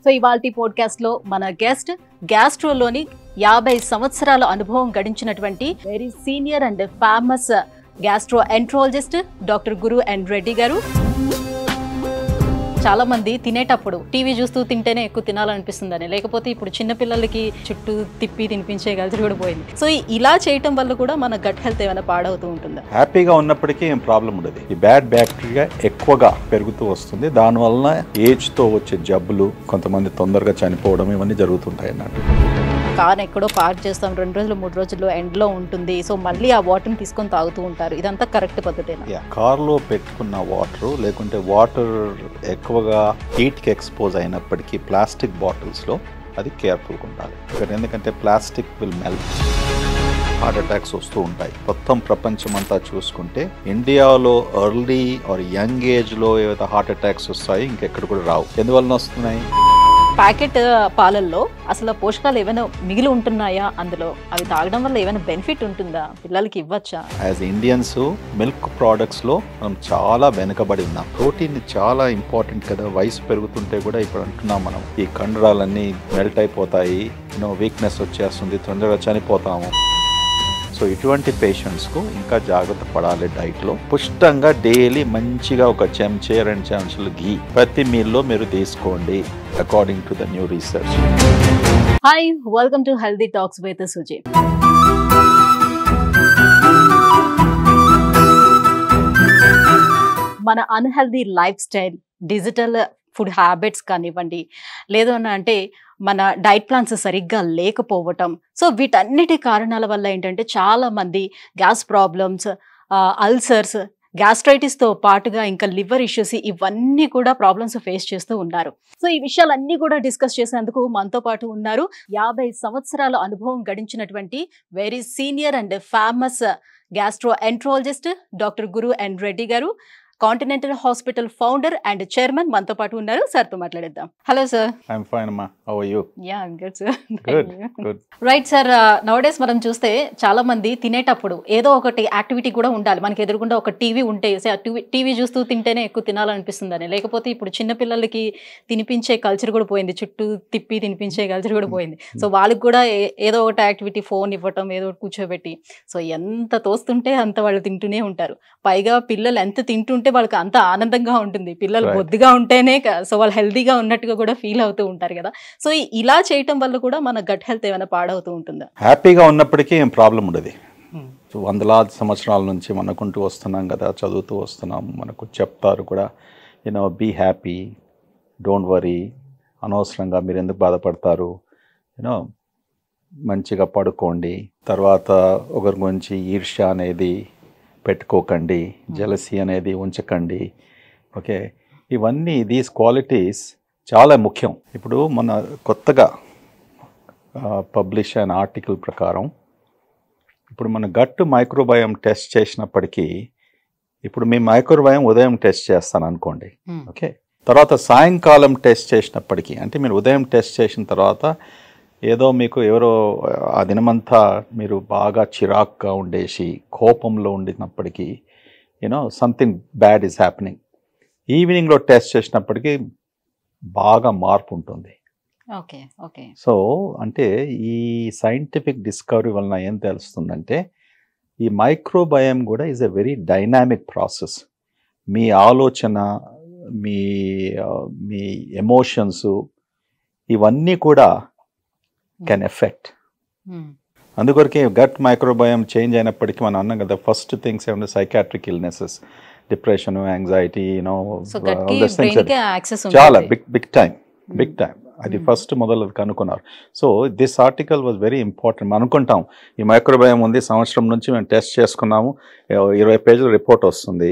So ఇవాల్టి podcast లో మన గెస్ట్ గ్యాస్ట్రోలోని 50 సంవత్సరాల అనుభవం గడించినటువంటి very senior and famous gastroenterologist doctor Guru N Reddy garu. చాలా మంది తినేటప్పుడు టీవీ చూస్తూ తింటేనే ఎక్కువ తినాలనిపిస్తుందని, లేకపోతే ఇప్పుడు చిన్నపిల్లలకి చుట్టూ తిప్పి తినిపించే కల్చర్ కూడా పోయింది. సో ఇలా చేయటం వల్ల కూడా మన గట్ హెల్త్ ఏమైనా పాడవుతూ ఉంటుందా? హ్యాపీగా ఉన్నప్పటికీ ఏం ప్రాబ్లం ఉండదు. ఈ బ్యాడ్ బ్యాక్టీరియా ఎక్కువగా పెరుగుతూ వస్తుంది. దానివల్ల ఏజ్తో వచ్చే జబ్బులు, కొంతమంది తొందరగా చనిపోవడం ఇవన్నీ జరుగుతుంటాయి అన్నట్టు. కార్ ఎక్కడో పార్క్ చేస్తాం, 2 రోజులు 3 రోజుల్లో ఎండ్లో ఉంటుంది. సో మళ్ళీ ఆ వాటర్ని తీసుకొని తాగుతూ ఉంటారు. ఇదంతా కరెక్ట్ పద్ధతేనా? కార్లో పెట్టుకున్న వాటర్ లేకుంటే వాటర్ ఎక్కువగా హీట్కి ఎక్స్పోజ్ అయినప్పటికీ ప్లాస్టిక్ బాటిల్స్లో అది కేర్ఫుల్గా ఉండాలి. ఎందుకంటే plastic will melt, heart attacks వస్తూ ఉంటాయి. మొత్తం ప్రపంచం అంతా చూసుకుంటే ఇండియాలో ఎర్లీ ఆర్ యంగ్ ఏజ్లో ఏవైతే హార్ట్ అటాక్స్ వస్తాయి ఇంకెక్కడ కూడా రావు. ఎందువలన వస్తున్నాయి? ప్యాకెట్ పాలల్లో అసలు పోషకాలు ఏమైనా మిగిలి ఉంటున్నాయా? అందులో అవి తాగడం వల్ల ఏమైనా బెనిఫిట్ ఉంటుందా? పిల్లలకి ఇవ్వచ్చా? యాజ్ ఇండియన్స్ మిల్క్ ప్రోడక్ట్స్లో మనం చాలా వెనుకబడి ఉన్నాం. ప్రోటీన్ చాలా ఇంపార్టెంట్ కదా. వయసు పెరుగుతుంటే కూడా ఇప్పుడు అంటున్నాం మనం, ఈ కండరాలన్నీ మెల్ట్ అయిపోతాయి, వీక్నెస్ వచ్చేస్తుంది, తొందరగా చనిపోతాము. సో ఇటువంటి పేషెంట్స్కు ఇంకా జాగ్రత్త పడాలి. డైట్లో పుష్టంగా డైలీ మంచిగా ఒక చెంచే 2 చెంచాలు ఘీ ప్రతి మీల్లో మీరు తీసుకోండి, according to the new research. Hi, welcome to healthy talks with Suji. మన unhealthy lifestyle, digital food habits కానివ్వండి, లేదు అంటే మన డైట్ ప్లాన్స్ సరిగ్గా లేకపోవటం, సో వీటన్నిటి కారణాల వల్ల ఏంటంటే చాలా మంది గ్యాస్ ప్రాబ్లమ్స్, అల్సర్స్, గ్యాస్ట్రైటిస్తో పాటుగా ఇంకా లివర్ ఇష్యూస్, ఇవన్నీ కూడా ప్రాబ్లమ్స్ ఫేస్ చేస్తూ ఉన్నారు. సో ఈ విషయాలన్నీ కూడా డిస్కస్ చేసేందుకు మనతో పాటు ఉన్నారు 50 సంవత్సరాల అనుభవం గడించినటువంటి very senior and famous gastroenterologist doctor Guru N Reddy garu, continental hospital founder and chairman మనతో పాటు ఉన్నారు. సార్తో మాట్లాడేద్దాం. Hello sir. ఐఎమ్ ఫైన్ అమ్మా. How are you? Yeah, I'm good sir. Good. Right sir, nowadays మనం చూస్తే చాలా మంది తినేటప్పుడు ఏదో ఒకటి యాక్టివిటీ కూడా ఉండాలి. మనకి ఎదురుగుండా ఒక టీవీ ఉంటే టీవీ చూస్తూ తింటేనే ఎక్కువ తినాలనిపిస్తుందని, లేకపోతే ఇప్పుడు చిన్నపిల్లలకి తినిపించే కల్చర్ కూడా పోయింది, చుట్టూ తిప్పి తినిపించే కల్చర్ కూడా పోయింది. సో వాళ్ళకి కూడా ఏదో ఒకటి యాక్టివిటీ, ఫోన్ ఇవ్వటం, ఏదో ఒకటి కూర్చోబెట్టి, సో ఎంత తోస్తుంటే అంత వాళ్ళు తింటూనే ఉంటారు. పైగా పిల్లలు ఎంత తింటుంటే వాళ్ళకి అంత ఆనందంగా ఉంటుంది. పిల్లలు బొద్దుగా ఉంటేనే సో వాళ్ళు హెల్దీగా ఉన్నట్టుగా కూడా ఫీల్ అవుతూ ఉంటారు కదా. సో ఇలా చేయటం వల్ల కూడా మన గట్ హెల్త్ ఏమైనా పాడవుతూ ఉంటుందా? హ్యాపీగా ఉన్నప్పటికీ ఏం ప్రాబ్లం ఉండదు. వందలాది సంవత్సరాల నుంచి మనకుంటూ వస్తున్నాం కదా, చదువుతూ వస్తున్నాం, మనకు చెప్తారు కూడా, బీ హ్యాపీ, డోంట్ వరీ, అనవసరంగా మీరు ఎందుకు బాధపడతారు, మంచిగా పడుకోండి, తర్వాత ఒకరి గురించి ఈర్ష్య అనేది పెట్టుకోకండి, జెలసీ అనేది ఉంచకండి. ఓకే, ఇవన్నీ దీస్ క్వాలిటీస్ చాలా ముఖ్యం. ఇప్పుడు మన కొత్తగా పబ్లిష్ అయిన ఆర్టికల్ ప్రకారం ఇప్పుడు మన గట్ మైక్రోబయోమ్ టెస్ట్ చేసినప్పటికీ, ఇప్పుడు మీ మైక్రోబయోమ్ ఉదయం టెస్ట్ చేస్తాను అనుకోండి, ఓకే, తర్వాత సాయంకాలం టెస్ట్ చేసినప్పటికీ, అంటే మీరు ఉదయం టెస్ట్ చేసిన తర్వాత ఏదో మీకు ఎవరో ఆ దినమంతా మీరు బాగా చిరాక్గా ఉండేసి కోపంలో ఉండినప్పటికీ, సంథింగ్ బ్యాడ్ ఈజ్ హ్యాపెనింగ్. ఈవినింగ్లో టెస్ట్ చేసినప్పటికీ బాగా మార్పు ఉంటుంది. Okay okay. సో అంటే ఈ సైంటిఫిక్ డిస్కవరీ వలన ఏం తెలుస్తుందంటే, ఈ మైక్రోబయోమ్ కూడా is a very dynamic process. మీ ఆలోచన, మీ మీ ఎమోషన్స్, ఇవన్నీ కూడా కెన్ ఎఫెక్ట్. అందుకొరకే గట్ మైక్రోబయోమ్ చేంజ్ అయినప్పటికీ మనం అన్నాం కదా, ఫస్ట్ థింగ్స్ ఏమన్నా సైకాట్రిక్ ఇల్నెసెస్, డిప్రెషన్, యాంగ్జైటీ, చాలా బిగ్ టైం అది ఫస్ట్ మొదలు కనుక్కున్నారు. So this article was very important. మనం అనుకుంటాం ఈ మైక్రోబయోమ్ ఉంది, సంవత్సరం నుంచి మేము టెస్ట్ చేసుకున్నాము, 20 పేజీల రిపోర్ట్ వస్తుంది,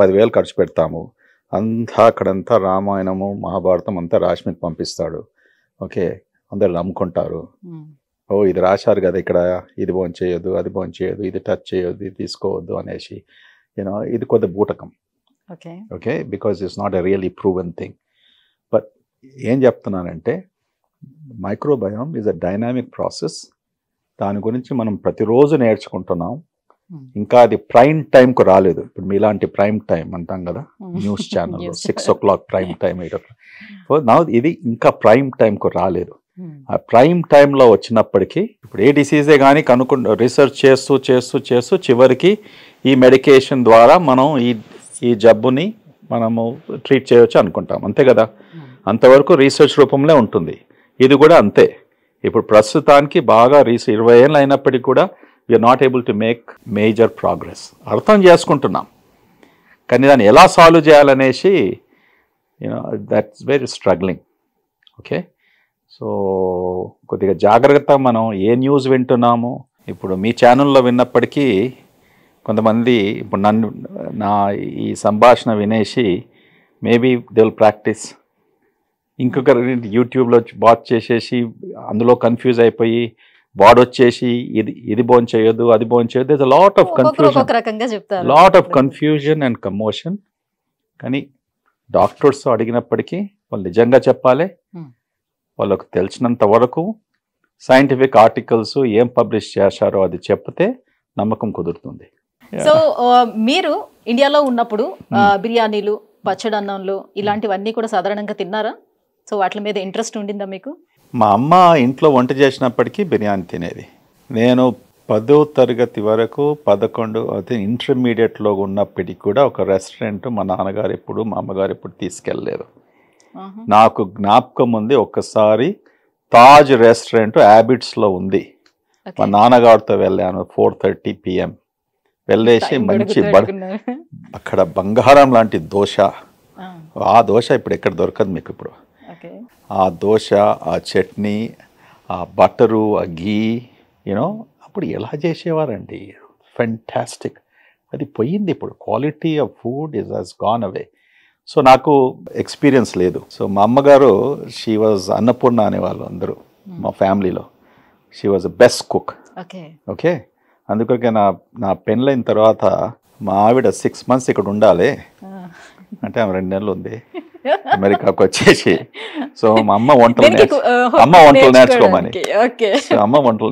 10,000 ఖర్చు పెడతాము, అక్కడంతా రామాయణము మహాభారతం అంతా రాష్మికి పంపిస్తాడు, ఓకే, అందరు నమ్ముకుంటారు, ఇది రాశారు కదా ఇక్కడ, ఇది బోన్ చేయొద్దు, అది బోన్ చేయొద్దు, ఇది టచ్ చేయొద్దు, ఇది తీసుకోవద్దు అనేసి, ఇది కొద్ది బూటకం. Okay, because it's not a really proven thing. But ఏం చెప్తున్నానంటే, microbiome is a dynamic process. దాని గురించి మనం ప్రతిరోజు నేర్చుకుంటున్నాం. ఇంకా అది ప్రైమ్ టైంకు రాలేదు. ఇప్పుడు మీలాంటి ప్రైమ్ టైం అంటాం కదా న్యూస్ ఛానల్లో 6 o'clock prime time 8 o'clock. So నా ఇది ఇంకా ప్రైమ్ టైంకు రాలేదు. ఆ ప్రైమ్ టైంలో వచ్చినప్పటికీ ఇప్పుడు ఏ డిసీజే కానీ రీసెర్చ్ చేస్తూ చేస్తూ చేస్తూ చివరికి ఈ మెడికేషన్ ద్వారా మనం ఈ జబ్బుని మనము ట్రీట్ చేయవచ్చు అనుకుంటాం, అంతే కదా. అంతవరకు రీసెర్చ్ రూపంలో ఉంటుంది. ఇది కూడా అంతే. ఇప్పుడు ప్రస్తుతానికి బాగా 20 ఏళ్ళు అయినప్పటికీ కూడా we are not able to make major progress. అర్థం చేసుకుంటున్నాం కానీ దాన్ని ఎలా సాల్వ్ చేయాలనేసి that's very struggling. Okay, so కొద్దిగా జాగ్రత్త. మనం ఏ న్యూస్ వింటున్నాము, ఇప్పుడు మీ ఛానల్లో విన్నప్పటికీ కొంతమంది ఇప్పుడు నా ఈ సంభాషణ వినేసి మేబీ దే విల్ ప్రాక్టీస్, ఇంకొక యూట్యూబ్లో వాచ్ చేసేసి అందులో కన్ఫ్యూజ్ అయిపోయి వాడొచ్చేసి ఇది బోన్ చేయొద్దు అది బోన్ చేయొద్దు. there's a lot of confusion, lot of confusion and commotion. కానీ డాక్టర్స్ అడిగినప్పటికీ వాళ్ళు నిజంగా చెప్పాలి, వాళ్ళకు తెలిసినంత వరకు సైంటిఫిక్ ఆర్టికల్స్ ఏం పబ్లిష్ చేశారో అది చెప్తే నమ్మకం కుదురుతుంది. సో మీరు ఇండియాలో ఉన్నప్పుడు బిర్యానీలు, పచ్చడన్నంలు ఇలాంటివన్నీ కూడా సాధారణంగా తిన్నారా? సో వాటి మీద ఇంట్రెస్ట్ ఉండిందా మీకు? మా అమ్మ ఇంట్లో వంట చేసినప్పటికీ బిర్యానీ తినేది. నేను 10వ తరగతి వరకు 11 అదే ఇంటర్మీడియట్లో ఉన్నప్పటికీ కూడా ఒక రెస్టారెంట్ మా నాన్నగారు ఎప్పుడు మా అమ్మగారు ఎప్పుడు తీసుకెళ్ళలేదు. నాకు జ్ఞాపకం ఉంది, ఒక్కసారి తాజ్ రెస్టారెంట్ హ్యాబిట్స్లో ఉంది, మా నాన్నగారితో వెళ్ళాను. 4:30 PM వెళ్ళేసి మంచి అక్కడ బంగారం లాంటి దోశ, ఆ దోశ ఇప్పుడు ఎక్కడ దొరకదు మీకు. ఇప్పుడు ఆ దోశ, ఆ చట్నీ, ఆ బటరు, ఆ ఘీ, యూనో అప్పుడు ఎలా చేసేవారండి, ఫెంటాస్టిక్. అది పోయింది ఇప్పుడు. Quality of food has gone away. So నాకు ఎక్స్పీరియన్స్ లేదు. సో మా అమ్మగారు షీ వాజ్ అన్నపూర్ణ అనేవాళ్ళు అందరూ మా ఫ్యామిలీలో. She was the best cook. Okay, అందుకొరకే నా పెళ్ళైన తర్వాత మా ఆవిడ 6 months ఇక్కడ ఉండాలి అంటే ఆమె 2 నెలలు ఉంది అమెరికాకు వచ్చేసి. సో మా అమ్మ వంటలు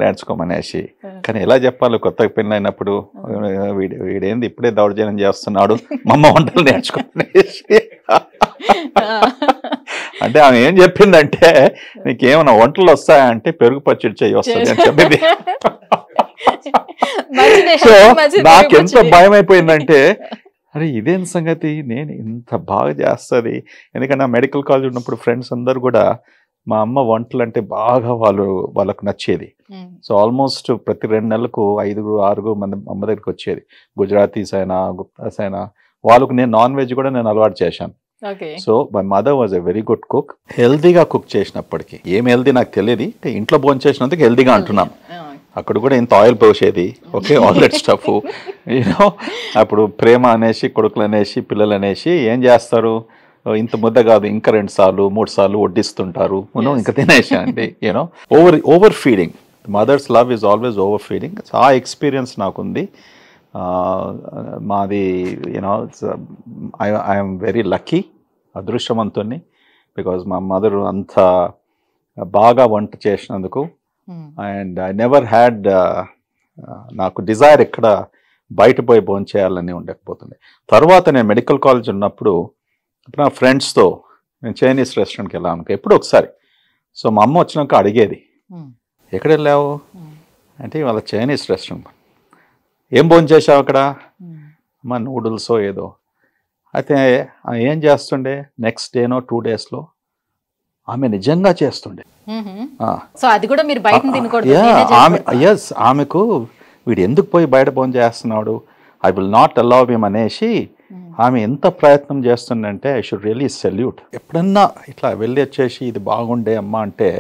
నేర్చుకోమనేసి. కానీ ఎలా చెప్పాలి, కొత్తగా పెళ్ళైనప్పుడు వీడేంది ఇప్పుడే దౌర్జన్యం చేస్తున్నాడు, మా అమ్మ వంటలు నేర్చుకోమనేసి. అంటే ఆమె ఏం చెప్పిందంటే, నీకేమైనా వంటలు వస్తాయంటే పెరుగు పచ్చడి చేయి వస్తుంది అని చెప్పింది. సో నాకెంత భయం అయిపోయిందంటే, అరే ఇదేం సంగతి, నేను ఇంత బాగా చేస్తుంది. ఎందుకంటే నా మెడికల్ కాలేజ్ ఉన్నప్పుడు ఫ్రెండ్స్ అందరు కూడా మా అమ్మ వంటలు అంటే బాగా వాళ్ళకు నచ్చేది. సో ఆల్మోస్ట్ ప్రతి 2 నెలలకు 5-6 మంది అమ్మ దగ్గరికి వచ్చేది. గుజరాతీస్ అయినా, గుప్తాస్ అయినా, వాళ్ళకు నేను నాన్ వెజ్ కూడా నేను అలవాటు చేశాను. So my mother was a very good cook. హెల్దీగా కుక్ చేసినప్పటికీ, ఏం హెల్దీ నాకు తెలియదు, ఇంట్లో భోజనం చేసినందుకు హెల్దీగా అంటున్నాను. అక్కడ కూడా ఇంత ఆయిల్ పోసేది, okay, all that stuff. You know అప్పుడు ప్రేమ అనేసి, కొడుకులు అనేసి, పిల్లలు అనేసి ఏం చేస్తారు, ఇంత ముద్ద కాదు ఇంకా 2 సార్లు 3 సార్లు వడ్డిస్తుంటారు, ఇంకా తినేసి అండి. You know over feeding. Mother's love is always over feeding. ఆ ఎక్స్పీరియన్స్ నాకుంది. మాది యూనో ఐఎమ్ వెరీ లక్కీ, అదృష్టవంతుని, బికాజ్ మా మదర్ అంత బాగా వంట చేసినందుకు. అండ్ ఐ నెవర్ హ్యాడ్, నాకు డిజైర్ ఎక్కడ బయట పోయి భోజనం చేయాలని ఉండకపోతుంది. తర్వాత నేను మెడికల్ కాలేజ్ ఉన్నప్పుడు నా ఫ్రెండ్స్తో నేను చైనీస్ రెస్టారెంట్కి వెళ్ళాను ఎప్పుడు ఒకసారి. సో మా అమ్మ వచ్చినాక అడిగేది, ఎక్కడ వెళ్ళావు అంటే, వాళ్ళ చైనీస్ రెస్టారెంట్. ఏం భోజనం చేసావు అక్కడ? మా నూడిల్సో ఏదో. అయితే ఏం చేస్తుండే, నెక్స్ట్ డేనో 2 daysలో ఆమె నిజంగా చేస్తుండే. ఆమెకు వీడు ఎందుకు పోయి బయట భోజనం చేస్తున్నాడు, I will not allow him అనేసి ఆమె ఎంత ప్రయత్నం చేస్తుందంటే ఐ షుడ్ రియలీ సెల్యూట్. ఎప్పుడన్నా ఇట్లా వెళ్ళి వచ్చేసి ఇది బాగుండే అమ్మ అంటే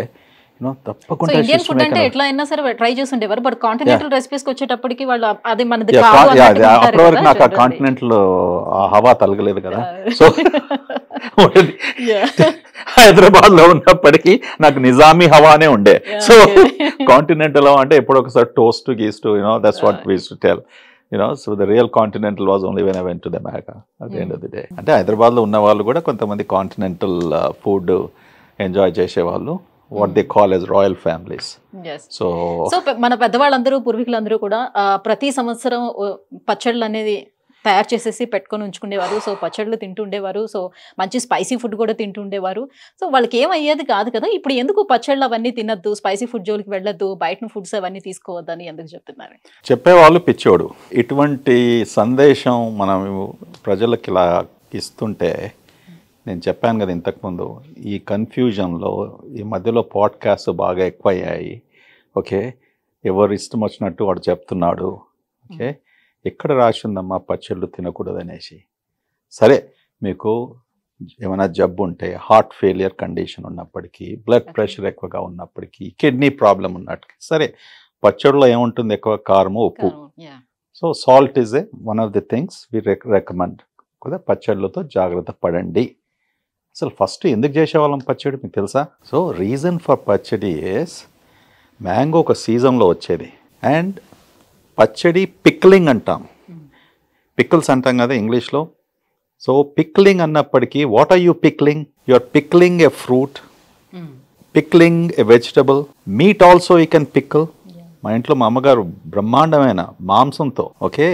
తప్పకుండా ఇండియన్ ఫుడ్ అంటే ఎట్లా అయినా సరే ట్రై చేస్తుండేవారు. బట్ కాంటినెంటల్ రెసిపీస్ వచ్చేటప్పటికి వాళ్ళు అది మనది కాదు అప్పటి వరకు నాకు ఆ కాంటినెంటల్ హవా తలగలేదు కదా. సో హైదరాబాద్ లో ఉన్నప్పటికీ నాకు నిజామీ హవానే ఉండే. సో కాంటినెంటల్ అంటే ఎప్పుడు ఒకసారి టోస్ట్ గీస్ట్, that's what we used to tell. So the real continental was only when I went to the America at the end of the day. అంటే హైదరాబాద్లో ఉన్న వాళ్ళు కూడా కొంతమంది కాంటినెంటల్ ఫుడ్ ఎంజాయ్ చేసేవాళ్ళు. What they call as royal families. So so మన పెద్దవాళ్ళందరూ పూర్వీకులందరూ కూడా ప్రతి సంవత్సరం పచ్చళ్ళు అనేది తయారు చేసేసి పెట్టుకొని ఉంచుకునేవారు. సో పచ్చళ్ళు తింటుండేవారు. సో మంచి స్పైసీ ఫుడ్ కూడా తింటుండేవారు. సో వాళ్ళకి ఏమయ్యేది కాదు కదా. ఇప్పుడు ఎందుకు పచ్చళ్ళు అవన్నీ తినద్దు, స్పైసీ ఫుడ్ జోలికి వెళ్ళొద్దు, బయట ఫుడ్స్ అవన్నీ తీసుకోవద్దని ఎందుకు చెప్తున్నారు? చెప్పేవాళ్ళు పిచ్చోడు. ఇటువంటి సందేశం మనం ప్రజలకు ఇలా ఇస్తుంటే, నేను చెప్పాను కదా ఇంతకుముందు, ఈ కన్ఫ్యూజన్లో ఈ మధ్యలో పాడ్కాస్ట్ బాగా ఎక్కువ అయ్యాయి. ఓకే, ఎవరు ఇష్టం వచ్చినట్టు వాడు చెప్తున్నాడు. ఓకే, ఎక్కడ రాసి ఉందమ్మా పచ్చళ్ళు తినకూడదు అనేసి? సరే, మీకు ఏమైనా జబ్బు ఉంటే, హార్ట్ ఫెయిలియర్ కండిషన్ ఉన్నప్పటికీ, బ్లడ్ ప్రెషర్ ఎక్కువగా ఉన్నప్పటికీ, కిడ్నీ ప్రాబ్లం ఉన్నప్పటికీ, సరే పచ్చళ్ళలో ఏముంటుంది? ఎక్కువ కారము, ఉప్పు. So salt is one of the things we recommend కదా. పచ్చళ్ళతో జాగ్రత్త పడండి. అసలు ఫస్ట్ ఎందుకు చేసేవాళ్ళం పచ్చడి మీకు తెలుసా? సో రీజన్ ఫర్ పచ్చడి ఈస్, మ్యాంగో ఒక సీజన్లో వచ్చేది. అండ్ పచ్చడి పిక్లింగ్ అంటాం. పిక్కిల్స్ అంటాం కదా ఇంగ్లీష్లో. సో పిక్లింగ్ అన్నప్పటికీ, what are you pickling? You are pickling a fruit, pickling a vegetable. Meat also you can pickle. మా ఇంట్లో మా అమ్మగారు బ్రహ్మాండమైన మాంసంతో, ఓకే,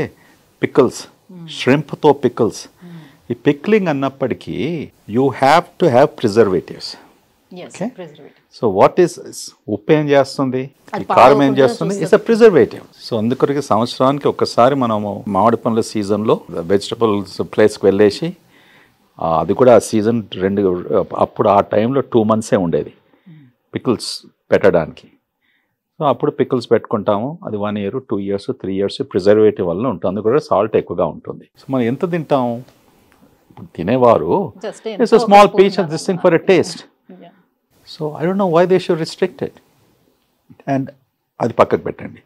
పిక్కిల్స్, ష్రింప్తో పిక్కిల్స్. ఈ పిక్లింగ్ అన్నప్పటికీ you have to have preservatives. Okay, so what is, ఉప్పు ఏం చేస్తుంది, కారం ఏం చేస్తుంది? It's a preservative. సో అందుకొరకు సంవత్సరానికి ఒక్కసారి మనము మామిడి పండ్ల సీజన్లో వెజిటబుల్స్ ప్లేస్కి వెళ్ళేసి, అది కూడా ఆ సీజన్ అప్పుడు ఆ టైంలో 2 months ఉండేది పికిల్స్ పెట్టడానికి. సో అప్పుడు పికిల్స్ పెట్టుకుంటాము. అది 1 year, 2 years, 3 years ప్రిజర్వేటివ్ వల్ల ఉంటుంది. అందుకు సాల్ట్ ఎక్కువగా ఉంటుంది. సో మనం ఎంత తింటాం? తినేవారు it's a small piece of this thing for a taste. So I don't know why they should restrict it. And అది పక్కకు పెట్టండి.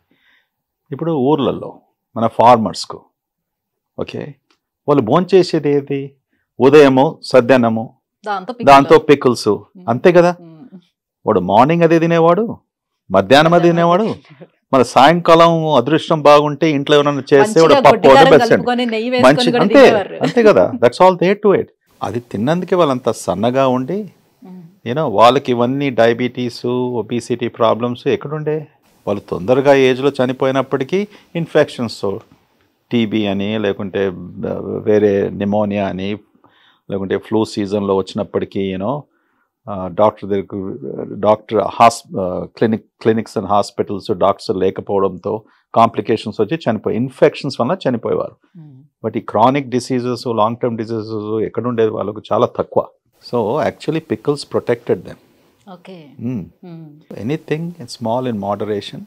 ఇప్పుడు ఊర్లలో మన ఫార్మర్స్కు, ఓకే, వాళ్ళు భోంచేసేది ఏది? ఉదయము సద్దన్నము, దాంతో పికిల్స్, అంతే కదా. వాడు మార్నింగ్ అదే తినేవాడు, మధ్యాహ్నం అదే తినేవాడు, మన సాయంకాలం అదృష్టం బాగుంటే ఇంట్లో ఏమైనా చేస్తే పప్పు మంచి, అంతే అంతే కదా. That's all there to it. అది తిన్నందుకే వాళ్ళంతా సన్నగా ఉండి, యూనో, వాళ్ళకి ఇవన్నీ డయాబెటీస్, ఒబిసిటీ ప్రాబ్లమ్స్ ఎక్కడుండే? వాళ్ళు తొందరగా ఏజ్లో చనిపోయినప్పటికీ ఇన్ఫెక్షన్స్, టీబీ అని, లేకుంటే వేరే నిమోనియా అని, లేకుంటే ఫ్లూ సీజన్లో వచ్చినప్పటికీ you know doctor clinics and hospitals doctors లేకపోవడంతో కాంప్లికేషన్స్ వచ్చి ఇన్ఫెక్షన్స్ వల్ల చనిపోయేవారు. బట్ ఈ chronic diseases, long term diseases ఎక్కడుండేది? వాళ్ళకు చాలా తక్కువ. So actually pickles protected them. Okay. Anything small in moderation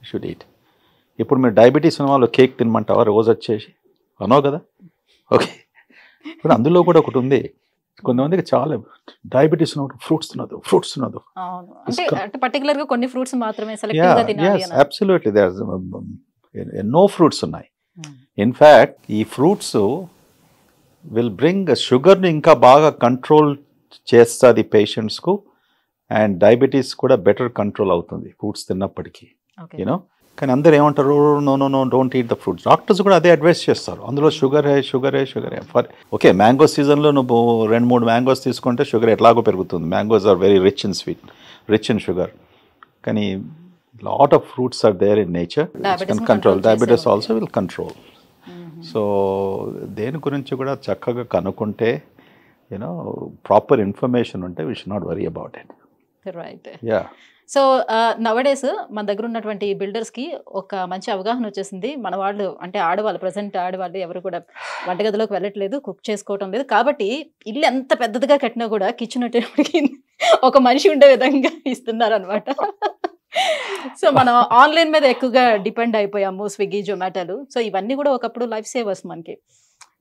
you should eat. ఇప్పుడు మీరు డయాబెటీస్ ఉన్న వాళ్ళు కేక్ తినమంటావా రోజు వచ్చేసి? అనో కదా. ఓకే, ఇప్పుడు అందులో కూడా ఒకటి ఉంది, కొంతమందికి చాలా డయాబెటీస్ ఉన్నప్పుడు ఫ్రూట్స్ తినదు. అంటే పర్టికులర్ గా కొన్ని ఫ్రూట్స్ మాత్రమే సెలెక్టివ్ గా తినాలి అని. అబ్సల్యూట్లీ, దేర్ ఎన్నో ఫ్రూట్స్ ఉన్నాయి. ఇన్ఫ్యాక్ట్ ఈ ఫ్రూట్స్ విల్ బ్రింగ్ షుగర్ని ఇంకా బాగా కంట్రోల్ చేస్తుంది పేషెంట్స్కు. అండ్ డయాబెటీస్ కూడా బెటర్ కంట్రోల్ అవుతుంది ఫ్రూట్స్ తిన్నప్పటికీ, యూనో. కానీ అందరు ఏమంటారు, no don't eat the fruits. Doctors కూడా అదే అడ్వైస్ చేస్తారు. అందులో షుగర్ హే. ఫర్ ఓకే, మ్యాంగో సీజన్లో నువ్వు 2-3 మ్యాంగోస్ తీసుకుంటే షుగర్ ఎట్లాగో పెరుగుతుంది. Mangoes are very rich in sweet, rich in sugar. కానీ lot of fruits are there in nature which can control. Diabetes also will control. So దేని గురించి కూడా చక్కగా కనుక్కుంటే, యూనో, ప్రాపర్ ఇన్ఫర్మేషన్ ఉంటే we should not worry about it. Right. Yeah. So nowadays మన దగ్గర ఉన్నటువంటి బిల్డర్స్కి ఒక మంచి అవగాహన వచ్చేసింది. మన వాళ్ళు అంటే ఆడవాళ్ళు, ప్రజెంట్ ఆడవాళ్ళు ఎవరు కూడా వంటగదిలోకి వెళ్ళట్లేదు, కుక్ చేసుకోవటం లేదు. కాబట్టి ఇల్లు ఎంత పెద్దదిగా కట్టినా కూడా కిచెన్ వచ్చేటప్పటికి ఒక మనిషి ఉండే విధంగా ఇస్తున్నారు అనమాట. సో మనం ఆన్లైన్ మీద ఎక్కువగా డిపెండ్ అయిపోయాము, స్విగ్గీ, జొమాటోలు. సో ఇవన్నీ కూడా ఒకప్పుడు లైఫ్ సేవర్స్ మనకి.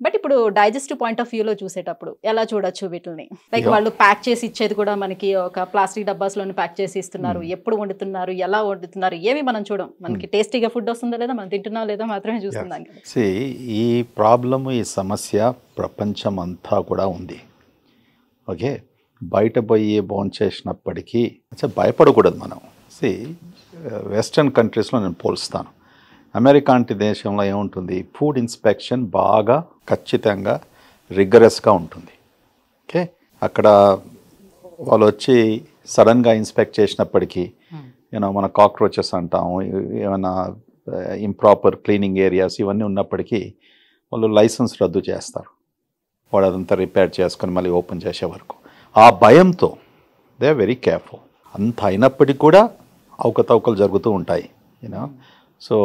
బట్ ఇప్పుడు డైజెస్టివ్ పాయింట్ ఆఫ్ వ్యూలో చూసేటప్పుడు ఎలా చూడొచ్చు వీటిని? లైక్ వాళ్ళు ప్యాక్ చేసి ఇచ్చేది కూడా మనకి ఒక ప్లాస్టిక్ డబ్బాస్లోనే ప్యాక్ చేసి ఇస్తున్నారు. ఎప్పుడు వండుతున్నారు, ఎలా వండుతున్నారు, ఏమి మనం చూడం. మనకి టేస్టీగా ఫుడ్ వస్తుందా లేదా, మనం తింటున్నా లేదా మాత్రమే చూస్తున్నాం. ఈ ప్రాబ్లమ్, ఈ సమస్య ప్రపంచం అంతా కూడా ఉంది. ఓకే, బయట పోయి భోంచేసినప్పటికీ భయపడకూడదు మనం. వెస్టర్న్ కంట్రీస్లో నేను పోల్స్తాను. అమెరికా అంటే దేశంలో ఏముంటుంది, ఫుడ్ ఇన్స్పెక్షన్ బాగా ఖచ్చితంగా రిగరస్గా ఉంటుంది. ఓకే, అక్కడ వాళ్ళు వచ్చి సడన్గా ఇన్స్పెక్ట్ చేసినప్పటికీ మన కాక్రోచెస్ అంటాం, ఏమైనా ఇంప్రాపర్ క్లీనింగ్ ఏరియాస్ ఇవన్నీ ఉన్నప్పటికీ వాళ్ళు లైసెన్స్ రద్దు చేస్తారు. వాడు అదంతా రిపేర్ చేసుకొని మళ్ళీ ఓపెన్ చేసే వరకు. ఆ భయంతో దే ఆర్ వెరీ కేర్ఫుల్. అంత అయినప్పటికీ కూడా అవకతవకలు జరుగుతూ ఉంటాయి. సో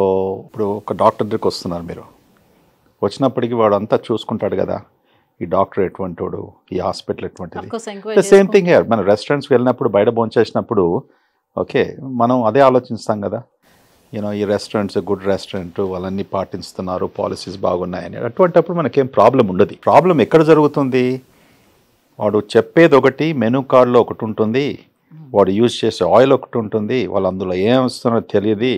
ఇప్పుడు ఒక డాక్టర్ దగ్గరికి వస్తున్నారు మీరు, వచ్చినప్పటికీ వాడు అంతా చూసుకుంటాడు కదా, ఈ డాక్టర్ ఎటువంటి వాడు, ఈ హాస్పిటల్ ఎటువంటిది. Same thing here. మన రెస్టారెంట్స్కి వెళ్ళినప్పుడు బయట భోంచేసినప్పుడు ఓకే మనం అదే ఆలోచిస్తాం కదా, ఈ రెస్టారెంట్స్ గుడ్ రెస్టారెంట్, వాళ్ళన్నీ పాటిస్తున్నారు, పాలసీస్ బాగున్నాయని. అటువంటిప్పుడు మనకేం ప్రాబ్లం ఉండదు. ప్రాబ్లం ఎక్కడ జరుగుతుంది, వాడు చెప్పేది ఒకటి, మెనూ కార్డులో ఒకటి ఉంటుంది, వాడు యూజ్ చేసే ఆయిల్ ఒకటి ఉంటుంది, వాళ్ళు అందులో ఏం వస్తున్నో తెలియదు,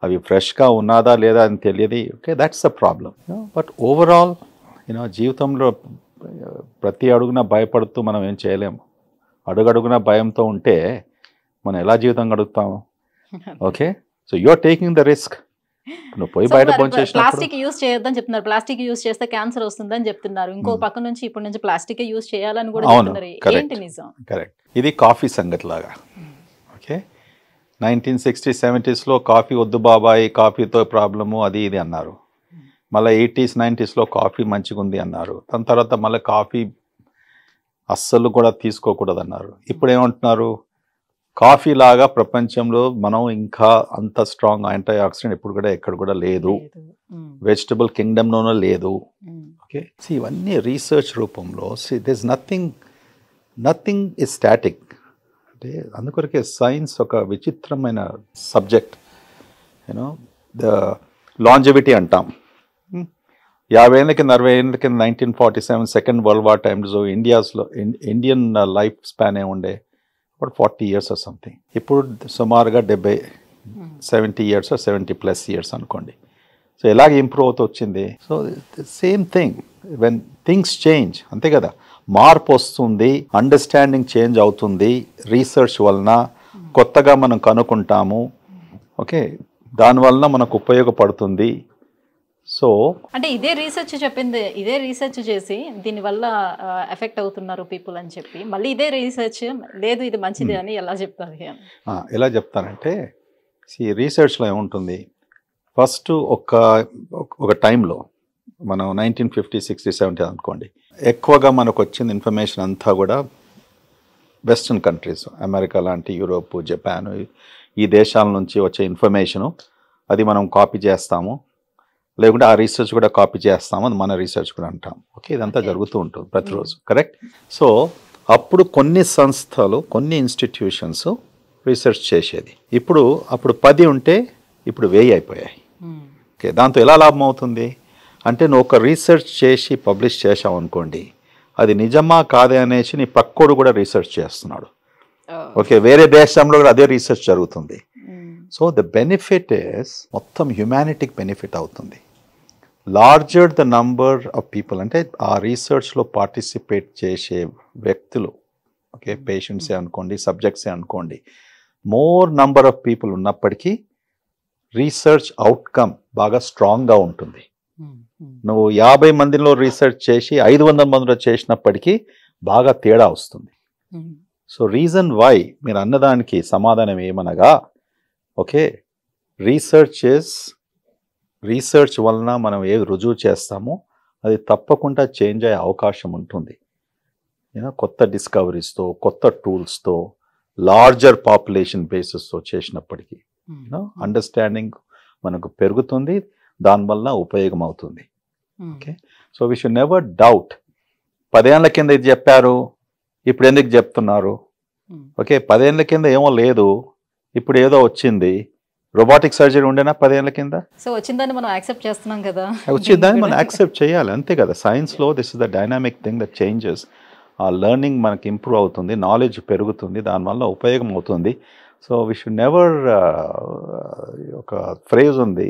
అవి ఫ్రెష్గా ఉన్నదా లేదా అని తెలియదు. Okay, that's the problem. But overall జీవితంలో ప్రతి అడుగున భయపడుతూ మనం ఏం చేయలేము. అడుగడుగున భయంతో ఉంటే మనం ఎలా జీవితం గడుపుతాము? Okay, so you are taking the risk. నువ్వు పోయి బయట ప్లాస్టిక్ యూజ్ చేయొద్దని చెప్తున్నారు. ప్లాస్టిక్ యూజ్ చేస్తే క్యాన్సర్ వస్తుందని చెప్తున్నారు. ఇంకో పక్క నుంచి ఇప్పటి నుంచి ప్లాస్టిక్ యూజ్ చేయాలని కూడా చెప్తున్నారు. ఏంటి నిజం? కరెక్ట్. ఇది కాఫీ సంగతి లాగా. ఓకే, 1960s, 70s కాఫీ వద్దు బాబాయ్, కాఫీతో ప్రాబ్లము అది ఇది అన్నారు. మళ్ళీ 80s, 90s కాఫీ మంచిగా ఉంది అన్నారు. దాని తర్వాత మళ్ళీ కాఫీ అస్సలు కూడా తీసుకోకూడదు అన్నారు. ఇప్పుడు ఏమంటున్నారు, కాఫీ లాగా ప్రపంచంలో మనం ఇంకా అంత స్ట్రాంగ్ యాంటీ ఆక్సిడెంట్ ఇప్పుడు కూడా ఎక్కడ కూడా లేదు, వెజిటబుల్ కింగ్డమ్లోనూ లేదు. ఓకే, ఇవన్నీ రీసెర్చ్ రూపంలో దిస్ నథింగ్ ఇస్ స్టాటిక్. అంటే అందుకొరకే సైన్స్ ఒక విచిత్రమైన సబ్జెక్ట్. ద లాంజివిటీ అంటాం. 50 ఏళ్ళ కింద 60 ఏళ్ళ కింద 1947 సెకండ్ వరల్డ్ వార్ టైమ్స్లో ఇండియన్ లైఫ్ స్పాన్ ఉండే 40 years ఆర్ సంథింగ్. ఇప్పుడు సుమారుగా 70 years, 70+ years అనుకోండి. సో ఎలాగ ఇంప్రూవ్ అవుతూ వచ్చింది. So same thing when things change, అంతే కదా, మార్పు వస్తుంది, అండర్స్టాండింగ్ చేంజ్ అవుతుంది. రీసెర్చ్ వలన కొత్తగా మనం కనుక్కుంటాము. ఓకే, దానివలన మనకు ఉపయోగపడుతుంది. సో అంటే ఇదే రీసెర్చ్ చెప్పింది, ఇదే రీసెర్చ్ చేసి దీనివల్ల ఎఫెక్ట్ అవుతున్నారు పీపుల్ అని చెప్పి మళ్ళీ ఇదే రీసెర్చ్ లేదు ఇది మంచిది అని ఎలా చెప్తారు? ఎలా చెప్తారంటే రీసెర్చ్లో ఏముంటుంది, ఫస్ట్ ఒక టైంలో మనం 1950, 60, 70 అనుకోండి, ఎక్కువగా మనకు వచ్చిన ఇన్ఫర్మేషన్ అంతా కూడా వెస్ట్రన్ కంట్రీస్, అమెరికా లాంటి, యూరోప్, జపాన్, ఈ దేశాల నుంచి వచ్చే ఇన్ఫర్మేషను అది మనం కాపీ చేస్తాము, లేకుంటే ఆ రీసెర్చ్ కూడా కాపీ చేస్తాము, అది మన రీసెర్చ్ కూడా అంటాం. ఓకే, ఇదంతా జరుగుతూ ఉంటుంది ప్రతిరోజు. కరెక్ట్. సో అప్పుడు కొన్ని సంస్థలు, కొన్ని ఇన్స్టిట్యూషన్స్ రీసెర్చ్ చేసేది. అప్పుడు 10 ఉంటే ఇప్పుడు 1000 అయిపోయాయి. ఓకే, దాంతో ఎలా లాభం అవుతుంది అంటే, నువ్వు ఒక రీసెర్చ్ చేసి పబ్లిష్ చేసావు అనుకోండి, అది నిజమా కాదే అనేసి నీ పక్కోడు కూడా రీసెర్చ్ చేస్తున్నాడు. ఓకే, వేరే దేశంలో కూడా అదే రీసెర్చ్ జరుగుతుంది. సో ద బెనిఫిట్ ఇస్ మొత్తం హ్యుమానిటీకి బెనిఫిట్ అవుతుంది. Larger the number of people, అంటే ఆ రీసెర్చ్లో పార్టిసిపేట్ చేసే వ్యక్తులు, ఓకే, పేషెంట్సే అనుకోండి, సబ్జెక్ట్సే అనుకోండి, మోర్ నంబర్ ఆఫ్ పీపుల్ ఉన్నప్పటికీ రీసెర్చ్ అవుట్కమ్ బాగా స్ట్రాంగ్గా ఉంటుంది. నువ్వు 50 మందిలో రీసెర్చ్ చేసి 500 మందిలో చేసినప్పటికీ బాగా తేడా వస్తుంది. సో రీజన్ వై మీరు అన్నదానికి సమాధానం ఏమనగా, ఓకే, రీసెర్చ్ వలన మనం ఏది రుజువు చేస్తామో అది తప్పకుండా చేంజ్ అయ్యే అవకాశం ఉంటుంది. కొత్త డిస్కవరీస్తో, కొత్త టూల్స్తో, లార్జర్ పాపులేషన్ బేసిస్తో చేసినప్పటికీ అండర్స్టాండింగ్ మనకు పెరుగుతుంది, దానివల్ల ఉపయోగం అవుతుంది. Okay, so we should never doubt 10 ఏళ్ల కింద ఇది చెప్పారు, ఇప్పుడు ఎందుకు చెప్తున్నారు? ఓకే, 10 ఏళ్ల కింద ఏమో లేదు, ఇప్పుడు ఏదో వచ్చింది. రోబోటిక్ సర్జరీ ఉండేనా 10 ఏళ్ల కింద? సో వచ్చిందని మనం యాక్సెప్ట్ చేస్తున్నాం కదా, వచ్చిందని మనం యాక్సెప్ట్ చేయాలి, అంతే కదా. సైన్స్లో this is the dynamic thing that changes. ఆ లెర్నింగ్ మనకి ఇంప్రూవ్ అవుతుంది, నాలెడ్జ్ పెరుగుతుంది, దానివల్ల ఉపయోగం అవుతుంది. సో వీ షుడ్ నెవర్, ఒక ఫ్రేజ్ ఉంది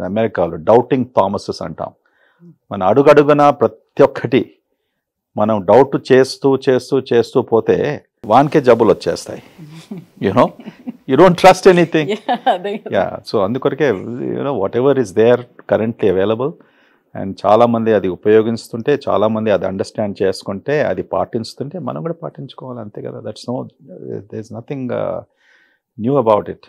అమెరికాలో, డౌటింగ్ థామసెస్ అంటాం. మన అడుగడుగున ప్రతి ఒక్కటి మనం డౌట్ చేస్తూ చేస్తూ చేస్తూ పోతే వానికే జబ్బులు వచ్చేస్తాయి. You don't trust anything. So అందుకొరకే whatever is there currently available and చాలామంది అది ఉపయోగిస్తుంటే, చాలామంది అది అండర్స్టాండ్ చేసుకుంటే, అది పాటిస్తుంటే మనం కూడా పాటించుకోవాలి, అంతే కదా. There is nothing new about it.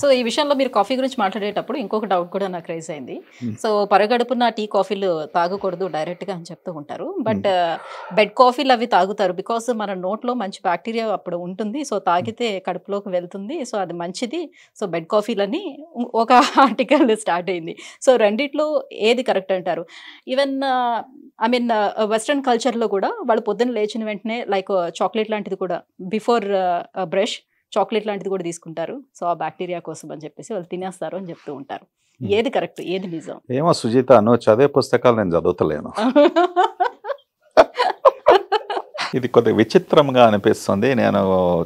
So ఈ విషయంలో మీరు కాఫీ గురించి మాట్లాడేటప్పుడు ఇంకొక డౌట్ కూడా నాకు రైజ్ అయింది. సో పరగడుపున టీ కాఫీలు తాగకూడదు డైరెక్ట్గా అని చెప్తూ ఉంటారు. బట్ బెడ్ కాఫీలు అవి తాగుతారు. బికాస్ మన నోట్లో మంచి బ్యాక్టీరియా అప్పుడు ఉంటుంది. సో తాగితే కడుపులోకి వెళ్తుంది. సో అది మంచిది. సో బెడ్ కాఫీలని ఒక ఆర్టికల్ స్టార్ట్ అయింది. సో రెండిట్లో ఏది కరెక్ట్ అంటారు? ఈవెన్ ఐ మీన్ వెస్ట్రన్ కల్చర్లో కూడా వాళ్ళు పొద్దున్న లేచిన వెంటనే లైక్ చాక్లెట్ లాంటిది కూడా బిఫోర్ బ్రష్ చాక్లెట్ లాంటిది కూడా తీసుకుంటారు. సో ఆ బ్యాక్టీరియా కోసం అని చెప్పేసి వాళ్ళు తినేస్తారు అని చెప్తూ ఉంటారు. ఏది కరెక్ట్, ఏది నిజం? ఏమో సుజిత, నువ్వు చదివే పుస్తకాలు నేను చదువుతలేను. ఇది కొద్దిగా విచిత్రంగా అనిపిస్తుంది. నేను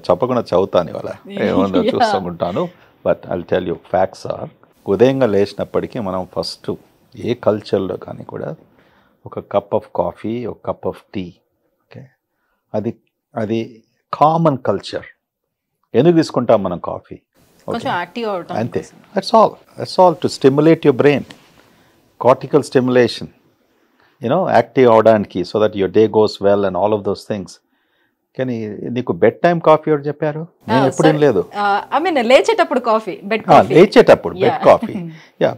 చెప్పకుండా చదువుతాను ఇవాళ, ఏముందో చూస్తుంటాను. But I'll tell you facts are, ఉదయంగా లేచినప్పటికీ మనం ఫస్ట్ ఏ కల్చర్లో కానీ కూడా ఒక కప్ ఆఫ్ కాఫీ, ఒక కప్ ఆఫ్ టీ, ఓకే, అది కామన్ కల్చర్. ఎందుకు తీసుకుంటాం మనం కాఫీ? కొంచెం యాక్టివ్ అవటం అంతే. That's all to stimulate your brain, cortical stimulation, active అవడానికి, so that your day goes well and all of those things. కానీ నీకు బెడ్ టైం కాఫీ ఎవరు చెప్పారు? నేను ఎప్పుడేం లేదు. ఐ మీన్ లేచేటప్పుడు కాఫీ, లేచేటప్పుడు bed coffee.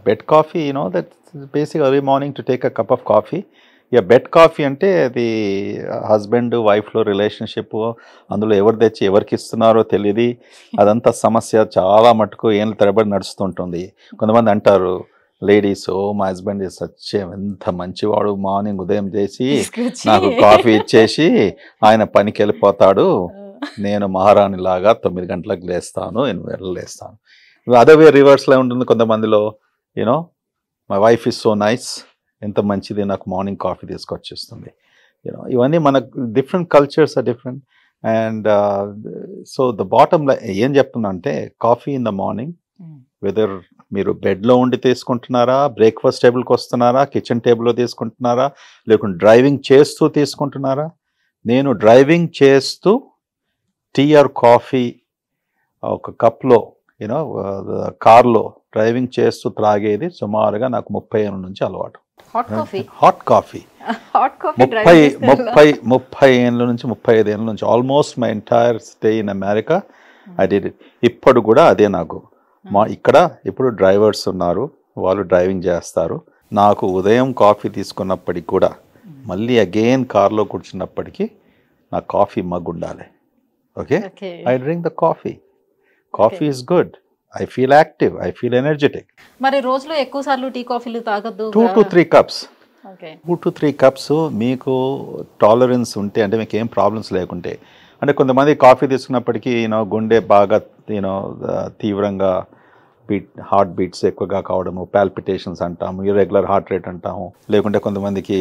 Bed coffee, that basic early morning to take a cup of coffee. Bed coffee అంటే అది హస్బెండ్ వైఫ్లో రిలేషన్షిప్, అందులో ఎవరు తెచ్చి ఎవరికి ఇస్తున్నారో తెలియదు. అదంతా సమస్య చాలా మటుకు ఏళ్ళ తరబడి నడుస్తుంటుంది. కొంతమంది అంటారు లేడీస్, మా హస్బెండ్ ఎంత మంచివాడు, మార్నింగ్ ఉదయం చేసి నాకు కాఫీ ఇచ్చేసి ఆయన పనికి వెళ్ళిపోతాడు, నేను మహారాణి లాగా 9 గంటలకు లేస్తాను, 8 గంటలకు లేస్తాను. అదే వే రివర్స్లో ఉంటుంది కొంతమందిలో. My wife is so nice, ఎంత మంచిది, నాకు మార్నింగ్ కాఫీ తీసుకొచ్చిస్తుంది. ఇవన్నీ మనకు different cultures are different. And so the bottom ఏం చెప్తున్నా అంటే, coffee in the morning, whether మీరు బెడ్లో ఉండి తీసుకుంటున్నారా, బ్రేక్ఫాస్ట్ టేబుల్కి వస్తున్నారా, కిచెన్ టేబుల్లో తీసుకుంటున్నారా, లేకుంటే డ్రైవింగ్ చేస్తూ తీసుకుంటున్నారా. నేను డ్రైవింగ్ చేస్తూ టీ ఆర్ కాఫీ ఒక కప్లో, కార్లో డ్రైవింగ్ చేస్తూ త్రాగేది సుమారుగా నాకు 30 ఏళ్ళ నుంచి అలవాటు. హాట్ కాఫీ 30 ఏళ్ళ నుంచి 35 ఏళ్ళ నుంచి, almost my entire stay in America I did it. ఇప్పుడు కూడా అదే నాకు. ఇక్కడ ఇప్పుడు డ్రైవర్స్ ఉన్నారు, వాళ్ళు డ్రైవింగ్ చేస్తారు. నాకు ఉదయం కాఫీ తీసుకున్నప్పటికి కూడా మళ్ళీ అగైన్ కార్లో కూర్చున్నప్పటికీ నాకు కాఫీ మగ్ ఉండాలి. Okay, I drink the coffee. Coffee is good. I feel active, I feel energetic. మరి రోజులో ఎక్కువ సార్లు టీ కాఫీలు తాగొద్దు. 2 to 3 cups. Okay, 2 to 3 cups మీకు టాలరెన్స్ ఉంటే, అంటే మీకు ఏం ప్రాబ్లమ్స్ లేకుంటే. అంటే కొంతమంది కాఫీ తీసుకున్నప్పటికీ గుండె బాగా తీవ్రంగా హార్ట్ బీట్స్ ఎక్కువగా కావడము, పాల్పిటేషన్స్ అంటాము, ఇర్రెగ్యులర్ హార్ట్ రేట్ అంటాము. లేకుంటే కొంతమందికి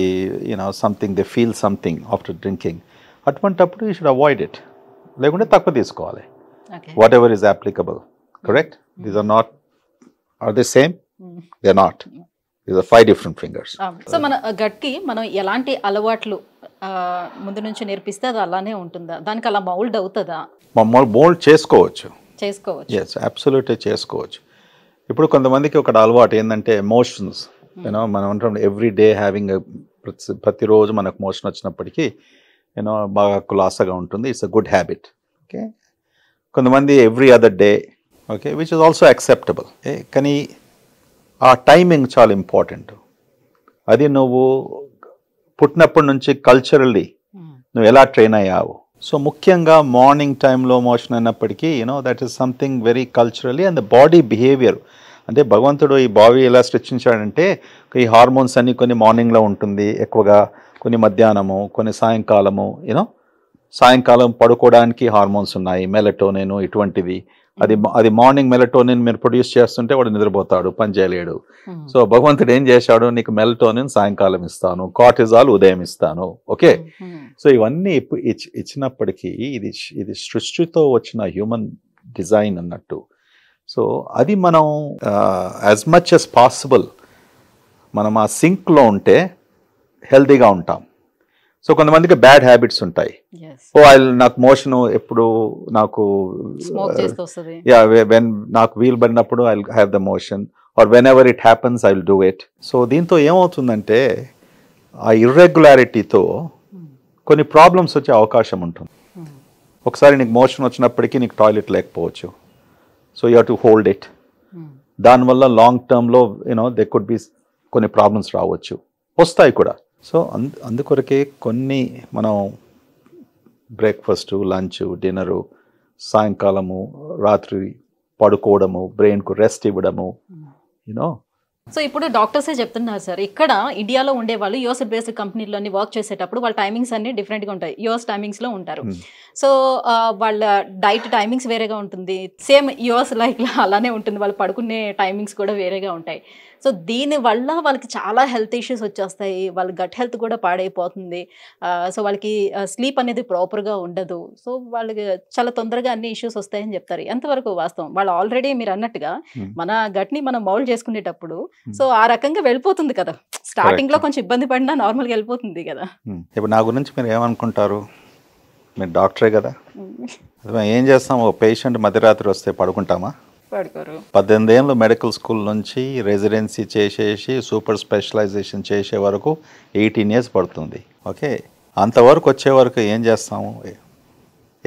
something they feel something after drinking. అటువంటప్పుడు యూ షుడ్ అవాయిడ్ ఇట్. లేకుంటే తక్కువ తీసుకోవాలి. What ever is applicable. Correct? These are they same? They're not. These are 5 different fingers. So మన గట్కి మనం ఎలాంటి అలవాట్లు ముందు నుంచి నేర్పిస్తే అది అలానే ఉంటుందా? దానికి అలా మౌల్డ్ అవుతుందా? మౌల్డ్ చేసుకోవచ్చు. Yes, absolutely చేసుకోవచ్చు. ఇప్పుడు కొంతమందికి ఒక అలవాటు ఏంటంటే ఎమోషన్స్. మనం అంటాం ఎవ్రీ డే హ్యావింగ్, ప్రతిరోజు మనకు మోషన్ వచ్చినప్పటికీ బాగా కులాసగా ఉంటుంది. It's a good habit. Okay, కొంతమంది every other day, okay, which is also acceptable. కానీ ఆ టైమింగ్ చాలా ఇంపార్టెంట్. అది నువ్వు పుట్టినప్పటి నుంచి కల్చరల్లీ నువ్వు ఎలా ట్రైన్ అయ్యావు. సో ముఖ్యంగా మార్నింగ్ టైంలో మోషన్ అయినప్పటికీ that is something very culturally and the body behaviour. అంటే భగవంతుడు ఈ బాడీ ఎలా సృష్టించాడంటే, ఈ హార్మోన్స్ అన్ని కొన్ని మార్నింగ్లో ఉంటుంది ఎక్కువగా, కొన్ని మధ్యాహ్నము, కొన్ని సాయంకాలము. సాయంకాలం పడుకోవడానికి హార్మోన్స్ ఉన్నాయి, మెలటోనిన్ ఇటువంటివి. అది మార్నింగ్ మెలటోనిన్ మీరు ప్రొడ్యూస్ చేస్తుంటే వాడు నిద్రపోతాడు, పని చేయలేడు. సో భగవంతుడు ఏం చేశాడు, నీకు మెలటోనిన్ సాయంకాలం ఇస్తాను, కార్టిజాల్ ఉదయం ఇస్తాను. ఓకే, సో ఇవన్నీ ఇచ్చినప్పటికీ ఇది సృష్టితో వచ్చిన హ్యూమన్ డిజైన్ అన్నట్టు. సో అది మనం యాజ్ మచ్ యాజ్ పాసిబుల్ మనం ఆ సింక్లో ఉంటే హెల్తీగా ఉంటాం. సో కొంతమందికి బ్యాడ్ హ్యాబిట్స్ ఉంటాయి. నాకు మోషన్ ఎప్పుడు నాకు నాకు వీలు పడినప్పుడు I have the motion, or whenever it happens I will do it. So దీంతో ఏమవుతుందంటే ఆ ఇర్రెగ్యులారిటీతో కొన్ని ప్రాబ్లమ్స్ వచ్చే అవకాశం ఉంటుంది. ఒకసారి నీకు మోషన్ వచ్చినప్పటికీ నీకు టాయిలెట్ లేకపోవచ్చు. So you have to hold it. దానివల్ల లాంగ్ టర్మ్లో దే కుడ్ బి కొన్ని ప్రాబ్లమ్స్ రావచ్చు, వస్తాయి కూడా. సో అందుకొరకే కొన్ని మనం బ్రేక్ఫాస్ట్, లంచ్, డిన్నరు, సాయంకాలము, రాత్రి పడుకోవడము, బ్రెయిన్కు రెస్ట్ ఇవ్వడము, సో ఇప్పుడు డాక్టర్సే చెప్తున్నారు సార్, ఇక్కడ ఇండియాలో ఉండే వాళ్ళు యూఎస్ బేస్డ్ కంపెనీలోని వర్క్ చేసేటప్పుడు వాళ్ళ టైమింగ్స్ అన్ని డిఫరెంట్గా ఉంటాయి. యూఎస్ టైమింగ్స్లో ఉంటారు. సో వాళ్ళ డైట్ టైమింగ్స్ వేరేగా ఉంటుంది. సేమ్ యూఎస్ లైక్ అలానే ఉంటుంది. వాళ్ళు పడుకునే టైమింగ్స్ కూడా వేరేగా ఉంటాయి. సో దీనివల్ల వాళ్ళకి చాలా హెల్త్ ఇష్యూస్ వచ్చేస్తాయి. వాళ్ళ గట్ హెల్త్ కూడా పాడైపోతుంది. సో వాళ్ళకి స్లీప్ అనేది ప్రాపర్గా ఉండదు. సో వాళ్ళకి చాలా తొందరగా అన్ని ఇష్యూస్ వస్తాయని చెప్తారు. ఎంతవరకు వాస్తవం? వాళ్ళు ఆల్రెడీ మీరు అన్నట్టుగా మన గట్ని మనం మౌల్డ్ చేసుకునేటప్పుడు సో ఆ రకంగా వెళ్ళిపోతుంది కదా. స్టార్టింగ్ లో కొంచెం ఇబ్బంది పడినా నార్మల్గా వెళ్ళిపోతుంది కదా. ఇప్పుడు నా గురించి మీరు ఏమనుకుంటారు? మీరు డాక్టరే కదా. ఏం చేస్తాం? ఓ పేషెంట్ మధ్యరాత్రి వస్తే పడుకుంటామా? 18 ఏళ్ళు మెడికల్ స్కూల్ నుంచి రెసిడెన్సీ చేసేసి సూపర్ స్పెషలైజేషన్ చేసే వరకు 18 years పడుతుంది. ఓకే, అంతవరకు వచ్చే వరకు ఏం చేస్తాము?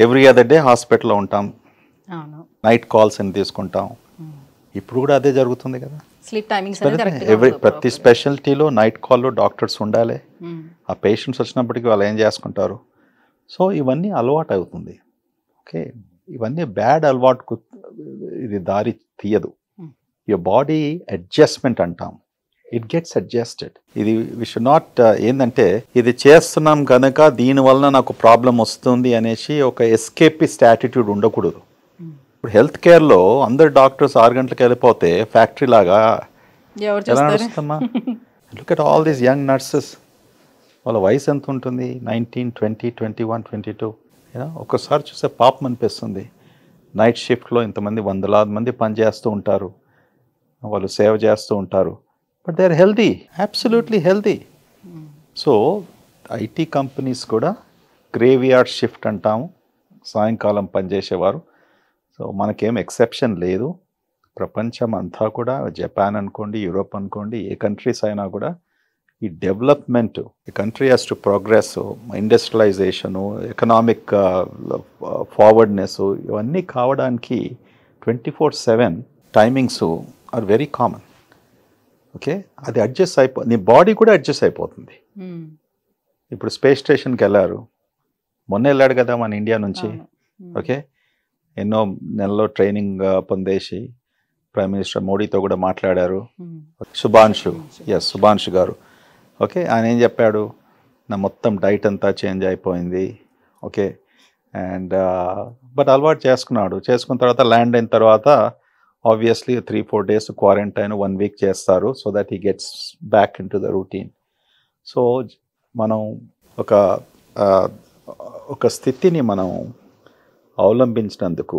ఎవ్రీ అదర్ డే హాస్పిటల్లో ఉంటాం, నైట్ కాల్స్ అని తీసుకుంటాం. ఇప్పుడు కూడా అదే జరుగుతుంది కదా. స్లీప్ టైమింగ్స్ ప్రతి స్పెషాలిటీలో నైట్ కాల్లో డాక్టర్స్ ఉండాలి. ఆ పేషెంట్స్ వచ్చినప్పటికీ వాళ్ళు ఏం చేసుకుంటారు? సో ఇవన్నీ అలవాటు అవుతుంది. ఓకే, ఇవన్నీ బ్యాడ్ అలవాటుకు ఇది దారి తీయదు. యువర్ బాడీ అడ్జస్ట్మెంట్ అంటాం, ఇట్ గెట్స్ అడ్జస్టెడ్. ఇది వి షుడ్ నాట్ ఏంటంటే ఇది చేస్తున్నాం కనుక దీనివల్ల నాకు ప్రాబ్లం వస్తుంది అనేసి ఒక ఎస్కేపిస్ట్ యాటిట్యూడ్ ఉండకూడదు. ఇప్పుడు హెల్త్ కేర్లో అందరు డాక్టర్స్ 6 గంటలకు వెళ్ళిపోతే ఫ్యాక్టరీ లాగా ఎలా నడుస్తామా? Look at all these young nurses. వాళ్ళ వయసు ఎంత ఉంటుంది? 19, 20, 21, 22. ఒక్కసారి చూస్తే పాపం అనిపిస్తుంది. నైట్ షిఫ్ట్లో ఇంతమంది 100,000 మంది పనిచేస్తూ ఉంటారు, వాళ్ళు సేవ చేస్తూ ఉంటారు. But they are healthy, absolutely healthy. So IT companies కూడా గ్రేవ్యార్డ్ షిఫ్ట్ అంటాము, సాయంకాలం పనిచేసేవారు. సో మనకేం ఎక్సెప్షన్ లేదు. ప్రపంచం అంతా కూడా, జపాన్ అనుకోండి, యూరోప్ అనుకోండి, ఏ కంట్రీస్ అయినా కూడా ఈ డెవలప్మెంట్, ఈ country has to progress, industrialisation, economic forwardness, ఇవన్నీ కావడానికి 24/7 timings are very common. Okay, అది అడ్జస్ట్ నీ బాడీ కూడా అడ్జస్ట్ అయిపోతుంది. ఇప్పుడు స్పేస్ స్టేషన్కి వెళ్ళారు, మొన్న వెళ్ళాడు కదా మన ఇండియా నుంచి. ఓకే, ఎన్నో నెలలో ట్రైనింగ్ పొందేసి ప్రైమ్ మినిస్టర్ మోడీతో కూడా మాట్లాడారు. సుభాన్షు గారు. ఓకే, ఆయన ఏం చెప్పాడు? నా మొత్తం డైట్ అంతా చేంజ్ అయిపోయింది. ఓకే, అండ్ బట్ అలవాటు చేసుకున్నాడు. చేసుకున్న తర్వాత ల్యాండ్ అయిన తర్వాత ఆబ్వియస్లీ 3-4 days క్వారంటైన్, 1 week చేస్తారు, so that he gets back in to the routine. So మనం ఒక స్థితిని మనం అవలంబించినందుకు,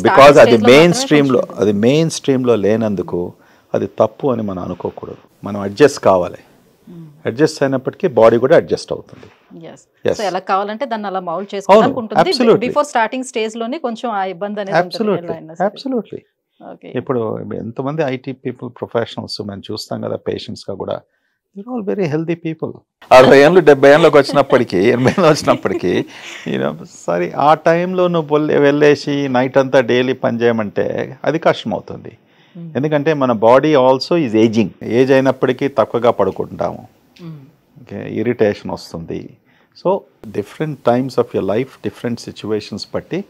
బికాజ్ అది మెయిన్ స్ట్రీమ్లో లేనందుకు అది తప్పు అని మనం అనుకోకూడదు. మనం అడ్జస్ట్ కావాలి. అడ్జస్ట్ అయినప్పటికీ బాడీ కూడా అడ్జస్ట్ అవుతుంది. ఎలా కావాలంటే దాన్ని అలా మౌల్డ్ చేసుకోవాలనుకుంటుంది. బిఫోర్ స్టార్టింగ్ స్టేజ్ లోనే కొంచెం ఆ ఇబ్బంది అనేది అబ్సల్యూట్లీ. ఇప్పుడు ఎంతమంది ఐటీ పీపుల్, ప్రొఫెషనల్స్ మనం చూస్తాం కదా, పేషెంట్స్ గా కూడా they're all very healthy people. 60 ఏళ్ళు 70 ఏళ్ళకి వచ్చినప్పటికీ, 80 ఏళ్ళు వచ్చినప్పటికీ సరే ఆ టైంలో నువ్వు వెళ్ళేసి నైట్ అంతా డైలీ పని చేయమంటే అది కష్టం అవుతుంది. ఎందుకంటే మన body also is ageing. Age అయినప్పటికీ తక్కువగా పడుకుంటాము. ఓకే, ఇరిటేషన్ వస్తుంది. So different times of your life, different situations బట్టి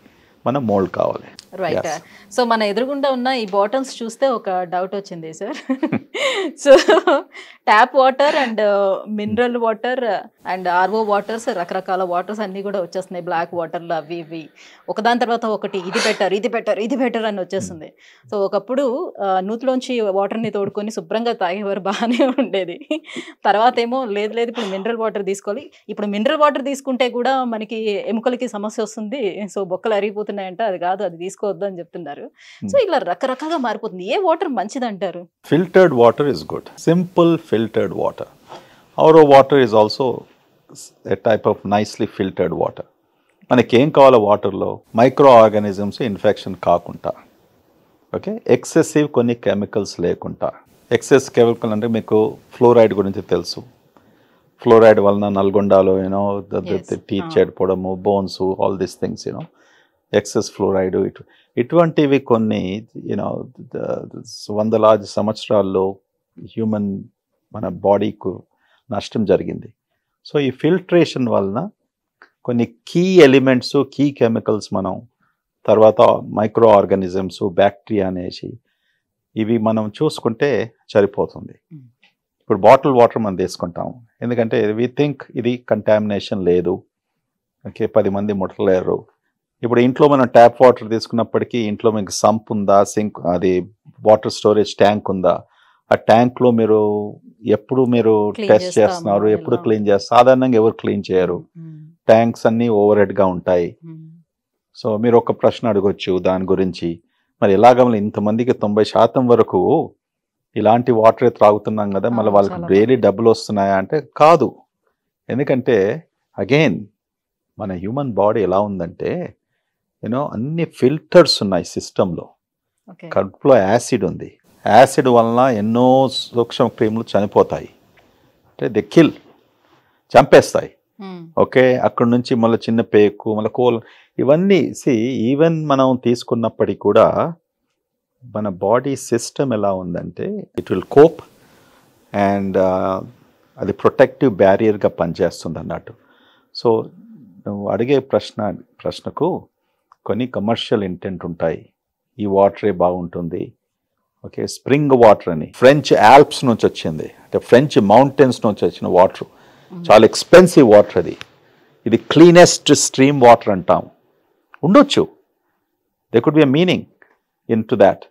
మనం మోల్డ్ కావాలి. రైట్. సో మన ఎదురుగుండా ఉన్న ఈ బాటిల్స్ చూస్తే ఒక డౌట్ వచ్చింది sir. So tap water and mineral water and RO waters, రకరకాల వాటర్స్ అన్నీ కూడా వచ్చేస్తున్నాయి. బ్లాక్ వాటర్లు అవి ఇవి ఒకదాని తర్వాత ఒకటి, ఇది బెటర్ అని వచ్చేస్తుంది. సో ఒకప్పుడు నూతిలోంచి వాటర్ని తోడుకొని శుభ్రంగా తాగేవారు, బాగానే ఉండేది. తర్వాత ఏమో లేదు ఇప్పుడు మినరల్ వాటర్ తీసుకోవాలి. ఇప్పుడు మినరల్ వాటర్ తీసుకుంటే కూడా మనకి ఎముకలకి సమస్య వస్తుంది, సో బొక్కలు అరిగిపోతున్నాయంట, అది కాదు, అది తీసుకోవద్దు అని చెప్తున్నారు. సో ఇలా రకరకాలుగా మారిపోతుంది. ఏ వాటర్ మంచిది అంటారు? Filtered water is good. Simple filtered water. RO water is also a type of nicely filtered water. మనకేం కావాలో వాటర్లో మైక్రో ఆర్గానిజమ్స్ ఇన్ఫెక్షన్ కాకుండా, ఓకే, ఎక్సెసివ్ కొన్ని కెమికల్స్ లేకుండా, ఎక్సెస్ కెమికల్ అంటే మీకు ఫ్లోరైడ్ గురించి తెలుసు. ఫ్లోరైడ్ వలన నల్గొండలో టీత్ చెడిపోవడము, bones, all these things excess fluoride ఇటువంటివి కొన్ని వందలాది సంవత్సరాల్లో హ్యూమన్ మన బాడీకు నష్టం జరిగింది. సో ఈ ఫిల్ట్రేషన్ వలన కొన్ని కీ ఎలిమెంట్స్, కీ కెమికల్స్ మనం తర్వాత మైక్రో ఆర్గానిజమ్స్, బ్యాక్టీరియా అనేసి ఇవి మనం చూసుకుంటే సరిపోతుంది. ఇప్పుడు బాటిల్ వాటర్ మనం తీసుకుంటాం, ఎందుకంటే వి థింక్ ఇది కంటామినేషన్ లేదు, ఓకే 10 మంది ముట్టలేరు. ఇప్పుడు ఇంట్లో మనం ట్యాప్ వాటర్ తీసుకున్నప్పటికీ ఇంట్లో మీకు సంప్ ఉందా, సింక్, అది వాటర్ స్టోరేజ్ ట్యాంక్ ఉందా, ఆ ట్యాంక్లో మీరు ఎప్పుడు మీరు టెస్ట్ చేస్తున్నారు, ఎప్పుడు క్లీన్ చేస్తారు? సాధారణంగా ఎవరు క్లీన్ చేయరు, ట్యాంక్స్ అన్నీ ఓవర్ హెడ్గా ఉంటాయి. సో మీరు ఒక ప్రశ్న అడగొచ్చు దాని గురించి, మరి ఎలాగ ఇంతమందికి 90% వరకు ఇలాంటి వాటరే త్రాగుతున్నాం కదా, మళ్ళీ వాళ్ళకి డైలీ డబ్బులు వస్తున్నాయా అంటే కాదు. ఎందుకంటే అగైన్ మన హ్యూమన్ బాడీ ఎలా ఉందంటే అన్ని ఫిల్టర్స్ ఉన్నాయి సిస్టంలో. కడుపులో యాసిడ్ ఉంది, యాసిడ్ వలన ఎన్నో సూక్ష్మ క్రిములు చనిపోతాయి, అంటే ది కిల్, చంపేస్తాయి. ఓకే, అక్కడ నుంచి మళ్ళీ చిన్న పేకు, మళ్ళీ కోల్, ఇవన్నీ ఈవెన్ మనం తీసుకున్నప్పటికీ కూడా మన బాడీ సిస్టమ్ ఎలా ఉందంటే ఇట్ విల్ కోప్ అండ్ అది ప్రొటెక్టివ్ బ్యారియర్గా పనిచేస్తుంది అన్నట్టు. సో నువ్వు అడిగే ప్రశ్నకు కొన్ని కమర్షియల్ ఇంటెంట్ ఉంటాయి. ఈ వాటరే బాగుంటుంది, ఓకే స్ప్రింగ్ వాటర్ అని ఫ్రెంచ్ ఆల్ప్స్ నుంచి వచ్చింది, అంటే ఫ్రెంచ్ మౌంటైన్స్ నుంచి వచ్చిన వాటర్, చాలా ఎక్స్పెన్సివ్ వాటర్ అది, ఇది క్లీనెస్ట్ స్ట్రీమ్ వాటర్ అంటాం. ఉండొచ్చు, they could be a meaning in to that,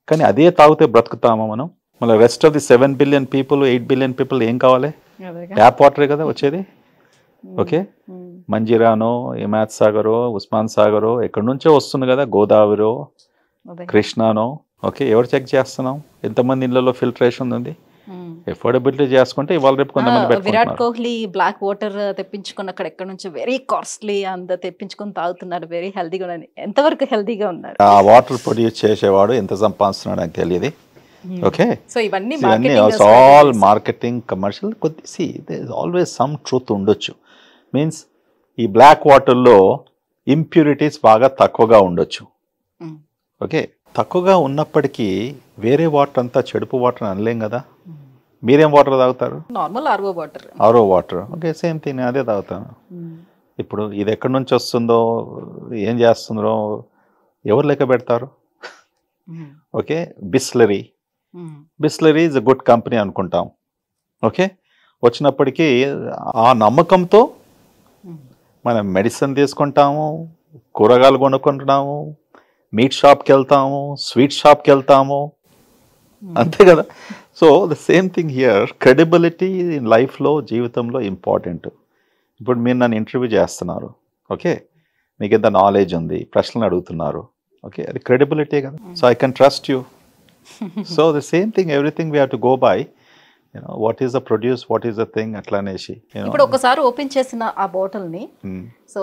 కానీ అదే తాగితే బ్రతుకుతామా మనం? మళ్ళీ rest of the 7 billion people, 8 billion people ఏం కావాలి? ట్యాప్ వాటరే కదా వచ్చేది. ఓకే, మంజీరానో, హిమాయత్ సాగరో, ఉస్మాన్ సాగరో ఎక్కడి నుంచో వస్తుంది కదా, గోదావరిలో, కృష్ణానో. ఓకే, ఎవరు చెక్ చేస్తున్నాం? ఎంతమంది ఇళ్లలో ఫిల్టరేషన్ ఉంది? ఎఫోర్డబిలిటీ చేసుకుంటే ఇవాళ రేపు కొంతమంది విరాట్ కోహ్లీ బ్లాక్ వాటర్ తెప్పించుకుని అక్కడ ఎక్కడ నుంచి వెరీ కాస్ట్లీ అంత తెప్పించుకొని తాగుతున్నారు, వెరీ హెల్దీగా. ఎంతవరకు హెల్దీగా ఉన్నారు? ఆ వాటర్ ప్రొడ్యూస్ చేసేవాడు ఎంత సంపాదిస్తున్నాడు నాకు తెలియదు. ఓకే, సో ఇవన్నీ all marketing, commercial. Always some truth ఉండొచ్చు. మీన్స్ ఈ బ్లాక్ వాటర్లో ఇంప్యూరిటీస్ బాగా తక్కువగా ఉండొచ్చు. ఓకే, తక్కువగా ఉన్నప్పటికీ వేరే వాటర్ అంతా చెడుపు వాటర్ అనలేం కదా. మీరేం వాటర్ తాగుతారు? Normal RO water. RO water, okay same thing, అదే తాగుతాను. ఇప్పుడు ఇది ఎక్కడి నుంచి వస్తుందో, ఏం చేస్తుందో ఎవరు లెక్క పెడతారు? Okay, Bisleri is a good company అనుకుంటాం. ఓకే, వచ్చినప్పటికీ ఆ నమ్మకంతో మనం మెడిసిన్ తీసుకుంటాము, కూరగాయలు కొనుక్కుంటున్నాము, మీట్ షాప్కి వెళ్తాము, స్వీట్ షాప్కి వెళ్తాము, అంతే కదా. So the same thing here, credibility in లైఫ్లో, జీవితంలో ఇంపార్టెంట్. ఇప్పుడు మీరు నన్ను ఇంటర్వ్యూ చేస్తున్నారు, ఓకే మీకు ఎంత నాలెడ్జ్ ఉంది, ప్రశ్నలు అడుగుతున్నారు, ఓకే అది క్రెడిబిలిటీ కదా. So I can trust you. So the same thing, everything we have to go by what is the produce, what is the thing అట్లా అనేసి. ఇప్పుడు ఒకసారి ఓపెన్ చేసిన ఆ బాటిల్ని సో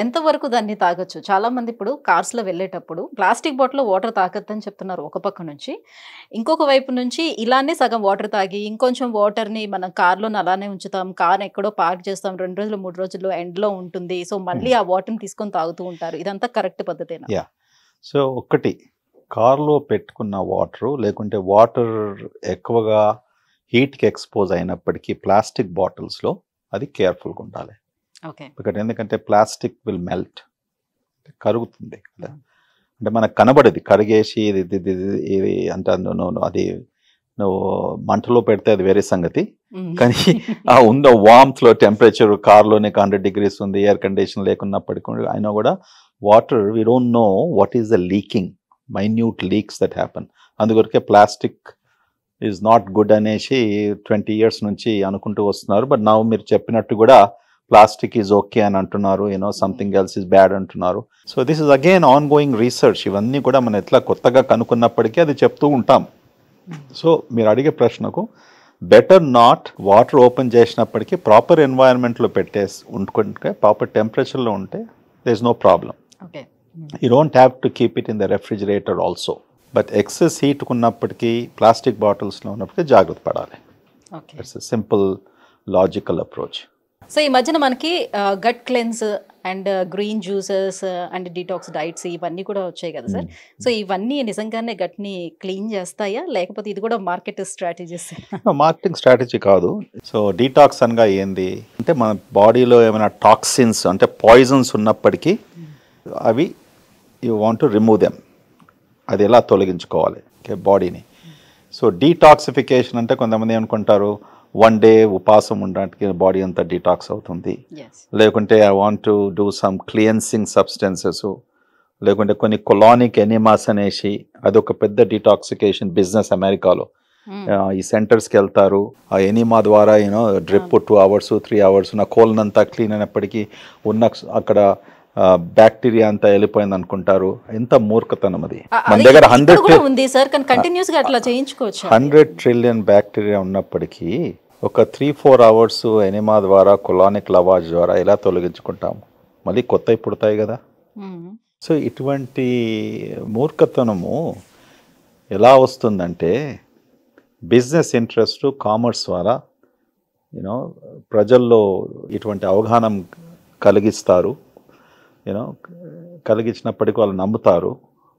ఎంతవరకు దాన్ని తాగొచ్చు? చాలా మంది ఇప్పుడు కార్స్లో వెళ్ళేటప్పుడు ప్లాస్టిక్ బాటిల్ వాటర్ తాగొద్దని చెప్తున్నారు ఒక పక్క నుంచి, ఇంకొక వైపు నుంచి ఇలానే సగం వాటర్ తాగి ఇంకొంచెం వాటర్ని మనం కార్లో అలానే ఉంచుతాం, కార్ ఎక్కడో పార్క్ చేస్తాం, 2 రోజులు 3 రోజులు ఎండ్లో ఉంటుంది, సో మళ్ళీ ఆ వాటర్ని తీసుకొని తాగుతూ ఉంటారు. ఇదంతా కరెక్ట్ పద్ధతేనా? యా, సో ఒకటి కార్లో పెట్టుకున్న వాటరు, లేకుంటే వాటర్ ఎక్కువగా హీట్కి ఎక్స్పోజ్ అయినప్పటికీ ప్లాస్టిక్ బాటిల్స్లో అది కేర్ఫుల్గా ఉండాలి. ఎందుకంటే ప్లాస్టిక్ విల్ మెల్ట్, కరుగుతుంది కదా, అంటే మనకు కనబడేది కరిగేసి ఇది అంటే అది నువ్వు మంటలో పెడితే అది వేరే సంగతి, కానీ ఆ ఉన్న వామ్త్లో టెంపరేచర్ కార్లోనే 100 degrees ఉంది, ఎయిర్ కండిషన్ లేకున్నప్పటికీ అయినా కూడా water we don't know what is the leaking, minute leaks that happen. అందుకొరకే ప్లాస్టిక్ ఈజ్ నాట్ గుడ్ అనేసి 20 years నుంచి అనుకుంటూ వస్తున్నారు. బట్ నా మీరు చెప్పినట్టు కూడా ప్లాస్టిక్ ఈజ్ ఓకే అని అంటున్నారు, సంథింగ్ ఎల్స్ ఈజ్ బ్యాడ్ అంటున్నారు. So this is again on going research. ఇవన్నీ కూడా మనం ఎట్లా కొత్తగా కనుక్కున్నప్పటికీ అది చెప్తూ ఉంటాం. సో మీరు అడిగే ప్రశ్నకు బెటర్ నాట్ వాటర్ ఓపెన్ చేసినప్పటికీ ప్రాపర్ ఎన్వైరన్మెంట్లో పెట్టేసి ఉంటుకుంటే, ప్రాపర్ టెంపరేచర్లో ఉంటే there is no problem. You don't have to keep it in the refrigerator also. But excess heat ఉన్నప్పటికీ ప్లాస్టిక్ బాటిల్స్లో ఉన్నప్పటికీ జాగ్రత్త పడాలి. Okay. It's a simple logical approach. So ఈ మధ్యన మనకి gut cleanse and green juices and detox diets ఇవన్నీ కూడా వచ్చాయి కదా సార్. సో ఇవన్నీ నిజంగానే గట్ని క్లీన్ చేస్తాయా, లేకపోతే ఇది కూడా మార్కెట్ స్ట్రాటజీస్? మార్కెటింగ్ స్ట్రాటజీ కాదు. సో డీటాక్స్ అనగా ఏంది అంటే మన బాడీలో ఏమైనా టాక్సిన్స్ అంటే పాయిజన్స్ ఉన్నప్పటికీ అవి you want to remove them. అది ఎలా తొలగించుకోవాలి బాడీని. సో డీటాక్సిఫికేషన్ అంటే కొంతమంది అనుకుంటారు 1 day ఉపవాసం ఉండడానికి బాడీ అంతా డీటాక్స్ అవుతుంది, లేకుంటే I want to do some cleansing substances, లేకుంటే కొన్ని కొలానిక్ ఎనిమాస్ అనేసి అదొక పెద్ద డీటాక్సికేషన్ బిజినెస్ అమెరికాలో. ఈ సెంటర్స్కి వెళ్తారు, ఆ ఎనిమా ద్వారా డ్రిప్ 2 hours 3 hours నా కోల్న్ అంతా క్లీన్ అయినప్పటికీ ఉన్న అక్కడ బ్యాక్టీరియా అంతా వెళ్ళిపోయింది అనుకుంటారు. ఎంత మూర్ఖతనం అది. మన దగ్గర 100 ట్రిలియన్ బ్యాక్టీరియా ఉన్నప్పటికీ ఒక 3-4 hours ఎనిమా ద్వారా కొలానిక్ లవాజ్ ద్వారా ఎలా తొలగించుకుంటాము, మళ్ళీ కొత్తవి పుడతాయి కదా. సో ఇటువంటి మూర్ఖతనము ఎలా వస్తుందంటే బిజినెస్ ఇంట్రెస్ట్ కామర్స్ ద్వారా ప్రజల్లో ఇటువంటి అవగాహన కలిగిస్తారు. కలిగించినప్పటికీ వాళ్ళు నమ్ముతారు,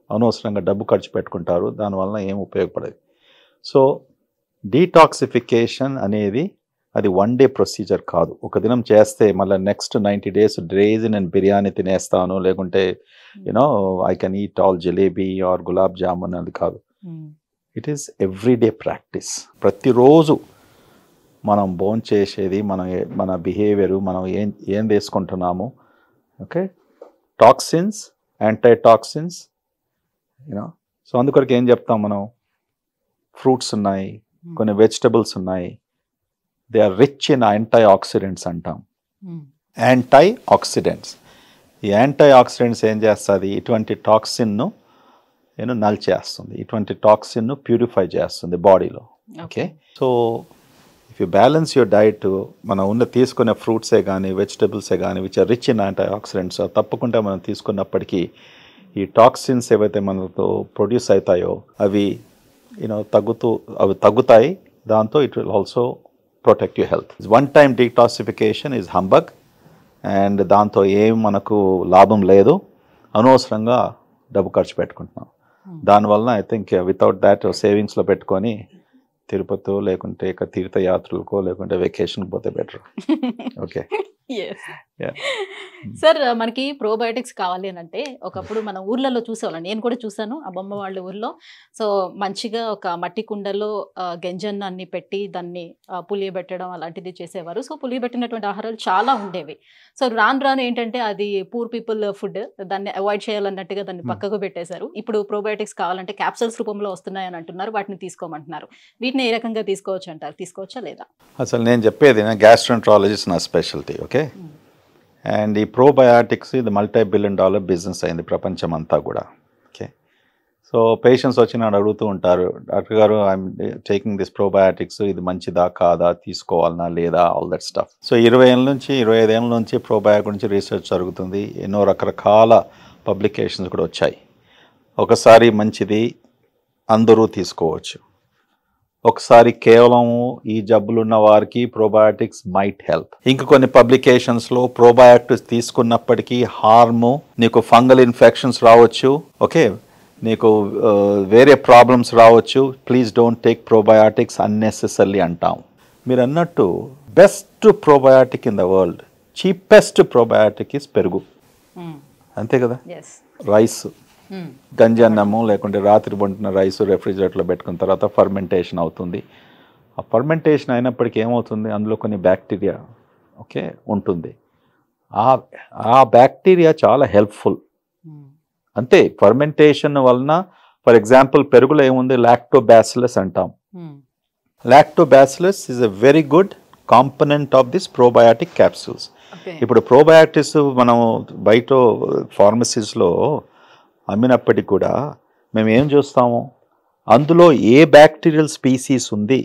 అనవసరంగా డబ్బు ఖర్చు పెట్టుకుంటారు, దానివల్ల ఏం ఉపయోగపడదు. సో డీటాక్సిఫికేషన్ అనేది అది 1 day ప్రొసీజర్ కాదు. ఒక దినం చేస్తే మళ్ళీ నెక్స్ట్ 90 days డేస్ నేను బిర్యానీ తినేస్తాను, లేకుంటే I can eat all jalebi or gulab jamun, అది కాదు. It is everyday practice. ప్రతిరోజు మనం భోంచేసేది మన బిహేవియరు, మనం ఏం తీసుకుంటున్నాము, ఓకే, టాక్సిన్స్, యాంటీటాక్సిన్స్, సో అందుకొరకు ఏం చెప్తాం మనం, ఫ్రూట్స్ ఉన్నాయి, కొన్ని వెజిటబుల్స్ ఉన్నాయి, they are rich in antioxidants అంటాం. యాంటీ ఆక్సిడెంట్స్, ఈ యాంటీ ఆక్సిడెంట్స్ ఏం చేస్తుంది, ఇటువంటి టాక్సిన్ను నల్ చేస్తుంది, ఇటువంటి టాక్సిన్ను ప్యూరిఫై చేస్తుంది బాడీలో. Okay, so if you balance your diet, మనం తీసుకునే ఫ్రూట్సే కానీ వెజిటబుల్సే కానీ which are rich in antioxidants, తప్పకుండా మనం తీసుకున్నప్పటికీ ఈ టాక్సిన్స్ ఏవైతే మనతో ప్రొడ్యూస్ అవుతాయో అవి తగ్గుతాయి. దాంతో it will also protect your health. 1 time detoxification is humbug, and దాంతో ఏం మనకు లాభం లేదు, అనవసరంగా డబ్బు ఖర్చు పెట్టుకుంటున్నాం. దానివల్ల ఐ థింక్ వితౌట్ దాట్ సేవింగ్స్లో పెట్టుకొని తిరుపతి లేకుంటే ఇక తీర్థయాత్రలకో లేకుంటే వెకేషన్ పోతే బెటర్. ఓకే సార్, మనకి ప్రోబయోటిక్స్ కావాలి అని అంటే ఒకప్పుడు మన ఊర్లలో చూసేవాళ్ళం, నేను కూడా చూసాను ఆ బొమ్మ వాళ్ళ ఊర్లో. సో మంచిగా ఒక మట్టి కుండలో గంజన్నాన్ని పెట్టి దాన్ని పులియబెట్టడం అలాంటిది చేసేవారు. సో పులియబెట్టినటువంటి ఆహారాలు చాలా ఉండేవి. సో రాను ఏంటంటే అది పూర్ పీపుల్ ఫుడ్, దాన్ని అవాయిడ్ చేయాలన్నట్టుగా దాన్ని పక్కకు పెట్టేశారు. ఇప్పుడు ప్రోబయోటిక్స్ కావాలంటే క్యాప్సూల్స్ రూపంలో వస్తున్నాయని అంటున్నారు, వాటిని తీసుకోమంటున్నారు. వీటిని ఏ రకంగా తీసుకోవచ్చు అంటారు, తీసుకోవచ్చా లేదా? అసలు నేను చెప్పేది గ్యాస్ట్రోంట్రాలజిస్ట్ నా స్పెషాలిటీ. ఓకే, అండ్ ఈ ప్రోబయాటిక్స్ ఇది $multi-billion బిజినెస్ అయింది ప్రపంచం అంతా కూడా. ఓకే, సో పేషెంట్స్ వచ్చి నన్ను అడుగుతూ ఉంటారు, డాక్టర్ గారు ఐఎమ్ టేకింగ్ దిస్ ప్రోబయాటిక్స్, ఇది మంచిదా కాదా, తీసుకోవాలనా లేదా, ఆల్ దట్ స్టఫ్. సో 20 ఏళ్ళ నుంచి 25 ఏళ్ళ నుంచి ప్రోబయాటిక్ గురించి రీసెర్చ్ జరుగుతుంది. ఎన్నో రకరకాల పబ్లికేషన్స్ కూడా వచ్చాయి. ఒకసారి మంచిది, అందరూ తీసుకోవచ్చు. ఒకసారి కేవలం ఈ జబ్బులున్న వారికి ప్రోబయాటిక్స్ మైట్ హెల్ప్. ఇంక కొన్ని పబ్లికేషన్స్లో ప్రోబయాటిక్స్ తీసుకున్నప్పటికీ హార్ము, నీకు ఫంగల్ ఇన్ఫెక్షన్స్ రావచ్చు, ఓకే, నీకు వేరే ప్రాబ్లమ్స్ రావచ్చు, please don't take probiotics unnecessary అంటాం. మీరు అన్నట్టు best probiotic in the world, cheapest probiotic is పెరుగు, అంతే కదా. రైస్, గంజి అన్నము లేకుంటే రాత్రి వండిన రైస్ రెఫ్రిజిరేటర్లో పెట్టుకున్న తర్వాత ఫర్మెంటేషన్ అవుతుంది. ఆ ఫర్మెంటేషన్ అయినప్పటికీ ఏమవుతుంది, అందులో కొన్ని బ్యాక్టీరియా ఓకే ఉంటుంది. ఆ బ్యాక్టీరియా చాలా హెల్ప్ఫుల్. అంతే, ఫర్మెంటేషన్ వలన ఫర్ ఎగ్జాంపుల్ పెరుగులో ఏముంది, లాక్టోబాసిలస్ అంటాం. Lactobacillus is a very good component of this probiotic capsules. ఇప్పుడు ప్రోబయాటిక్స్ మనం బయట ఫార్మసీస్లో అమ్మినప్పటికీ కూడా మేము ఏం చూస్తాము, అందులో ఏ బ్యాక్టీరియల్ స్పీసీస్ ఉంది.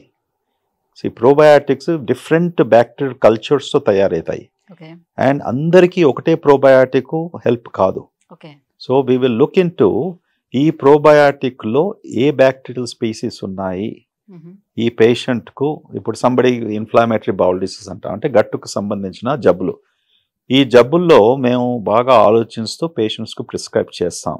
ఈ ప్రోబయాటిక్స్ డిఫరెంట్ బ్యాక్టీరియల్ కల్చర్స్తో తయారవుతాయి, అండ్ అందరికీ ఒకటే ప్రోబయాటిక్ హెల్ప్ కాదు. So we will look in to ఈ ప్రోబయాటిక్లో ఏ బ్యాక్టీరియల్ స్పీసీస్ ఉన్నాయి, ఈ పేషెంట్కు ఇప్పుడు సంబడి ఇన్ఫ్లామేటరీ బౌల్ డిసీజ్ అంటాం, అంటే గట్టుకు సంబంధించిన జబ్బులు. ఈ జబ్బుల్లో మేము బాగా ఆలోచిస్తూ పేషెంట్స్కు ప్రిస్క్రైబ్ చేస్తాం.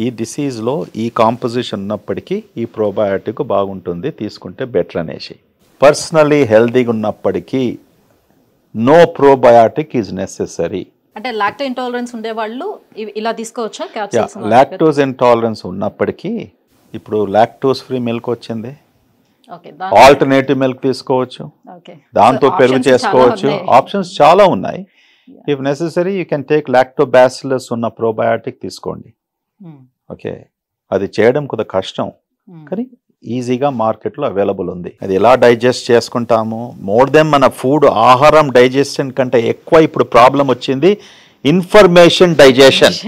ఈ డిసీజ్లో ఈ కాంపోజిషన్ ఉన్నప్పటికీ ఈ ప్రోబయాటిక్ బాగుంటుంది, తీసుకుంటే బెటర్ అనేసి. పర్సనలీ హెల్తీగా ఉన్నప్పటికీ నో ప్రోబయాటిక్ ఈజ్ నెసెసరీ. అంటే లాక్టో ఇంటాలరెన్స్ ఉండే వాళ్ళు ఇలా తీసుకోవచ్చా క్యాప్సూల్స్? లాక్టోస్ ఇంటాలరెన్స్ ఉన్నప్పటికీ ఇప్పుడు లాక్టోస్ ఫ్రీ మిల్క్ వచ్చింది, ఆల్టర్నేటివ్ మిల్క్ తీసుకోవచ్చు, దాంతో పెరుగు చేసుకోవచ్చు, ఆప్షన్స్ చాలా ఉన్నాయి. If necessary you can take Lactobacillus ఉన్న ప్రోబయాటిక్ తీసుకోండి. ఓకే, అది చేయడం కొద్దిగా కష్టం కానీ ఈజీగా మార్కెట్లో అవైలబుల్ ఉంది. అది ఎలా డైజెస్ట్ చేసుకుంటాము, మోర్ దెన్ మన ఫుడ్ ఆహారం డైజెషన్ కంటే ఎక్కువ ఇప్పుడు ప్రాబ్లం వచ్చింది information digestion.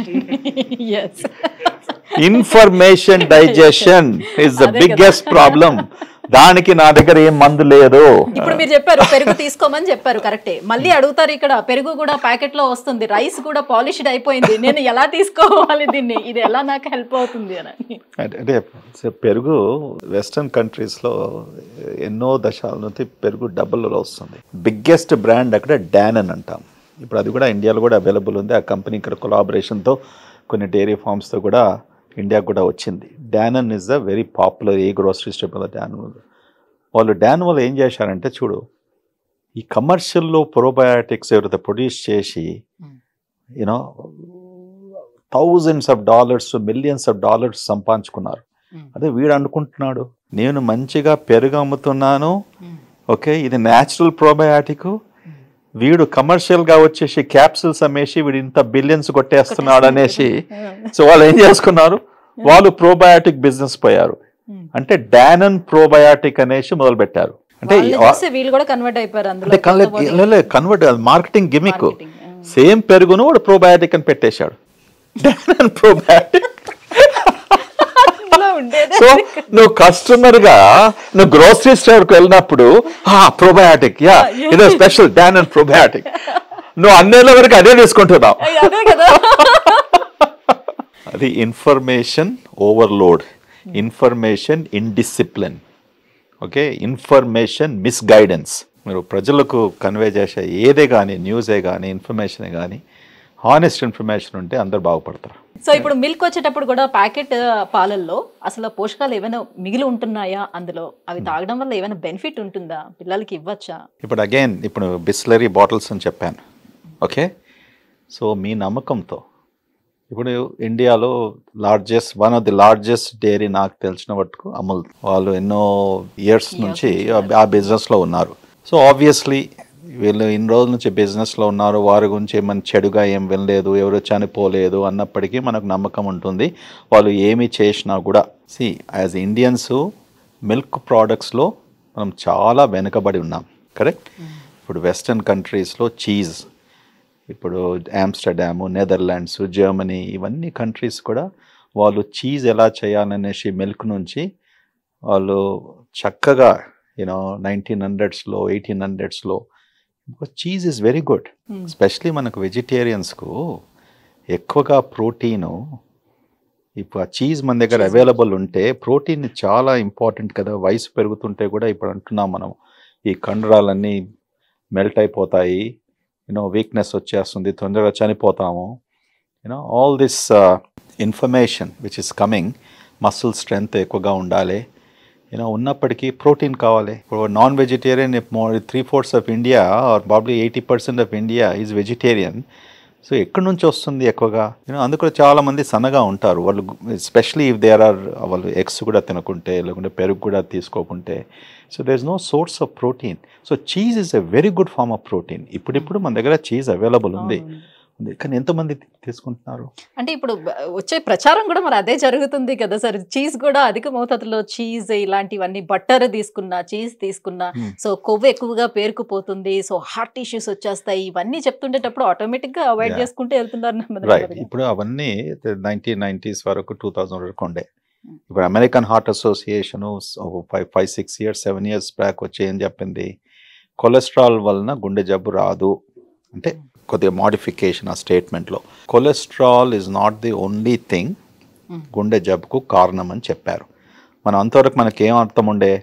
Information digestion is the biggest problem. దానికి నా దగ్గర ఏం మందు లేదు. ఇప్పుడు మీరు చెప్పారు పెరుగు తీసుకోమని చెప్పారు, కరెక్టే. మళ్ళీ అడుగుతారు ఇక్కడ పెరుగు కూడా ప్యాకెట్ లో వస్తుంది, రైస్ కూడా పాలిష్డ్ అయిపోయింది, నేను ఎలా తీసుకోవాలి దీన్ని, ఇది ఎలా నాకు హెల్ప్ అవుతుంది అని. అంటే పెరుగు వెస్టర్న్ కంట్రీస్లో ఎన్నో దశాల నుంచి పెరుగు డబ్బులలో వస్తుంది. బిగ్గెస్ట్ బ్రాండ్ అక్కడ డానన్ అంటాం. ఇప్పుడు అది కూడా ఇండియాలో కూడా అవైలబుల్ ఉంది. ఆ కంపెనీ ఇక్కడ కొలాబరేషన్తో కొన్ని డైరీ ఫార్మ్స్తో కూడా ఇండియాకు కూడా వచ్చింది. Danone is the very popular a grocery store. Danone వాళ్ళు డానన్ ఏం చేశారంటే చూడు, ఈ కమర్షియల్లో ప్రోబయాటిక్స్ ఎవరైతే ప్రొడ్యూస్ చేసి you know thousands of dollars millions of dollars సంపాదించుకున్నారు. అదే వీడు అనుకుంటున్నాడు నేను మంచిగా పెరుగు అమ్ముతున్నాను, ఓకే ఇది న్యాచురల్ ప్రోబయాటిక్, వీడు కమర్షియల్గా వచ్చేసి క్యాప్సూల్స్ అమ్మేసి వీడు ఇంత బిలియన్స్ కొట్టేస్తున్నాడు అనేసి. సో వాళ్ళు ఏం చేసుకున్నారు, వాళ్ళు ప్రోబయాటిక్ బిజినెస్ పోయారు. అంటే డానన్ ప్రోబయాటిక్ అనేసి మొదలు పెట్టారు. అంటే కన్వర్ట్ మార్కెటింగ్ గిమిక్. సేమ్ పెరుగును వాడు ప్రోబయాటిక్ అని పెట్టేశాడు, డానన్ ప్రోబయాటిక్. సో నువ్వు కస్టమర్ గా నువ్వు గ్రోసరీ స్టోర్ కు వెళ్ళినప్పుడు ప్రోబయాటిక్ ఇదో స్పెషల్ డానన్ ప్రోబయాటిక్, నువ్వు అన్నేళ్ళ వరకు అదే తీసుకుంటున్నావు. అది information overload, information indiscipline, okay information misguidance. మీరు ప్రజలకు కన్వే చేసే ఏదే కానీ న్యూసే కానీ ఇన్ఫర్మేషనే కానీ హానెస్ట్ ఇన్ఫర్మేషన్ ఉంటే అందరు బాగుపడతారు. సో ఇప్పుడు మిల్క్ వచ్చేటప్పుడు కూడా ప్యాకెట్ పాలల్లో అసలు పోషకాలు ఏమైనా మిగిలి ఉంటున్నాయా, అందులో అవి తాగడం వల్ల ఏమైనా బెనిఫిట్ ఉంటుందా, పిల్లలకి ఇవ్వచ్చా? ఇప్పుడు అగైన్ ఇప్పుడు బిస్లరీ బాటిల్స్ అని చెప్పాను, ఓకే. సో మీ నమ్మకంతో ఇప్పుడు ఇండియాలో one of the largest dairy నాకు తెలిసిన మట్టుకు అమూల్. వాళ్ళు ఎన్నో ఇయర్స్ నుంచి ఆ బిజినెస్లో ఉన్నారు. సో ఆబ్వియస్లీ వీళ్ళు ఇన్ని రోజుల నుంచి బిజినెస్లో ఉన్నారు, వారి గురించి ఏమైనా చెడుగా ఏం వినలేదు, ఎవరు చనిపోలేదు అన్నప్పటికీ మనకు నమ్మకం ఉంటుంది. వాళ్ళు ఏమి చేసినా కూడా యాజ్ ఇండియన్స్ మిల్క్ ప్రోడక్ట్స్లో మనం చాలా వెనుకబడి ఉన్నాం, కరెక్ట్. ఇప్పుడు వెస్టర్న్ కంట్రీస్లో చీజ్, ఇప్పుడు ఆమ్స్టర్డాము, నెదర్లాండ్స్, జర్మనీ ఇవన్నీ కంట్రీస్ కూడా వాళ్ళు చీజ్ ఎలా చేయాలనేసి మిల్క్ నుంచి వాళ్ళు చక్కగా you know 1900s, 1800s because cheese is very good. Especially మనకు వెజిటేరియన్స్కు ఎక్కువగా ప్రోటీను, ఇప్పుడు ఆ చీజ్ మన దగ్గర అవైలబుల్ ఉంటే ప్రోటీన్ చాలా ఇంపార్టెంట్ కదా. వయసు పెరుగుతుంటే కూడా ఇప్పుడు అంటున్నాం మనం ఈ కండరాలన్నీ మెల్ట్ అయిపోతాయి, యూనో వీక్నెస్ వచ్చేస్తుంది, తొందరగా చనిపోతాము. You know all this information which is coming, muscle strength ఎక్కువగా ఉండాలి, యూనో ఉన్నప్పటికీ ప్రోటీన్ కావాలి. ఇప్పుడు non vegetarian 3/4 of India are probably 80% of India is vegetarian. So ఎక్కడి నుంచి వస్తుంది ఎక్కువగా, యూనో అందుకు చాలామంది సన్నగా ఉంటారు వాళ్ళు, ఎస్పెషలీ ఇఫ్ దేర్ ఆర్ వాళ్ళు ఎగ్స్ కూడా తినకుంటే లేకుంటే పెరుగు కూడా తీసుకోకుంటే. So there is no source of protein. So cheese is a very good form of protein. ఇప్పుడు మన దగ్గర చీజ్ అవైలబుల్ ఉంది, కానీ ఎంతమంది తీసుకుంటున్నారు అంటే ఇప్పుడు వచ్చే ప్రచారం కూడా మరి అదే జరుగుతుంది కదా సార్. చీజ్ కూడా అధిక మోతాదులో చీజ్ ఇలాంటివన్నీ, బట్టర్ తీసుకున్నా చీజ్ తీసుకున్నా సో కొవ్వు ఎక్కువగా పేరుకుపోతుంది, సో హార్ట్ ఇష్యూస్ వచ్చేస్తాయి, ఇవన్నీ చెప్తుండేటప్పుడు ఆటోమేటిక్ గా అవాయిడ్ చేసుకుంటూ వెళ్తున్నారు. రైట్. ఇప్పుడు అవన్నీ 1990s వరకు 2000 వరకు ఉండే. ఇప్పుడు American heart association 5-6 years 7 years back వచ్చి ఏం చెప్పింది, కొలెస్ట్రాల్ వలన గుండె జబ్బు రాదు అంటే కొద్దిగా మోడిఫికేషన్ ఆ స్టేట్మెంట్లో. Cholesterol is not the only thing గుండె జబ్బుకు కారణం అని చెప్పారు. మనం అంతవరకు మనకేం అర్థం ఉండే,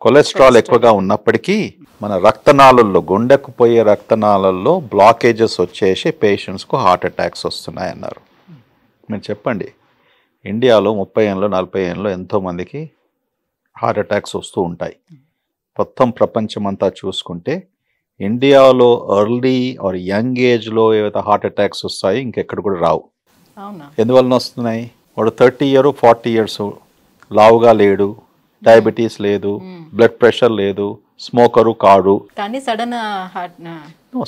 కొలెస్ట్రాల్ ఎక్కువగా ఉన్నప్పటికీ మన రక్తనాళల్లో, గుండెకు పోయే రక్తనాళల్లో బ్లాకేజెస్ వచ్చేసి పేషెంట్స్కు హార్ట్ అటాక్స్ వస్తున్నాయి అన్నారు. మీరు చెప్పండి, ఇండియాలో 30 ఏళ్ళలో 40 ఏళ్ళలో ఎంతోమందికి హార్ట్ అటాక్స్ వస్తూ ఉంటాయి. మొత్తం ప్రపంచమంతా చూసుకుంటే ఇండియాలో ఎర్లీ ఆర్ యంగ్ ఏజ్లో ఏవైతే హార్ట్ అటాక్స్ వస్తాయి ఇంకెక్కడ కూడా రావు. ఎందువలన వస్తున్నాయి? వాడు 30 years 40 years లావుగా లేడు, డయాబెటీస్ లేదు, బ్లడ్ ప్రెషర్ లేదు, స్మోకరు కాడు, కానీ సడన్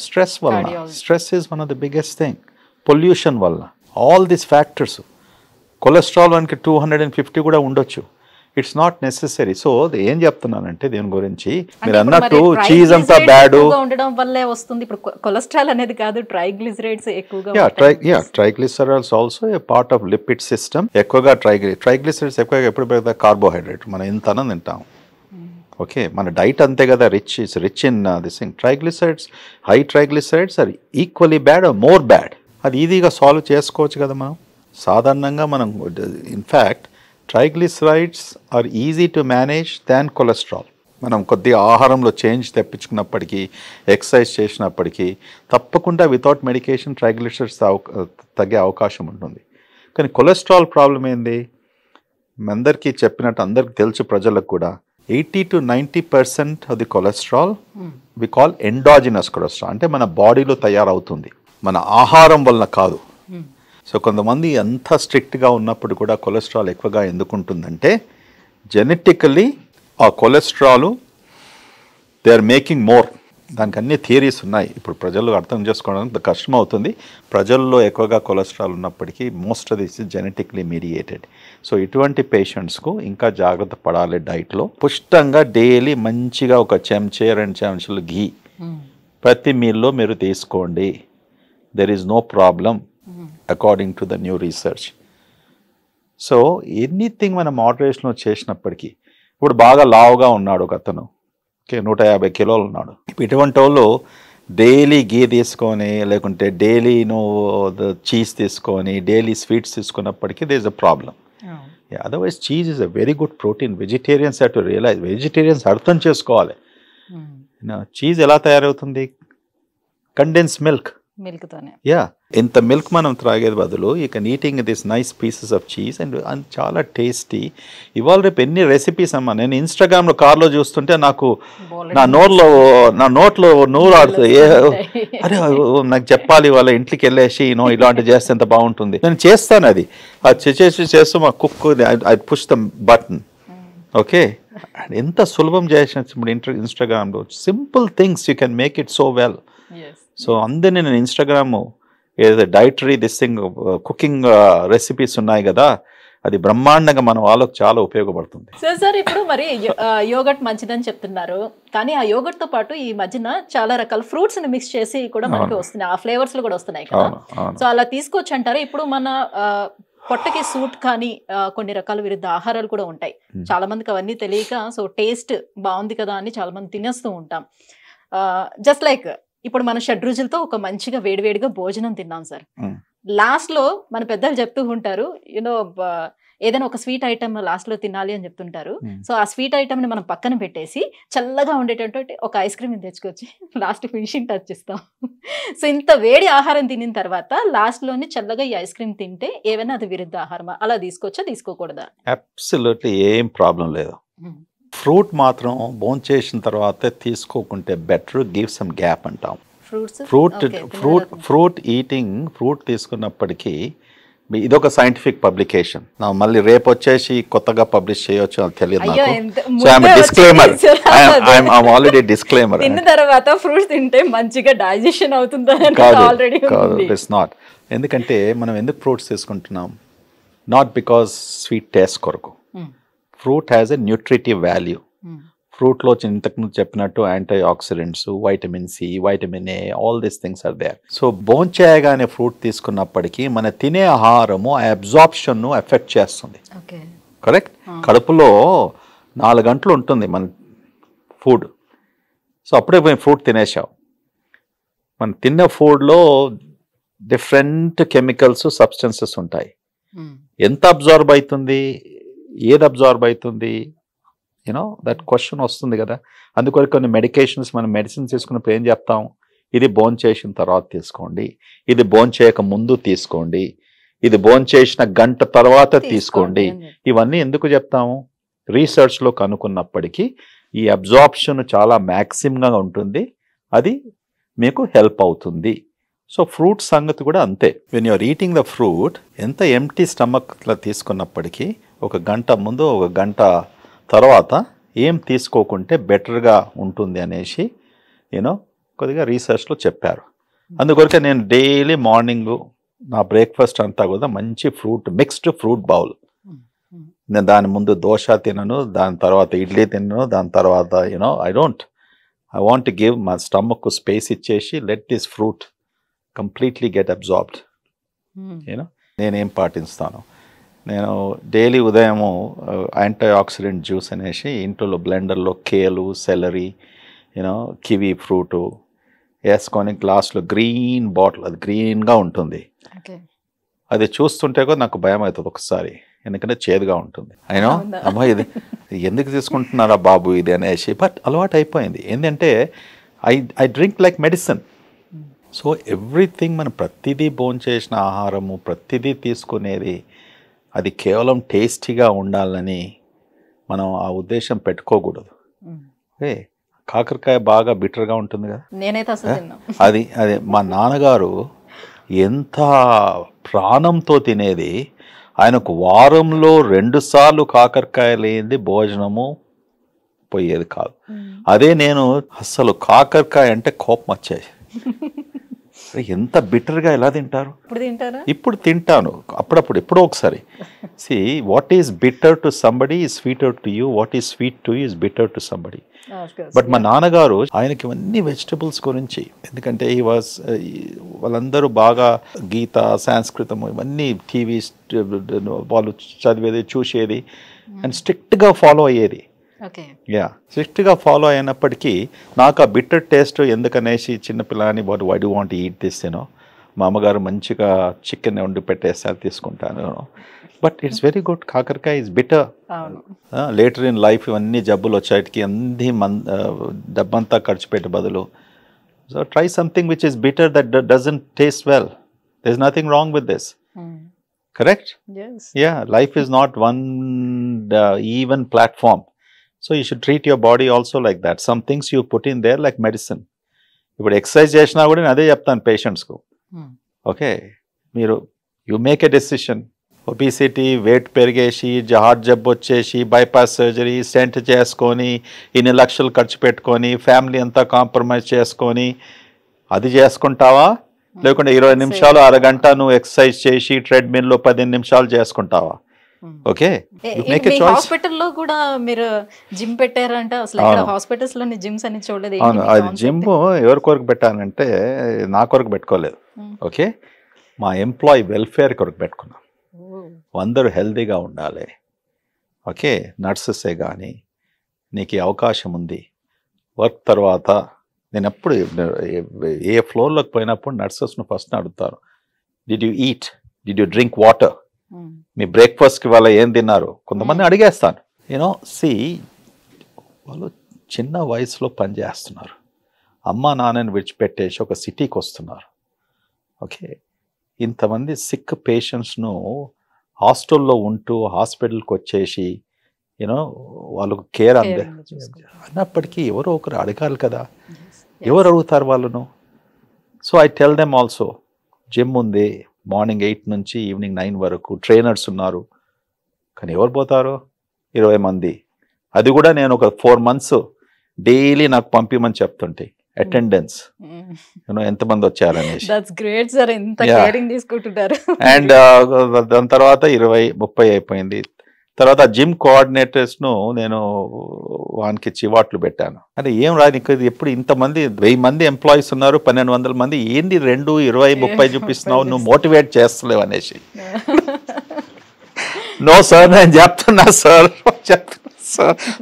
స్ట్రెస్ వల్ల. Stress is one of the biggest thing. Pollution వల్ల, ఆల్ దీస్ ఫ్యాక్టర్స్. కొలెస్ట్రాల్ మనకి 250 కూడా ఉండొచ్చు. It's not necessary. సో ఏం చెప్తున్నానంటే దీని గురించి, మీరు అన్నట్టు చీజ్ అంతా బ్యాడ్ ఉండడం వల్లే వస్తుంది. ఇప్పుడు కొలెస్ట్రాల్ అనేది కాదు, ట్రైగ్లిసరైడ్స్ ఎక్కువగా. Triglycerides also a part of lipid system. ఎక్కువగా ట్రైగ్లిసరైడ్స్ ఎక్కువగా ఎప్పుడు పెడతారు? కార్బోహైడ్రేట్. మనం ఇంతనం తింటాం. ఓకే, మన డైట్ అంతే కదా, rich in this thing. Triglycerides, high triglycerides are equally bad or more bad. అది ఈజీగా సాల్వ్ చేసుకోవచ్చు కదా మనం సాధారణంగా. మనం in fact triglycerides are easy to manage than cholesterol. మనం కొద్దిగా ఆహారంలో చేంజ్ తెప్పించుకున్నప్పటికీ, ఎక్సర్సైజ్ చేసినప్పటికీ తప్పకుండా వితౌట్ మెడికేషన్ ట్రైగ్లిసరైడ్స్ తగ్గే అవకాశం ఉంటుంది. కానీ కొలెస్ట్రాల్ ప్రాబ్లం ఏంది? అందరికీ చెప్పినట్టు అందరికి తెలుసు, ప్రజలకు కూడా 80 to 90% of the cholesterol we call endogenous cholesterol. అంటే మన బాడీలో తయారవుతుంది, మన ఆహారం వలన కాదు. సో కొంతమంది అంత స్ట్రిక్ట్గా ఉన్నప్పుడు కూడా కొలెస్ట్రాల్ ఎక్కువగా ఎందుకు ఉంటుందంటే, జెనెటికలీ ఆ cholesterol they are making more. దానికి అన్ని థియరీస్ ఉన్నాయి. ఇప్పుడు ప్రజలు అర్థం చేసుకోవడానికి కష్టం అవుతుంది. ప్రజల్లో ఎక్కువగా కొలెస్ట్రాల్ ఉన్నప్పటికీ most of this is genetically mediated. So ఇటువంటి పేషెంట్స్కు ఇంకా జాగ్రత్త పడాలి. డైట్లో పుష్టంగా డైలీ మంచిగా ఒక చెంచాలు ఘీ ప్రతి మీల్లో మీరు తీసుకోండి. There is no problem according to the new research. So anything మనం మోడరేషన్లో చేసినప్పటికీ, ఇప్పుడు బాగా లావుగా ఉన్నాడు ఒక అతను, 150 కిలోలు ఉన్నాడు. ఇటువంటి వాళ్ళు డైలీ ఘీ తీసుకొని, లేకుంటే డైలీ చీజ్ తీసుకొని, డైలీ స్వీట్స్ తీసుకున్నప్పటికీ there is a problem. Otherwise cheese is a very good protein. Vegetarians have to realise, vegetarians అర్థం చేసుకోవాలి. చీజ్ ఎలా తయారవుతుంది? Condense milk. యా, ఇంత మిల్క్ మనం త్రాగేది బదులు you can eating this nice pieces of cheese and చాలా టేస్టీ. ఇవాళ రేపు ఎన్ని రెసిపీస్ అమ్మా. నేను ఇన్స్టాగ్రామ్లో కార్లో చూస్తుంటే నాకు నా నోట్లో నూరు ఆడుతుంది. అరే నాకు చెప్పాలి, వాళ్ళ ఇంటికి వెళ్ళేసి ఇలాంటి చేస్తే ఎంత బాగుంటుంది. నేను చేస్తాను అది చేస్తూ మా cook I push the button. Okay, ఎంత సులభం చేసిన ఇన్స్టాగ్రామ్లో simple things you can make it so well. So అందరినీ నేను ఇన్స్టాగ్రామ్ ఏదైతే dietary this thing cooking recipes ఉన్నాయి కదా, అది బ్రహ్మాండంగా మన వాళ్ళకు చాలా ఉపయోగపడుతుంది. సార్ ఇప్పుడు మరి యోగర్ట్ మంచిదని చెప్తున్నారు, కానీ ఆ యోగర్ట్ తో పాటు ఈ మధ్యన చాలా రకాల ఫ్రూట్స్ ని మిక్స్ చేసి కూడా మనకి వస్తున్నాయి, ఆ ఫ్లేవర్స్ లో కూడా వస్తున్నాయి కదా. సో అలా తీసుకోవచ్చు అంటారు. ఇప్పుడు మన పొట్టకి సూట్ కానీ కొన్ని రకాల విరుద్ధ ఆహారాలు కూడా ఉంటాయి. చాలా మందికి అవన్నీ తెలియక సో టేస్ట్ బాగుంది కదా అని చాలా మంది తినేస్తూ ఉంటాం. జస్ట్ లైక్ ఇప్పుడు మన షడ్రుచులతో ఒక మంచిగా వేడివేడిగా భోజనం తిన్నాం సార్. లాస్ట్ లో మన పెద్దలు చెప్తూ ఉంటారు, ఏదైనా ఒక స్వీట్ ఐటమ్ లాస్ట్ లో తినాలి అని చెప్తుంటారు. సో ఆ స్వీట్ ఐటమ్ ని మనం పక్కన పెట్టేసి చల్లగా ఉండేటటువంటి ఒక ఐస్ క్రీమ్ తెచ్చుకొచ్చి లాస్ట్ ఫినిషింగ్ టచ్ ఇస్తాం. సో ఇంత వేడి ఆహారం తినిన తర్వాత లాస్ట్ లోని చల్లగా ఈ ఐస్ క్రీమ్ తింటే ఏమైనా అది విరుద్ధ ఆహారమా? అలా తీసుకోవచ్చా, తీసుకోకూడదా? అబ్సల్యూట్లీ ఏం ప్రాబ్లం లేదు. ఫ్రూట్ మాత్రం బోన్ చేసిన తర్వాత తీసుకోకుంటే బెటర్. గివ్ సమ్ గ్యాప్ అంటాం. ఫ్రూట్ ఈటింగ్, ఫ్రూట్ తీసుకున్నప్పటికీ ఇదొక సైంటిఫిక్ పబ్లికేషన్. మళ్ళీ రేపు వచ్చేసి కొత్తగా పబ్లిష్ చేయొచ్చు అని తెలియదు నాకు. So I'm disclaimer, I'm already disclaimer. తిన్న తర్వాత ఫ్రూట్స్ తింటే మంచిగా డైజెషన్ అవుతుంది ఆల్రెడీ. It's not. ఎందుకంటే మనం ఎందుకు ఫ్రూట్స్ తీసుకుంటున్నాం? నాట్ బికాస్ స్వీట్ టేస్ట్ కొరకు. Fruit has a nutritive value. ఫ్రూట్లో ఇంతకుముందు చెప్పినట్టు anti oxidants, vitamin C, vitamin A, all these things are there. So బోన్ చేయగానే ఫ్రూట్ తీసుకున్నప్పటికీ మన తినే ఆహారము ఆ అబ్జార్ప్షన్ను ఎఫెక్ట్ చేస్తుంది. కరెక్ట్. కడుపులో 4 గంటలు ఉంటుంది మన ఫుడ్. సో అప్పుడే పోయి ఫ్రూట్ తినేసావు. మనం తిన్న ఫుడ్లో డిఫరెంట్ కెమికల్స్, సబ్స్టెన్సెస్ ఉంటాయి. ఎంత అబ్జార్బ్ అవుతుంది, ఏది అబ్జార్బ్ అవుతుంది, యూనో దట్ క్వశ్చన్ వస్తుంది కదా. అందుకొరకు కొన్ని మెడికేషన్స్ మనం మెడిసిన్స్ తీసుకున్నప్పుడు ఏం చెప్తాం, ఇది భోజనం చేసిన తర్వాత తీసుకోండి, ఇది భోజనం చేయక ముందు తీసుకోండి, ఇది భోజనం చేసిన గంట తర్వాత తీసుకోండి. ఇవన్నీ ఎందుకు చెప్తాము, రీసెర్చ్లో కనుక్కున్నప్పటికీ ఈ అబ్జార్ప్షన్ చాలా మ్యాక్సిమంగా ఉంటుంది, అది మీకు హెల్ప్ అవుతుంది. సో ఫ్రూట్ సంగతి కూడా అంతే. When you're eating the fruit, empty ఎంటీ స్టమక్లో తీసుకున్నప్పటికీ ఒక గంట ముందు ఒక గంట తర్వాత ఏం తీసుకోకుంటే బెటర్గా ఉంటుంది అనేసి యూనో కొద్దిగా రీసెర్చ్లో చెప్పారు. అందుకొరకే నేను డైలీ మార్నింగ్ నా బ్రేక్ఫాస్ట్ అంతా కూడా మంచి ఫ్రూట్, మిక్స్డ్ ఫ్రూట్ బౌల్. నేను దాని ముందు దోశ తినను, దాని తర్వాత ఇడ్లీ తినను, దాని తర్వాత you know I want to give మా స్టమక్ స్పేస్ ఇచ్చేసి let this fruit completely get absorbed. You know నేనేం పాటిస్తాను, నేను డైలీ ఉదయము యాంటీ ఆక్సిడెంట్ జ్యూస్ అనేసి ఇంట్లో బ్లెండర్లో కేలు, సెలరీ, యూనో కివీ ఫ్రూటు వేసుకొని గ్లాస్లో గ్రీన్ బాటిల్, అది గ్రీన్గా ఉంటుంది. అది చూస్తుంటే కూడా నాకు భయం అవుతుంది ఒకసారి, ఎందుకంటే చేదుగా ఉంటుంది. అయినా అమ్మా ఇది ఎందుకు తీసుకుంటున్నారా బాబు ఇది అనేసి, బట్ అలవాటు అయిపోయింది. ఏంటంటే I drink like medicine. So everything మనం ప్రతిదీ భోంచేసిన ఆహారము, ప్రతిదీ తీసుకునేది అది కేవలం టేస్టీగా ఉండాలని మనం ఆ ఉద్దేశం పెట్టుకోకూడదు. కాకరకాయ బాగా బిటర్గా ఉంటుంది కదా, నేనైతే అది మా నాన్నగారు ఎంత ప్రాణంతో తినేది. ఆయనకు వారంలో 2 సార్లు కాకరకాయ లేనిది భోజనము పోయేది కాదు. అదే నేను అస్సలు కాకరకాయ అంటే కోపం వచ్చేది. ఎంత బిటర్గా ఎలా తింటారు. ఇప్పుడు తింటాను అప్పుడప్పుడు, ఎప్పుడో ఒకసారి. See what is bitter to somebody is sweeter to you, what is sweet to you is bitter to somebody. But మా నాన్నగారు ఆయనకి ఇవన్నీ వెజిటబుల్స్ గురించి, ఎందుకంటే ఈ వాజ్ వాళ్ళందరూ బాగా గీత, సంస్కృతం ఇవన్నీ టీవీ వాళ్ళు చదివేది, చూసేది అండ్ స్ట్రిక్ట్గా ఫాలో అయ్యేది. స్ట్రిక్ట్గా ఫాలో అయినప్పటికీ నాకు ఆ బిట్టర్ టేస్ట్ ఎందుకనేసి చిన్నపిల్లని why do want eat this you know, మా అమ్మగారు మంచిగా చికెన్ వండి పెట్టేస్తారు, తీసుకుంటాను. But it's very good. కాకరకాయ is bitter. Later in life ఇవన్నీ జబ్బులు వచ్చేటికి అన్ని డబ్బంతా ఖర్చు పెట్టే బదులు, so try something which is bitter that doesn't taste well. There is nothing wrong with this. Correct? Yes. Yeah, life is not one even platform. So you should treat your body also like that. Some things you put in there like medicine. ఇప్పుడు exercise చేసినా కూడా నేను అదే చెప్తాను పేషెంట్స్కు. Okay, మీరు you make a decision. Obesity, weight పెరిగేసి, heart జబ్బు వచ్చేసి, బైపాస్ సర్జరీ, స్టెంట్ చేసుకొని, ఇన్ని లక్షలు ఖర్చు పెట్టుకొని, ఫ్యామిలీ అంతా కాంప్రమైజ్ చేసుకొని అది చేసుకుంటావా, లేకుంటే 20 నిమిషాలు అరగంట నువ్వు ఎక్సర్సైజ్ చేసి ట్రెడ్మిల్లో 15 నిమిషాలు చేసుకుంటావా? ఓకే, హాస్పిటల్లో కూడా మీరు జిమ్ పెట్టారంట. అసలు హాస్పిటల్స్ లోని జిమ్స్ అని చూడలేదు. అది జిమ్ ఎవరి కొరకు పెట్టానంటే నా కొరకు పెట్టుకోలేదు. ఓకే, మా ఎంప్లాయీ వెల్ఫేర్ కొరకు పెట్టుకున్నాం. అందరూ హెల్తీగా ఉండాలి. ఓకే, నర్సెసే కానీ నీకు ఈ అవకాశం ఉంది. వర్క్ తర్వాత నేను ఎప్పుడు ఏ ఫ్లోర్లోకి పోయినప్పుడు నర్సెస్ను ఫస్ట్ అడుగుతాను, did you eat, did you drink water, మీ బ్రేక్ఫాస్ట్కి వాళ్ళ ఏం తిన్నారు, కొంతమంది అడిగేస్తాను. యూనో సి, వాళ్ళు చిన్న వయసులో పనిచేస్తున్నారు, అమ్మ నాన్నని విడిచిపెట్టేసి ఒక సిటీకి వస్తున్నారు. ఓకే, ఇంతమంది సిక్ పేషెంట్స్ను హాస్టల్లో ఉంటూ హాస్పిటల్కి వచ్చేసి యూనో వాళ్ళకు కేర్ అన్నప్పటికీ ఎవరో ఒకరు అడగాలి కదా, ఎవరు అడుగుతారు వాళ్ళను? So I tell them also, gym ఉంది మార్నింగ్ 8 నుంచి ఈవినింగ్ 9 వరకు, ట్రైనర్స్ ఉన్నారు. కానీ ఎవరు పోతారు? 20 మంది. అది కూడా నేను ఒక 4 months డైలీ నాకు పంపిమని చెప్తుంటే అటెండెన్స్ ఎంతమంది వచ్చారనేసి. అండ్ దాని తర్వాత 20-30 అయిపోయింది. తర్వాత జిమ్ కోఆర్డినేటర్స్ను నేను వానికి చివాట్లు పెట్టాను. అంటే ఏం రా, నీకు ఎప్పుడు ఇంతమంది 1000 మంది ఎంప్లాయీస్ ఉన్నారు, 1200 మంది, ఏంది 2, 20, 30 చూపిస్తున్నావు, నువ్వు మోటివేట్ చేస్తలేవు అనేసి. నో సార్, నేను చెప్తున్నా సార్,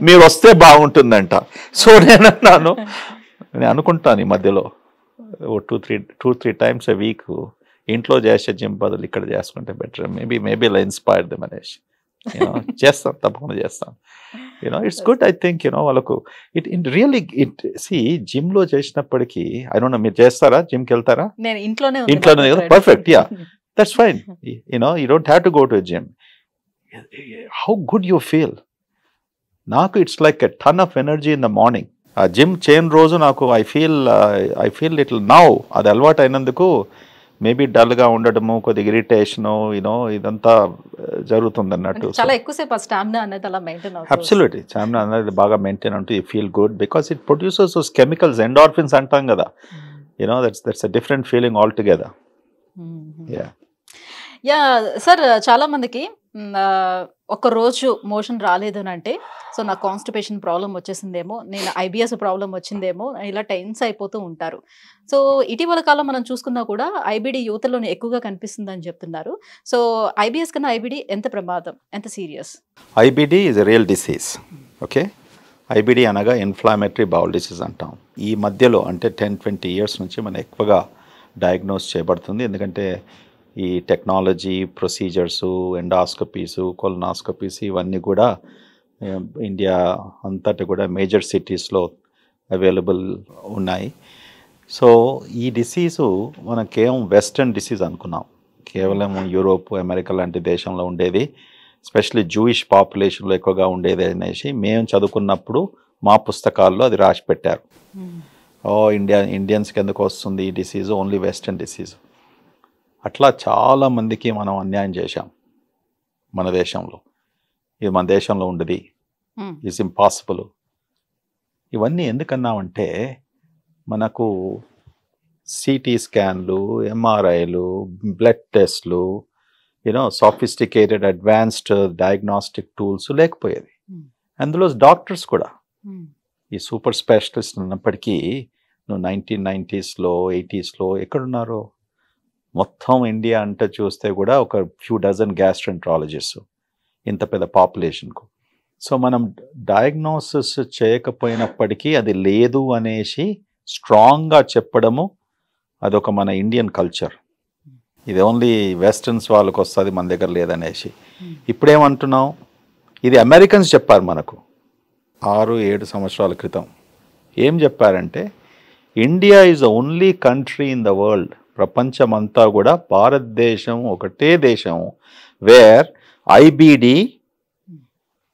మీరు వస్తే బాగుంటుందంట. సో నేను అనుకుంటాను ఈ మధ్యలో 2-3 times a week ఇంట్లో చేసే జిమ్ బదులు ఇక్కడ చేసుకుంటే బెటర్, మేబీ ఇన్స్పైర్డ్ దెమ్ అనేసి చేస్తాం, తప్పకుండా చేస్తాం. It's good. ఐ థింక్ వాళ్ళకు ఇట్ రియల్లీ జిమ్లో చేసినప్పటికీ ఐ డోంట్ నో, మీరు చేస్తారా, జిమ్కి వెళ్తారా? నేను ఇంట్లోనే కదా, perfect. Yeah, that's fine. You don't have to go to gym. How good you feel. నాకు it's like a ton of energy in the morning. ఆ జిమ్ చేయని రోజు నాకు ఐ ఫీల్ లిటిల్ నౌ, అది అలవాటు అయినందుకు మేబీ డల్గా ఉండడము, కొద్దిగా ఇరిటేషను, ఇదంతా జరుగుతుంది అన్నట్టు. చాలా ఎక్కువసేపు స్టామినా అనేది అలా మెయింటైన్ అవుతుంది. అబ్సల్యూట్లీ, స్టామినా అనేది బాగా మెయింటైన్ ఉంటూ you feel good because it produces those chemicals, endorphins అంటాం కదా. That's a different feeling all together. Yeah sir, చాలా మందికి ఒక రోజు మోషన్ రాలేదు అని అంటే, సో నాకు కాన్స్టిపేషన్ ప్రాబ్లం వచ్చేసిందేమో, నేను ఐబిఎస్ ప్రాబ్లం వచ్చిందేమో, ఇలా టెన్స్ అయిపోతూ ఉంటారు. సో ఇటీవల కాలం మనం చూసుకున్నా కూడా ఐబిడి యువతలోనే ఎక్కువగా కనిపిస్తుందని చెప్తున్నారు. సో ఐబిఎస్ కన్నా ఐబిడి ఎంత ప్రమాదం, ఎంత serious? IBD is a real disease. Okay, IBD అనగా ఇన్ఫ్లామేటరీ బౌల్ డిసీజ్ అంటాం. ఈ మధ్యలో అంటే 10-20 ఇయర్స్ నుంచి మనం ఎక్కువగా డయాగ్నోస్ చేయబడుతుంది. ఎందుకంటే ఈ టెక్నాలజీ, ప్రొసీజర్సు, ఎండాస్కోపీసు, కొలనాస్కోపీస్ ఇవన్నీ కూడా ఇండియా అంతటా కూడా మేజర్ సిటీస్లో అవైలబుల్ ఉన్నాయి. సో ఈ డిసీజు మనం కేవలం వెస్టర్న్ డిసీజ్ అనుకున్నాం, కేవలం యూరోప్, అమెరికా లాంటి దేశంలో ఉండేది, ఎస్పెషల్లీ జూయిష్ పాపులేషన్లో ఎక్కువగా ఉండేది అనేసి మేము చదువుకున్నప్పుడు మా పుస్తకాల్లో అది రాసి పెట్టారు. ఇండియన్స్కి ఎందుకు వస్తుంది ఈ డిసీజు, ఓన్లీ వెస్టర్న్ డిసీజు. అట్లా చాలామందికి మనం అన్యాయం చేశాం మన దేశంలో. ఇది మన దేశంలో ఉండదు, ఇట్స్ ఇంపాసిబుల్. ఇవన్నీ ఎందుకన్నామంటే మనకు సిటీ స్కాన్లు, ఎంఆర్ఐలు, బ్లడ్ టెస్ట్లు, సాఫిస్టికేటెడ్ అడ్వాన్స్డ్ డయాగ్నాస్టిక్ టూల్స్ లేకపోయేది. అందులో డాక్టర్స్ కూడా ఈ సూపర్ స్పెషలిస్ట్ ఉన్నప్పటికీ నువ్వు 1990s, 80s ఎక్కడున్నారు? మొత్తం ఇండియా అంటే చూస్తే కూడా ఒక ఫ్యూ డజన్ గ్యాస్ట్రెంట్రాలజిస్ట్ ఇంత పెద్ద పాపులేషన్కు. సో మనం డయాగ్నోసిస్ చేయకపోయినప్పటికీ అది లేదు అనేసి స్ట్రాంగ్గా చెప్పడము అదొక మన ఇండియన్ కల్చర్. ఇది ఓన్లీ వెస్టర్న్స్ వాళ్ళకి వస్తుంది, మన దగ్గర లేదనేసి. ఇప్పుడేమంటున్నాం, ఇది అమెరికన్స్ చెప్పారు మనకు 6-7 సంవత్సరాల క్రితం. ఏం చెప్పారంటే India is the only country in the world, ప్రపంచమంతా కూడా భారతదేశం ఒకటే దేశం where IBD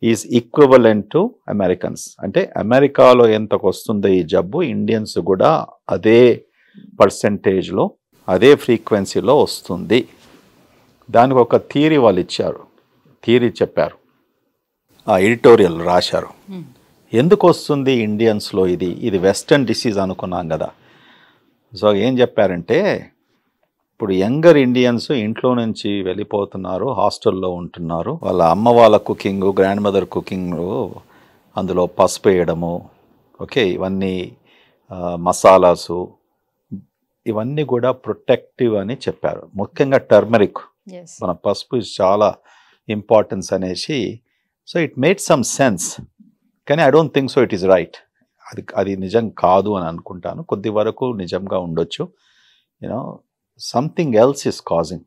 is equivalent to Americans. అంటే అమెరికాలో ఎంతకు వస్తుందో ఈ జబ్బు, ఇండియన్స్ కూడా అదే పర్సెంటేజ్లో, అదే ఫ్రీక్వెన్సీలో వస్తుంది. దానికి ఒక థియరీ వాళ్ళు ఇచ్చారు, థియరీ చెప్పారు, ఆ ఎడిటోరియల్ రాశారు. ఎందుకు వస్తుంది ఇండియన్స్లో ఇది వెస్టర్న్ డిసీజ్ అనుకున్నాం కదా. సో ఏం చెప్పారంటే, ఇప్పుడు యంగర్ ఇండియన్స్ ఇంట్లో నుంచి వెళ్ళిపోతున్నారు, హాస్టల్లో ఉంటున్నారు, వాళ్ళ అమ్మ వాళ్ళ కుకింగ్, గ్రాండ్ మదర్ కుకింగ్, అందులో పసుపు వేయడము, ఓకే, ఇవన్నీ మసాలాసు, ఇవన్నీ కూడా ప్రొటెక్టివ్ అని చెప్పారు. ముఖ్యంగా టర్మరిక్, మన పసుపు చాలా ఇంపార్టెన్స్ అనేసి. So it made some sense, కానీ I don't think so it is right. అది నిజం కాదు అని అనుకుంటాను. కొద్ది వరకు నిజంగా ఉండొచ్చు. Something else is causing.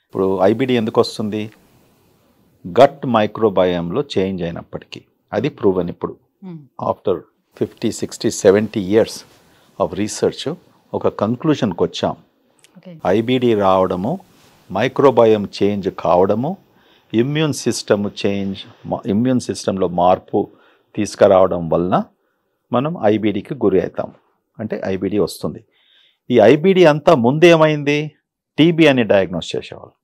ఇప్పుడు ఐబిడి ఎందుకు వస్తుంది? గట్ మైక్రోబయోమ్లో చేంజ్ అయినప్పటికీ, అది ప్రూవెన్. ఇప్పుడు ఆఫ్టర్ 50, 60, 70 years ఆఫ్ రీసెర్చ్ ఒక కంక్లూషన్కి వచ్చాం. ఐబిడి రావడము, మైక్రోబయోమ్ చేంజ్ కావడము, ఇమ్యూన్ సిస్టంలో మార్పు తీసుకురావడం వలన మనం ఐబిడికి గురి అవుతాం, అంటే ఐబిడి వస్తుంది. ఈ ఐబిడి అంతా ముందేమైంది, టీబీ అని డయాగ్నోస్ చేసేవాళ్ళు.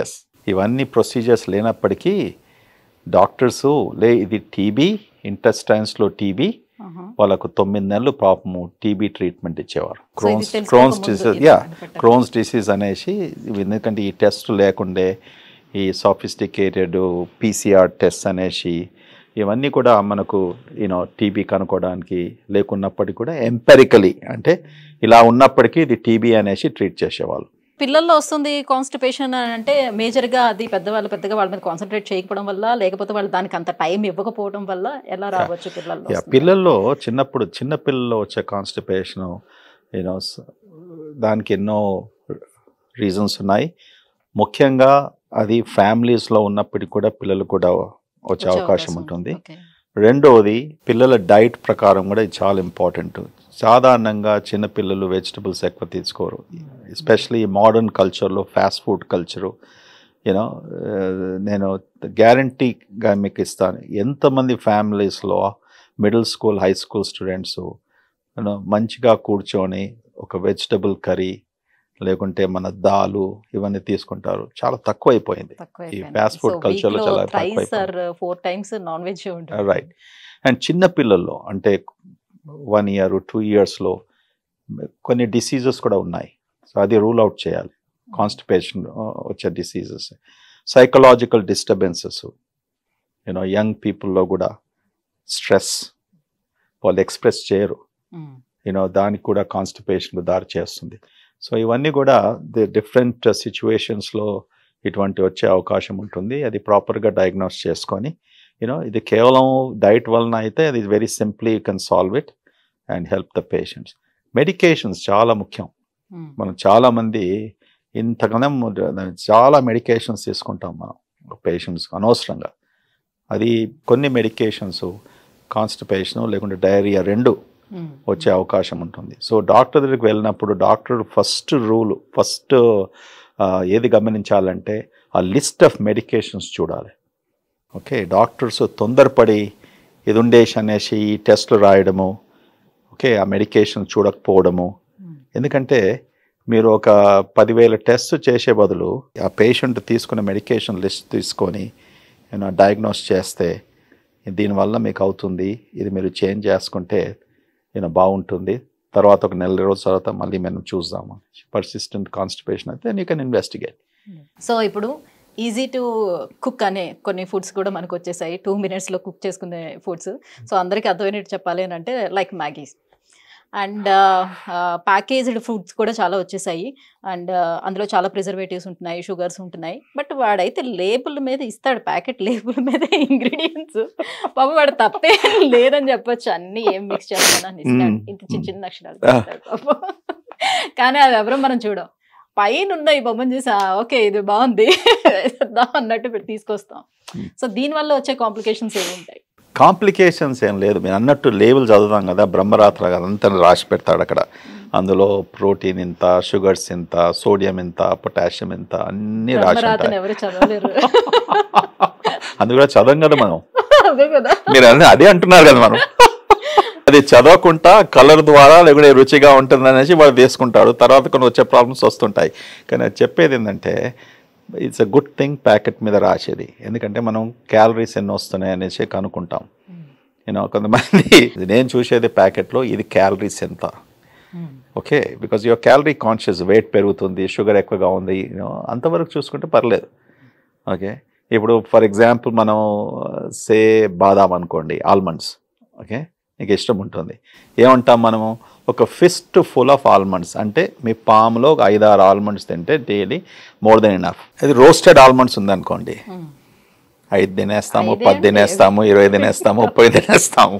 ఎస్, ఇవన్నీ ప్రొసీజర్స్ లేనప్పటికీ డాక్టర్సు ఇది టీబీ, ఇంటెస్టైన్స్లో టీబీ, వాళ్ళకు 9 నెలలు పాపము టీబీ ట్రీట్మెంట్ ఇచ్చేవారు. క్రోన్స్ డిసీజ్ అనేసి. ఎందుకంటే ఈ టెస్ట్ లేకుండే, ఈ సాఫిస్టికేటెడ్ పీసీఆర్ టెస్ట్ అనేసి ఇవన్నీ కూడా మనకు టీబీ కనుక్కోవడానికి లేకున్నప్పటికీ కూడా ఎంపెరికలీ, అంటే ఇలా ఉన్నప్పటికీ ఇది టీబీ అనేసి ట్రీట్ చేసేవాళ్ళు. పిల్లల్లో వస్తుంది కాన్స్టిపేషన్ అంటే మేజర్గా అది పెద్దవాళ్ళు పెద్దగా వాళ్ళ మీద కాన్సన్ట్రేట్ చేయకపోవడం వల్ల, లేకపోతే వాళ్ళు దానికి అంత టైం ఇవ్వకపోవడం వల్ల ఎలా రావచ్చు పిల్లల్లో? పిల్లల్లో చిన్న పిల్లల్లో వచ్చే కాన్స్టిపేషన్ దానికి ఎన్నో రీజన్స్ ఉన్నాయి. ముఖ్యంగా అది ఫ్యామిలీస్లో ఉన్నప్పటికీ కూడా పిల్లలు కూడా వచ్చే అవకాశం ఉంటుంది. రెండవది పిల్లల డైట్ ప్రకారం కూడా ఇది చాలా ఇంపార్టెంట్. సాధారణంగా చిన్నపిల్లలు వెజిటబుల్స్ ఎక్కువ తీసుకోరు, ఎస్పెషలీ మోడర్న్ కల్చర్లో ఫాస్ట్ ఫుడ్ కల్చరు. యూనో నేను గ్యారంటీగా మీకు ఇస్తాను, ఎంతమంది ఫ్యామిలీస్లో middle school high school students మంచిగా కూర్చొని ఒక వెజిటబుల్ కర్రీ లేకుంటే మన దాలు ఇవన్నీ తీసుకుంటారు. చాలా తక్కువ అయిపోయింది ఈ ఫాస్ట్ ఫుడ్ కల్చర్లో, చాలా తక్కువ. రైట్. అండ్ చిన్న పిల్లల్లో అంటే 1 year 2 yearsలో కొన్ని డిసీజెస్ కూడా ఉన్నాయి. సో అది రూల్ అవుట్ చేయాలి. కాన్స్టిపేషన్ వచ్చే డిసీజెస్, సైకలాజికల్ డిస్టర్బెన్సెస్, యంగ్ పీపుల్లో కూడా స్ట్రెస్ వాళ్ళు ఎక్స్ప్రెస్ చేయరు, దానికి కూడా కాన్స్టిపేషన్కు దారి చేస్తుంది. సో ఇవన్నీ కూడా డిఫరెంట్ సిచ్యువేషన్స్లో ఇటువంటి వచ్చే అవకాశం ఉంటుంది. అది ప్రాపర్గా డయాగ్నోస్ చేసుకొని ఇది కేవలం డైట్ వలన అయితే అది very simply you can solve it and help the patients. Medications చాలా ముఖ్యం. మనం చాలామంది ఇంతకన్నా చాలా మెడికేషన్స్ తీసుకుంటాం మనం పేషెంట్స్ అనవసరంగా. అది కొన్ని మెడికేషన్స్ కాన్స్టిపేషన్ లేకుంటే డయేరియా రెండు వచ్చే అవకాశం ఉంటుంది. సో డాక్టర్ దగ్గరికి వెళ్ళినప్పుడు డాక్టర్ ఫస్ట్ ఏది గమనించాలంటే ఆ లిస్ట్ ఆఫ్ మెడికేషన్స్ చూడాలి. ఓకే, డాక్టర్స్ తొందరపడి ఇది ఉండేసి అనేసి ఈ టెస్ట్లు రాయడము, ఓకే, ఆ మెడికేషన్ చూడకపోవడము. ఎందుకంటే మీరు ఒక 10,000 టెస్ట్ చేసే బదులు ఆ పేషెంట్ తీసుకున్న మెడికేషన్ లిస్ట్ తీసుకొని డయాగ్నోస్ చేస్తే దీనివల్ల మీకు అవుతుంది, ఇది మీరు చేంజ్ చేసుకుంటే బాగుంటుంది, తర్వాత ఒక 1 రోజుల తర్వాత మళ్ళీ మనం చూద్దాము. పర్సిస్టెంట్ కాన్స్టిపేషన్ అయితే యూ కెన్ ఇన్వెస్టిగేట్. సో ఇప్పుడు ఈజీ టు కుక్ అనే కొన్ని ఫుడ్స్ కూడా మనకు వచ్చేసాయి, 2 minutesలో కుక్ చేసుకునే ఫుడ్స్. సో అందరికీ అర్థమైనట్టు చెప్పాలి అని అంటే like Maggi and packaged foods కూడా చాలా వచ్చేసాయి. అండ్ అందులో చాలా ప్రిజర్వేటివ్స్ ఉంటున్నాయి, షుగర్స్ ఉంటున్నాయి. బట్ వాడైతే లేబుల్ మీద ఇస్తాడు, ప్యాకెట్ లేబుల్ మీద ఇంగ్రీడియంట్స్. పాప వాడు తప్పే లేదని చెప్పొచ్చు, అన్ని ఏం మిక్స్ చేస్తానని ఇస్తాడు, ఇంత చిన్న చిన్న అక్షరాలు పాప. కానీ అది ఎవరో మనం చూడం, పైన ఉన్న ఈ బొమ్మను చూసి ఓకే ఇది బాగుంది అన్నట్టు తీసుకొస్తాం. సో దీనివల్ల వచ్చే కాంప్లికేషన్స్ ఏమి ఉంటాయి? కాంప్లికేషన్స్ ఏం లేదు. మీరు అన్నట్టు లేబుల్ చదువుతాం కదా, బ్రహ్మరాత్ర కదా, అంతా రాసి పెడతాడు అక్కడ. అందులో ప్రోటీన్ ఇంత, షుగర్స్ ఇంత, సోడియం ఇంత, పొటాషియం ఇంత, అన్ని రాసి అందు కూడా చదవం కదా మనం. మీరు అదే అంటున్నారు కదా మనం. అది చదవకుండా కలర్ ద్వారా లేకుంటే రుచిగా ఉంటుంది అనేసి వాడు తీసుకుంటాడు, తర్వాత కొన్ని వచ్చే ప్రాబ్లమ్స్ వస్తుంటాయి. కానీ అది చెప్పేది ఏంటంటే it's a good thing packet మీద రాసేది, ఎందుకంటే మనం క్యాలరీస్ ఎన్ని వస్తున్నాయి అనేసి కనుక్కుంటాం. కొంతమంది నేను చూసేది ప్యాకెట్లో ఇది క్యాలరీస్ ఎంత, okay, because your calorie conscious, weight పెరుగుతుంది, షుగర్ ఎక్కువగా ఉంది, అంతవరకు చూసుకుంటే పర్లేదు. ఓకే, ఇప్పుడు ఫర్ ఎగ్జాంపుల్ మనం సే బాదాం అనుకోండి, ఆల్మండ్స్, ఓకే, నీకు ఇష్టం ఉంటుంది, ఏమంటాం మనము, ఒక ఫిస్ట్ ఫుల్ ఆఫ్ ఆల్మండ్స్, అంటే మీ పాములో 5-6 ఆల్మండ్స్ తింటే డైలీ మోర్ దెన్ ఎనఫ్. అది రోస్టెడ్ ఆల్మండ్స్ ఉందనుకోండి, 5 తినేస్తాము, 10 తినేస్తాము, 20 తినేస్తాము, 30 తినేస్తాము.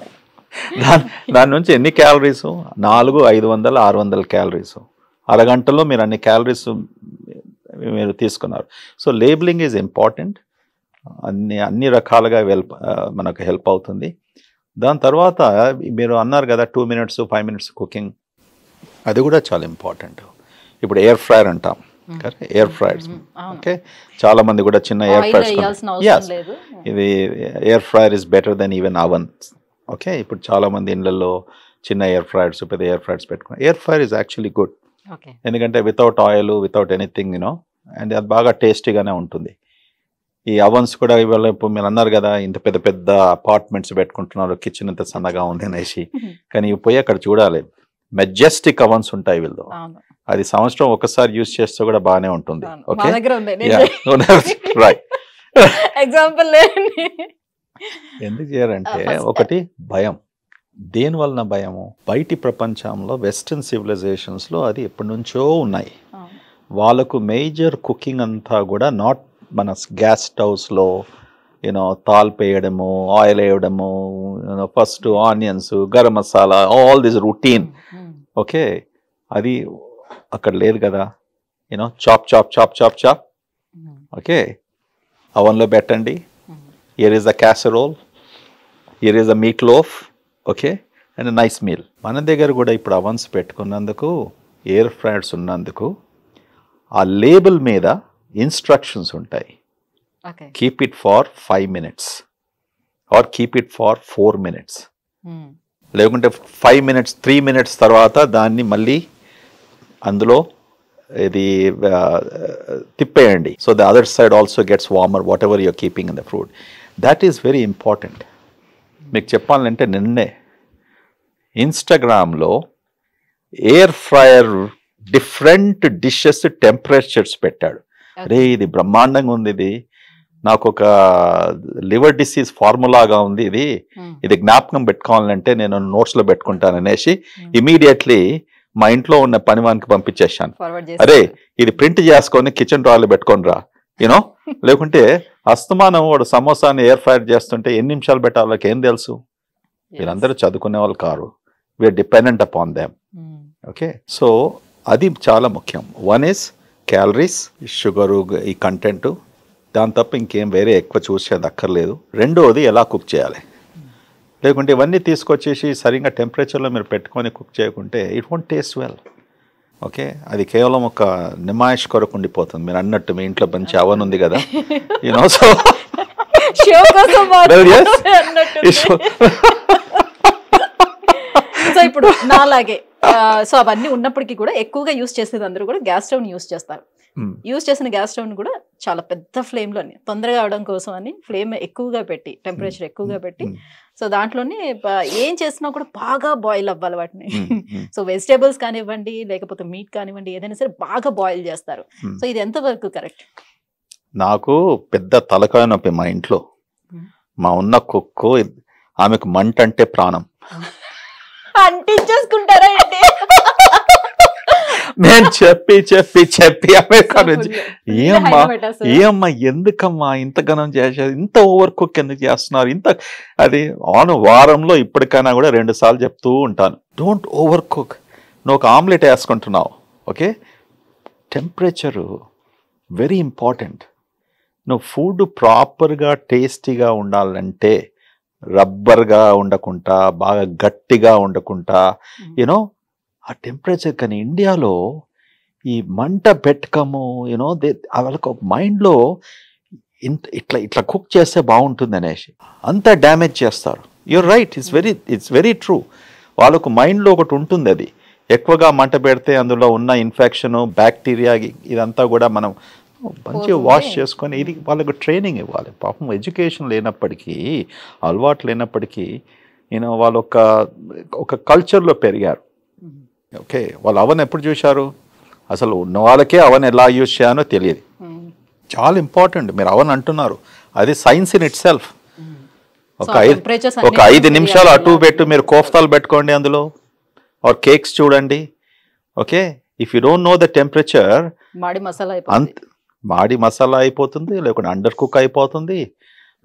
దాని నుంచి ఎన్ని క్యాలరీస్? 400, 500, 600 క్యాలరీస్. అరగంటలో మీరు అన్ని క్యాలరీస్ మీరు తీసుకున్నారు. సో లేబులింగ్ ఈజ్ ఇంపార్టెంట్, అన్ని రకాలుగా మనకు హెల్ప్ అవుతుంది. దాని తర్వాత మీరు అన్నారు కదా 2 minutes 5 minutes కుకింగ్, అది కూడా చాలా ఇంపార్టెంట్. ఇప్పుడు ఎయిర్ ఫ్రైయర్ అంటాం కదా, ఎయిర్ ఫ్రైయర్స్, ఓకే, చాలా మంది కూడా చిన్న ఎయిర్ ఫ్రైయర్స్, ఇది air fryer is better than even ovens. Okay, ఇప్పుడు చాలా మంది ఇళ్లలో చిన్న ఎయిర్ ఫ్రైయర్స్, పెద్ద ఎయిర్ ఫ్రైయర్స్ పెట్టుకున్నారు. Air fryer is actually good, ఎందుకంటే without oil, without anything, and అది బాగా టేస్టీగానే ఉంటుంది. ఈ అవన్స్ కూడా ఇవాళ ఇప్పుడు మీరు అన్నారు కదా, ఇంత పెద్ద పెద్ద అపార్ట్మెంట్స్ పెట్టుకుంటున్నారు, కిచెన్ ఇంత సన్నగా ఉంది అనేసి. కానీ ఇవి పోయి అక్కడ చూడాలి, మెజెస్టిక్ అవన్స్ ఉంటాయి వీళ్ళు. అది సంవత్సరం ఒకసారి యూజ్ చేస్తే కూడా బాగానే ఉంటుంది. Okay, right. ఎగ్జాంపుల్ ఎందుకు చేయాలంటే ఒకటి భయం. దేని వలన భయము? బయటి ప్రపంచంలో వెస్టర్న్ సివిలైజేషన్స్లో అది ఎప్పటి నుంచో ఉన్నాయి. వాళ్ళకు మేజర్ కుకింగ్ అంతా కూడా నాట్ మన గ్యాస్ స్టవ్స్లో తాల్పు వేయడము, ఆయిల్ వేయడము, first onions, garam masala, all this routine. Okay, అది అక్కడ లేదు కదా. Chop chop chop chop chop. Okay, అవన్లో పెట్టండి. Here is the casserole, here is the meat loaf. Okay, and nice meal. మన దగ్గర కూడా ఇప్పుడు అవన్స్ పెట్టుకున్నందుకు, ఎయిర్ ఫ్రైయర్స్ ఉన్నందుకు ఆ లేబుల్ మీద ఇన్స్ట్రక్షన్స్ ఉంటాయి. Keep it for 5 minutes or keep it for 4 minutes. లేకుంటే 5 minutes 3 minutes తర్వాత దాన్ని మళ్ళీ అందులో ఇది తిప్పేయండి. So the other side also gets warmer whatever you're keeping in the food. That is very important. మీకు చెప్పాలంటే నిన్నే ఇన్స్టాగ్రామ్లో air fryer different dishes temperatures పెట్టాడు. అరే ఇది బ్రహ్మాండంగా ఉంది, ఇది నాకు ఒక లివర్ డిసీజ్ ఫార్ములాగా ఉంది, ఇది జ్ఞాపకం పెట్టుకోవాలంటే నేను నోట్స్లో పెట్టుకుంటాను అనేసి ఇమీడియట్లీ మా ఇంట్లో ఉన్న పనివానికి పంపించేశాను. అరే ఇది ప్రింట్ చేసుకొని కిచెన్ డ్రాలో పెట్టుకొని రా, యూనో. లేకుంటే అస్తమానం వాడు సమోసాని ఎయిర్ ఫ్రైర్ చేస్తుంటే ఎన్ని నిమిషాలు పెట్టాలి వాళ్ళకి ఏం తెలుసు? వీళ్ళందరూ చదువుకునే వాళ్ళు కారు. We're dependent upon them. Okay, so అది చాలా ముఖ్యం. వన్ ఈస్ క్యాలరీస్, షుగరు, ఈ కంటెంట్, దాని తప్ప ఇంకేం వేరే ఎక్కువ చూసేది అక్కర్లేదు. రెండోది ఎలా కుక్ చేయాలి. లేకుంటే ఇవన్నీ తీసుకొచ్చేసి సరిగ్గా టెంపరేచర్లో మీరు పెట్టుకొని కుక్ చేయకుంటే it won't taste well. Okay, అది కేవలం ఒక నిమాయిష్ కొరకు ఉండిపోతుంది. మీరు అన్నట్టు మీ ఇంట్లో మంచి అవన్ ఉంది కదా, యూనో. సో సో ఇప్పుడు నాలాగే సో అవన్నీ ఉన్నప్పటికీ కూడా ఎక్కువగా యూస్ చేసేది అందరూ కూడా గ్యాస్ స్టవ్ యూస్ చేస్తారు. యూస్ చేసిన గ్యాస్ స్టవ్ కూడా చాలా పెద్ద ఫ్లేమ్ లోని తొందరగా అవడం కోసం అని ఫ్లేమ్ ఎక్కువగా పెట్టి, టెంపరేచర్ ఎక్కువగా పెట్టి, సో దాంట్లోనే ఏం చేసినా కూడా బాగా బాయిల్ అవ్వాలి వాటిని. సో వెజిటేబుల్స్ కానివ్వండి, లేకపోతే మీట్ కానివ్వండి, ఏదైనా సరే బాగా బాయిల్ చేస్తారు. సో ఇది ఎంతవరకు కరెక్ట్? నాకు పెద్ద తలకాయ నొప్పి మా ఇంట్లో. మా ఉన్న కుక్కు, ఆమెకు మంట అంటే ప్రాణం. అంటించేసుకుంటారా ఏంటి? నేను చెప్పి చెప్పి చెప్పి ఏమ్మా ఎందుకమ్మా ఇంత ఘనం చేసేది, ఇంత ఓవర్ కుక్ ఎందుకు చేస్తున్నారు, ఇంత అది వారంలో ఇప్పటికైనా కూడా 2 సార్లు చెప్తూ ఉంటాను, డోంట్ ఓవర్ కుక్. నువ్వు ఒక ఆమ్లెట్ వేసుకుంటున్నావు, ఓకే, టెంపరేచరు వెరీ ఇంపార్టెంట్. నువ్వు ఫుడ్ ప్రాపర్గా టేస్టీగా ఉండాలంటే రబ్బర్గా ఉండకుండా, బాగా గట్టిగా ఉండకుండా, యూనో ఆ టెంపరేచర్. కానీ ఇండియాలో ఈ మంట పెట్టుకము, యూనో వాళ్ళకి ఒక మైండ్లో ఇట్లా కుక్ చేస్తే బాగుంటుంది అనేసి అంతా డ్యామేజ్ చేస్తారు. You're right, it's very true. వాళ్ళకు మైండ్లో ఒకటి ఉంటుంది, అది ఎక్కువగా మంట పెడితే అందులో ఉన్న ఇన్ఫెక్షన్, బ్యాక్టీరియా ఇదంతా కూడా మనం మంచిగా వాష్ చేసుకొని, ఇది వాళ్ళకు ట్రైనింగ్ ఇవ్వాలి. పాపం ఎడ్యుకేషన్ లేనప్పటికీ, అలవాటు లేనప్పటికీ, యూనో వాళ్ళు ఒక కల్చర్లో పెరిగారు. ఓకే, వాళ్ళు అవన్ ఎప్పుడు చూశారు? అసలు ఉన్న వాళ్ళకే అవన్ ఎలా యూజ్ చేయాలో తెలియదు. చాలా ఇంపార్టెంట్. మీరు అవన్ అంటున్నారు, అది సైన్స్ ఇన్ ఇట్ సెల్ఫ్. ఒక 5 నిమిషాలు అటు పెట్టు, మీరు కోఫ్తాలు పెట్టుకోండి అందులో, ఆర్ కేక్స్ చూడండి. Okay, if you don't know the temperature, మాడి మసాలా అయిపోతుంది, లేకుంటే అండర్ కుక్ అయిపోతుంది,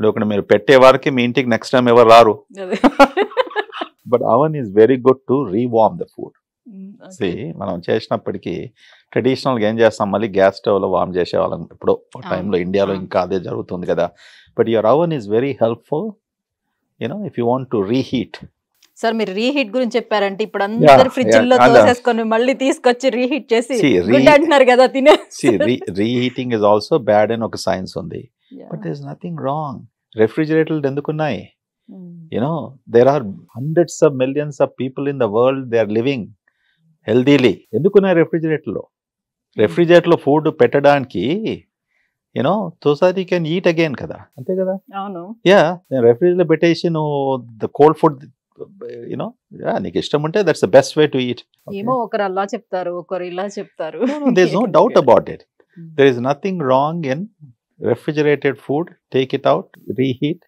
లేకుంటే మీరు పెట్టే వారికి మీ ఇంటికి నెక్స్ట్ టైం ఎవరు రారు. But oven is very good to rewarm the food. మనం చేసినప్పటికీ ట్రెడిషనల్గా ఏం చేస్తాం, మళ్ళీ గ్యాస్ స్టవ్లో వార్మ్ చేసేవాళ్ళం. ఇప్పుడు టైంలో ఇండియాలో ఇంకా అదే జరుగుతుంది కదా. But your oven is very helpful, you know, if you want to reheat. Sir మీరు రీహీట్ గురించి చెప్పారంటే ఇప్పుడు అందరు ఫ్రిడ్జ్ లో తోసేసుకొని మళ్ళీ తీసుకొచ్చి రీహీట్ చేసి అంటున్నారు కదా తినే. రీహీటింగ్ ఇస్ ఆల్సో బ్యాడ్ అని ఒక సైన్స్ ఉంది. But there is nothing wrong. రెఫ్రిజిరేటర్లు ఎందుకున్నాయి? You know there are hundreds of millions of people in the world, they are living healthily. ఎందుకున్నాయి రెఫ్రిజిరేటర్లో? రెఫ్రిజిరేటర్లో ఫుడ్ పెట్టడానికి, you know, society can eat again కదా, అంతే కదా. యా, రెఫ్రిజిరేటర్లో పెట్టేసి నువ్వు ద కోల్డ్ ఫుడ్, యూనో, నీకు ఇష్టం ఉంటే that's the best way to eat. ఏమో ఒకరు అలా చెప్తారు, ఒకరు ఇలా చెప్తారు. There is no doubt about it. There is nothing wrong in refrigerated food. Take it out, reheat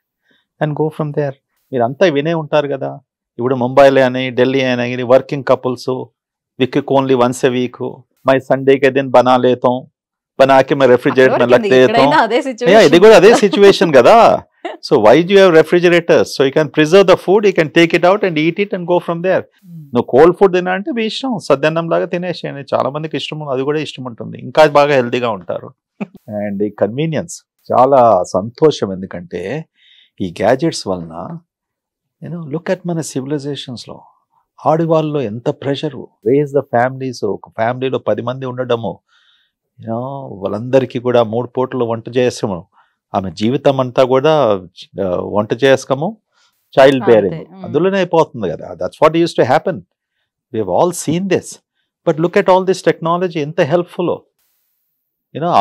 and go from there. మీరు అంతా వినే ఉంటారు కదా, ఇప్పుడు ముంబైలో అని, ఢిల్లీ అని, working couples week only once A week, my Sunday के दिन बना लेता हूँ, बना के मैं रेफ्रिजरेटर में रख देता हूँ. ఇది కూడా అదే సిచ్యువేషన్ కదా. So why do you have refrigerators? So you can preserve the food, you can take it out and eat it and go from there. నువ్వు కోల్డ్ ఫుడ్ తినా అంటే మీ ఇష్టం, సద్దన్నం లాగా తినేసేయండి. చాలా మందికి ఇష్టం, అది కూడా ఇష్టం ఉంటుంది, ఇంకా బాగా హెల్తీగా ఉంటారు. అండ్ ఈ కన్వీనియన్స్ చాలా సంతోషం, ఎందుకంటే ఈ గ్యాజెట్స్ వలన లుక్ అట్ మన సివిలైజేషన్స్లో ఆడవాళ్ళలో ఎంత ప్రెషరు, రేజ్ ద ఫ్యామిలీస్, ఒక ఫ్యామిలీలో 10 మంది ఉండడము, వాళ్ళందరికీ కూడా 3 పూటలు వంట చేసాము, ఆమె జీవితం అంతా కూడా వంట చేసుకోము, చైల్డ్ బేరింగ్ అందులోనే అయిపోతుంది కదా. That's what used to happen. We have all seen this. But look at all this technology ఎంత హెల్ప్ఫుల్.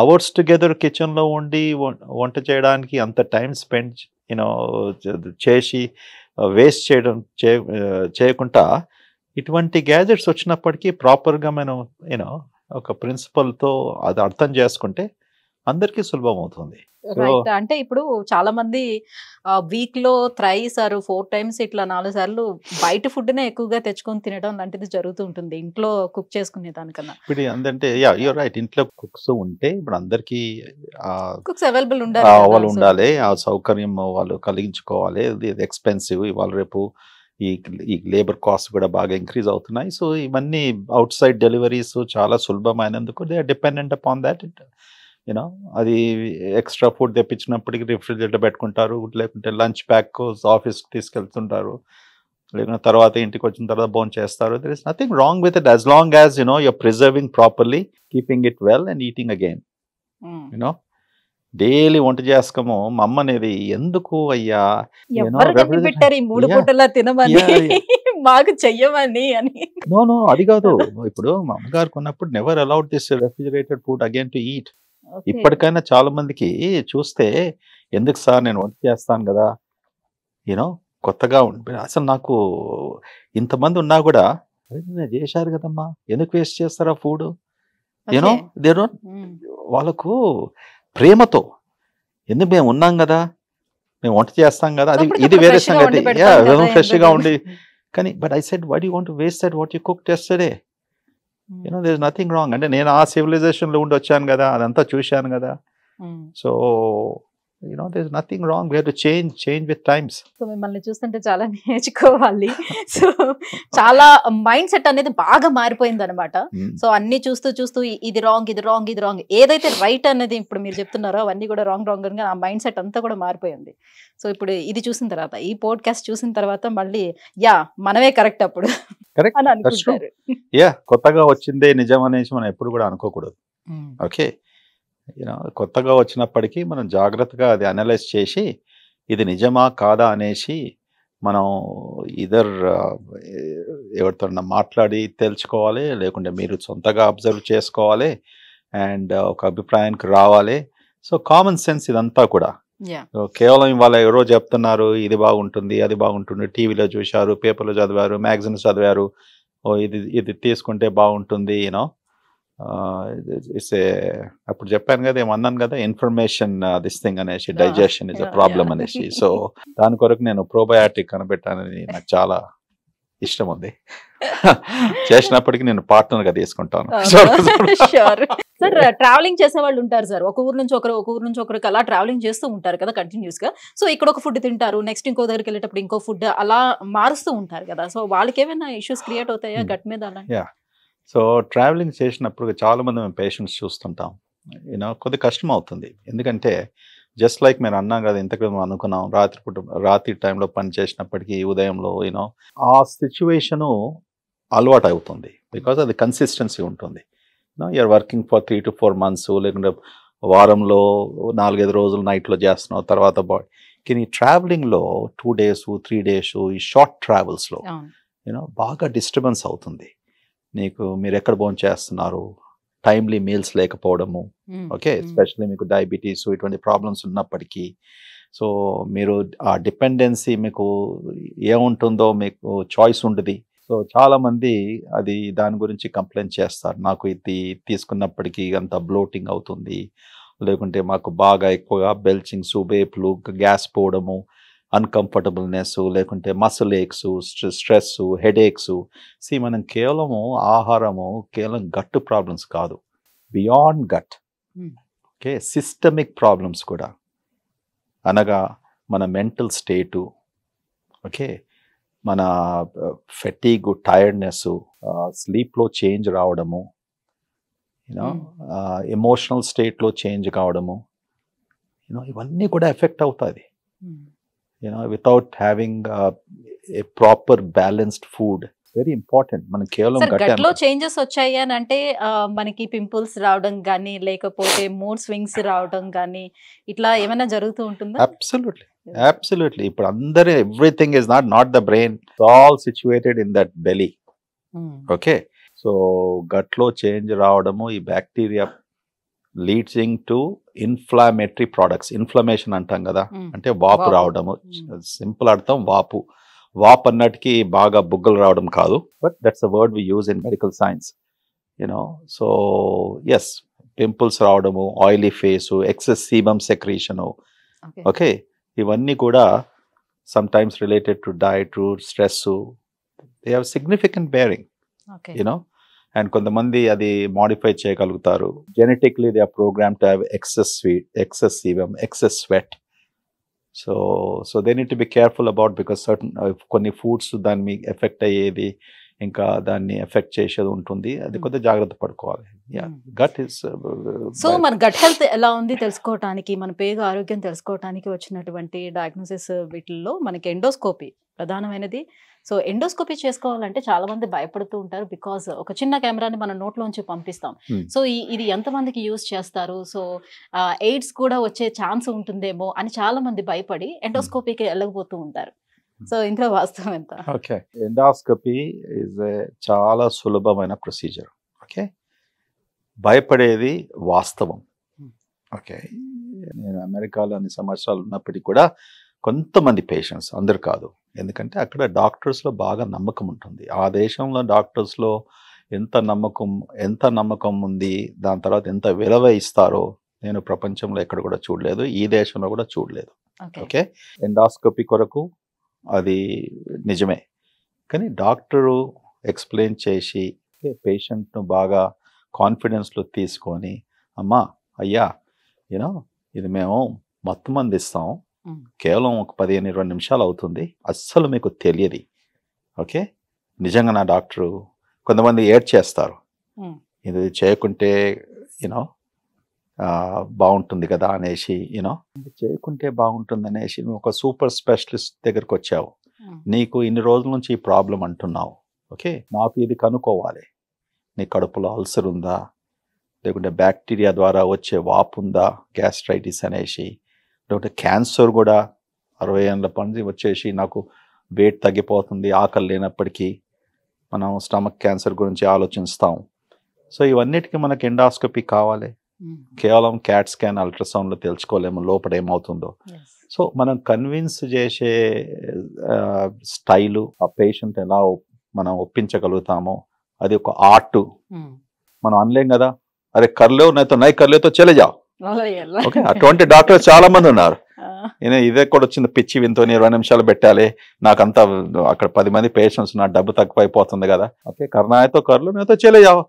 అవర్స్ టుగెదర్ కిచెన్లో ఉండి వంట చేయడానికి అంత టైం స్పెండ్ చేసి వేస్ట్ చేయకుండా ఇటువంటి గ్యాజెట్స్ వచ్చినప్పటికీ ప్రాపర్గా మనం ఒక ప్రిన్సిపల్తో అది అర్థం చేసుకుంటే అందరికీ సులభం అవుతుంది. రైట్. అంటే ఇప్పుడు చాలా మంది వీక్ లో 3 or 4 times ఇట్లా 4 సార్లు బయట ఫుడ్ నే ఎక్కువగా తెచ్చుకొని తినడం లాంటిది జరుగుతూ ఉంటుంది ఇంట్లో కుక్ చేసుకునే దానికన్నా. ఇప్పుడు ఏంటంటే యూర్ రైట్, ఇంట్లో కుక్స్ ఉంటే ఇప్పుడు అందరికీ కుక్స్ అవైలబుల్ ఉండాలి, ఆ సౌకర్యం వాళ్ళు కలిగించుకోవాలి. ఇది ఎక్స్పెన్సివ్, ఇవాళ రేపు ఈ లేబర్ కాస్ట్ కూడా బాగా ఇంక్రీజ్ అవుతున్నాయి. సో ఇవన్నీ అవుట్ సైడ్ డెలివరీస్ చాలా సులభమైనందుకు they are dependent upon that. అది ఎక్స్ట్రా ఫుడ్ తెప్పించినప్పటికీ రిఫ్రిజిరేటర్ పెట్టుకుంటారు, లేకుంటే లంచ్ ప్యాక్ ఆఫీస్కి తీసుకెళ్తుంటారు, లేకుంటే తర్వాత ఇంటికి వచ్చిన తర్వాత భోజనం చేస్తారు. There is nothing wrong with it as long as you're preserving properly, keeping it well and eating again. Daily వంట చేసుకోము. మా అమ్మ అనేది ఎందుకు అయ్యా పెట్టారు ఈ 3 పూటలా తినమని, మాకు చెయ్యమని అని. నో అది కాదు. ఇప్పుడు మా అమ్మగారికి ఉన్నప్పుడు never allowed this refrigerated food again to eat. ఇప్పటికైనా చాలా మందికి చూస్తే ఎందుకు సార్ నేను వంట చేస్తాను కదా, కొత్తగా అసలు నాకు ఇంతమంది ఉన్నా కూడా నేను చేశారు కదమ్మా, ఎందుకు వేస్ట్ చేస్తారా ఫుడ్? వాళ్ళకు ప్రేమతో, ఎందుకు మేము ఉన్నాం కదా, మేము వంట చేస్తాం కదా, అది ఇది వేరే సంగతి, ఫ్రెష్గా ఉండి. కానీ but I said why do you want to waste that what you cooked yesterday? There is nothing wrong. అంటే నేను ఆ సివిలైజేషన్లో ఉండి వచ్చాను కదా, అదంతా చూశాను కదా. So there is nothing wrong. We have to change with times. So మిమ్మల్ని చూస్తుంటే చాలా నేర్చుకోవాలి. సో చాలా మైండ్ సెట్ అనేది బాగా మారిపోయింది అనమాట. సో అన్ని చూస్తూ ఇది రాంగ్ ఏదైతే రైట్ అనేది ఇప్పుడు మీరు చెప్తున్నారో అవన్నీ కూడా రాంగ్ గా ఆ మైండ్ సెట్ అంతా కూడా మారిపోయింది. సో ఇప్పుడు ఇది చూసిన తర్వాత, ఈ పోడ్కాస్ట్ చూసిన తర్వాత మళ్ళీ మనమే కరెక్ట్ అప్పుడు అని అనుకుంటారు. కొత్తగా వచ్చిందే నిజం అనేసి మనం ఎప్పుడు కూడా అనుకోకూడదు. ఓకే, కొత్తగా వచ్చినప్పటికీ మనం జాగ్రత్తగా అది అనలైజ్ చేసి ఇది నిజమా కాదా అనేసి మనం ఎవరితో మాట్లాడి తెలుసుకోవాలి, లేకుంటే మీరు సొంతగా అబ్జర్వ్ చేసుకోవాలి అండ్ ఒక అభిప్రాయానికి రావాలి. సో కామన్ సెన్స్ ఇదంతా కూడా కేవలం ఇవాళ ఎవరో చెప్తున్నారు ఇది బాగుంటుంది అది బాగుంటుంది, టీవీలో చూశారు, పేపర్లో చదివారు, మ్యాగజైన్స్ చదివారు, ఇది తీసుకుంటే బాగుంటుంది, అప్పుడు చెప్పాను కదా, ఏమన్నాను కదా, ఇన్ఫర్మేషన్ దిస్ థింగ్ అనేసి, డైజెషన్ ఇస్ అ ప్రాబ్లం అనేసి. సో దాని కొరకు నేను ప్రోబయాటిక్ కనిపెట్టానని నాకు చాలా ఇష్టం ఉంది. చేసినప్పటికీ నేను పార్ట్నర్ గా తీసుకుంటాను. సార్ ట్రావెలింగ్ చేసే వాళ్ళు ఉంటారు సార్, ఒక ఊరు నుంచి ఒకరికి అలా ట్రావెలింగ్ చేస్తూ ఉంటారు కదా కంటిన్యూస్ గా. సో ఇక్కడ ఒక ఫుడ్ తింటారు, నెక్స్ట్ ఇంకో దగ్గరికి వెళ్ళేటప్పుడు ఇంకో ఫుడ్, అలా మారుస్తూ ఉంటారు కదా. సో వాళ్ళకి ఏమైనా ఇష్యూస్ క్రియేట్ అవుతాయా గట్ మీద అలా? సో ట్రావెలింగ్ చేసినప్పుడు చాలామంది మేము పేషెంట్స్ చూస్తుంటాం, కొద్ది కష్టం అవుతుంది. ఎందుకంటే జస్ట్ లైక్ మీరు అన్నాం కదా, ఇంతకు అనుకున్నాం రాత్రి టైంలో పని చేసినప్పటికీ ఉదయంలో ఆ సిచ్యువేషను అలవాటు అవుతుంది. బికాజ్ అది కన్సిస్టెన్సీ ఉంటుంది. You're working for 3 to 4 months, లేకుంటే వారంలో 4-5 రోజులు నైట్లో చేస్తున్నావు, తర్వాత కానీ ట్రావెలింగ్లో 2 days 3 days ఈ షార్ట్ ట్రావెల్స్లో బాగా డిస్టర్బెన్స్ అవుతుంది. మీరు ఎక్కడ భోజనం చేస్తున్నారు, టైమ్లీ మీల్స్ లేకపోవడము, ఓకే, ఎస్పెషల్లీ మీకు డయాబెటీస్ ఇటువంటి ప్రాబ్లమ్స్ ఉన్నప్పటికీ. సో మీరు ఆ డిపెండెన్సీ మీకు ఏముంటుందో మీకు చాయిస్ ఉంటుంది. సో చాలామంది దాని గురించి కంప్లైంట్ చేస్తారు, నాకు ఇది తీసుకున్నప్పటికీ అంత బ్లోటింగ్ అవుతుంది, లేకుంటే మాకు బాగా ఎక్కువగా బెల్చింగ్, వేపులు, గ్యాస్ పోవడము, అన్కంఫర్టబుల్నెస్, లేకుంటే మసిల్ ఏక్స్, స్ట్రెస్, హెడేక్స్. మనం కేవలము ఆహారము కేవలం గట్ ప్రాబ్లమ్స్ కాదు, beyond gut, okay, systemic problems కూడా, అనగా మన మెంటల్ స్టేటు, ఓకే, మన ఫెటీగ్, టైర్డ్నెస్, స్లీప్లో చేంజ్ రావడము, యూనో ఎమోషనల్ స్టేట్లో చేంజ్ కావడము, యూనో ఇవన్నీ కూడా ఎఫెక్ట్ అవుతుంది. You know without having a proper balanced food, very important. మనం కేవలం గట్లో చేంజెస్ వచ్చాయి అని అంటే మనకి పింపుల్స్ రావడం కానీ లేకపోతే మూడ్ స్వింగ్స్ రావడం కానీ ఇట్లా ఏమైనా జరుగుతూ ఉంటుందా? అబ్సల్యూట్లీ. ఇప్పుడు అందరూ everything is not the brain, all situated in that belly. Okay, so గట్లో చేంజ్ రావడము, ఈ bacteria leading to inflammatory products. Inflammation అంటాం కదా, అంటే వాపు రావడము. సింపుల్ అర్థం వాపు. వాప్ అన్నట్టుకి బాగా బుగ్గలు రావడం కాదు, but that's a word we use in medical science, you know. So yes, pimples రావడము, oily face, excess sebum secretion, okay, ఇవన్నీ కూడా sometimes related to diet, stress, they have significant bearing, you know. And కొంతమంది అది modify చేయగలుగుతారు. Genetically they are program to have excess sebum, excess sweat. So they need to be careful about, because certain కొన్ని foods దాన్ని effect అయ్యేది, ఇంకా దాన్ని effect చేసేది ఉంటుంది. అది కొద్దిగా జాగ్రత్త పడుకోవాలి. గట్ ఇస్ సో మన గట్ హెల్త్ ఎలా ఉంది తెలుసుకోవటానికి, మన పేగు ఆరోగ్యం తెలుసుకోవటానికి వచ్చినటువంటి డయాగ్నోసిస్ వీటిల్లో మనకి ఎండోస్కోపీ ప్రధానమైనది. సో ఎండోస్కోపీ చేసుకోవాలంటే చాలా మంది భయపడుతూ ఉంటారు, బికాస్ ఒక చిన్న కెమెరాని మన నోట్లోంచి పంపిస్తాం. సో ఇది ఎంతమందికి యూజ్ చేస్తారు, సో ఎయిడ్స్ కూడా వచ్చే ఛాన్స్ ఉంటుందేమో అని చాలా మంది భయపడి ఎండోస్కోపీకి వెళ్ళకపోతూ ఉంటారు. సో ఇంట్లో వాస్తవం ఎంత? ఓకే, ఎండోస్కోపీ ఇస్ చాలా సులభమైన ప్రొసీజర్. ఓకే, భయపడేది వాస్తవం. ఓకే, నేను అమెరికాలో అన్ని సంవత్సరాలు ఉన్నప్పటికీ కూడా కొంతమంది పేషెంట్స్, అందరు కాదు, ఎందుకంటే అక్కడ డాక్టర్స్లో బాగా నమ్మకం ఉంటుంది. ఆ దేశంలో డాక్టర్స్లో ఎంత నమ్మకం ఉంది, దాని తర్వాత ఎంత విలువ ఇస్తారో నేను ప్రపంచంలో ఎక్కడ కూడా చూడలేదు, ఈ దేశంలో కూడా చూడలేదు. ఓకే, ఎండోస్కోపీ కొరకు అది నిజమే, కానీ డాక్టరు ఎక్స్ప్లెయిన్ చేసి పేషెంట్ను బాగా కాన్ఫిడెన్స్లో తీసుకొని, అమ్మా అయ్యా, యూనో ఇది మేము మత్తు మంది ఇస్తాం, కేవలం ఒక 15-20 నిమిషాలు అవుతుంది, అస్సలు మీకు తెలియదు. ఓకే, నిజంగా నా డాక్టరు, కొంతమంది ఏడ్ చేస్తారు, ఇది చేయకుంటే యూనో బాగుంటుంది కదా అనేసి, యూనో చేయకుంటే బాగుంటుంది అనేసి, నువ్వు ఒక సూపర్ స్పెషలిస్ట్ దగ్గరకు వచ్చావు, నీకు ఇన్ని రోజుల నుంచి ఈ ప్రాబ్లం అంటున్నావు, ఓకే, నాకు ఇది కనుక్కోవాలి, నీ కడుపులో అల్సర్ ఉందా, లేకుంటే బ్యాక్టీరియా ద్వారా వచ్చే వాపు ఉందా, గ్యాస్ట్రైటిస్ అనేసి, లేకుంటే క్యాన్సర్ కూడా 60 ఏళ్ళ పంది వచ్చేసి నాకు వెయిట్ తగ్గిపోతుంది, ఆకలి లేనప్పటికీ మనం స్టమక్ క్యాన్సర్ గురించి ఆలోచిస్తాం. సో ఇవన్నిటికీ మనకి ఎండోస్కోపీ కావాలి. కేవలం క్యాట్ స్కాన్, అల్ట్రాసౌండ్లో తెలుసుకోలేము లోపల ఏమవుతుందో. సో మనం కన్విన్స్ చేసే స్టైలు, ఆ పేషెంట్ ఎలా మనం ఒప్పించగలుగుతామో అది ఒక ఆర్ట్. మనం అనలేం కదా, అరే కర్లేవు నైతో నై కర్లేతో చలే జావ్. ఓకే, అటువంటి డాక్టర్స్ చాలా మంది ఉన్నారు. ఇదే కూడా వచ్చింది పిచ్చి వింతో 20 నిమిషాలు పెట్టాలి, నాకంతా అక్కడ 10 మంది పేషెంట్స్, నా డబ్బు తక్కువ అయిపోతుంది కదా. ఓకే, కర్నాయతో కర్లు నేతో చలే జావ్.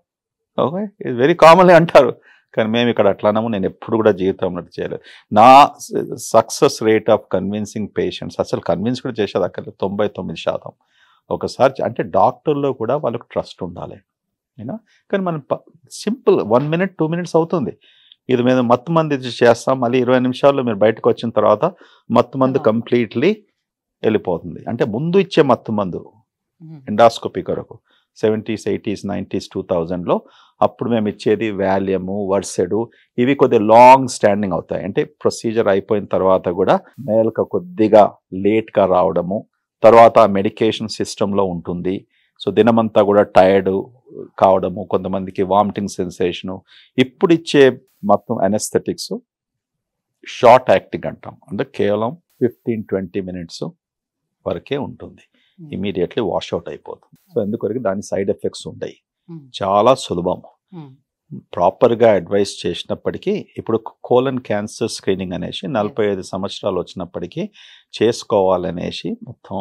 ఓకే, ఇది వెరీ కామన్లీ అంటారు, కానీ మేము ఇక్కడ అట్లానము, నేను ఎప్పుడు కూడా జీవితంలో చేయలేదు. నా success rate of convincing patients, అసలు కన్విన్స్ కూడా చేసేది అక్కడ 99%. ఒకసారి అంటే డాక్టర్లో కూడా వాళ్ళకు ట్రస్ట్ ఉండాలి, యూనో. కానీ మనం సింపుల్ 1 minute 2 minutes అవుతుంది, ఇది మేము మత్తు మంది చేస్తాం, మళ్ళీ 20 నిమిషాల్లో మీరు బయటకు వచ్చిన తర్వాత మత్తు మందు కంప్లీట్లీ వెళ్ళిపోతుంది. అంటే ముందు ఇచ్చే మత్తు మందు ఎండోస్కోపీ కొరకు 70s, 80s, 90s, 2000లో అప్పుడు మేము ఇచ్చేది వాల్యము, వర్సెడు, ఇవి కొద్దిగా లాంగ్ స్టాండింగ్ అవుతాయి. అంటే ప్రొసీజర్ అయిపోయిన తర్వాత కూడా మేల్క కొద్దిగా లేట్గా రావడము, తర్వాత మెడికేషన్ సిస్టంలో ఉంటుంది. సో దినమంతా కూడా టైర్డ్ కావడము, కొంతమందికి వామిటింగ్ సెన్సేషను. ఇప్పుడు ఇచ్చే మొత్తం అనెస్థెటిక్స్ షార్ట్ యాక్టింగ్ అంటాం, అంటే కేవలం 15-20 minutes వరకే ఉంటుంది, ఇమీడియట్లీ వాష్అవుట్ అయిపోతుంది. సో ఎందుకొరకు దాని సైడ్ ఎఫెక్ట్స్ ఉంటాయి, చాలా సులభం. ప్రాపర్గా అడ్వైస్ చేసినప్పటికీ ఇప్పుడు కోలన్ క్యాన్సర్ స్క్రీనింగ్ అనేసి 45 సంవత్సరాలు వచ్చినప్పటికీ చేసుకోవాలనేసి మొత్తం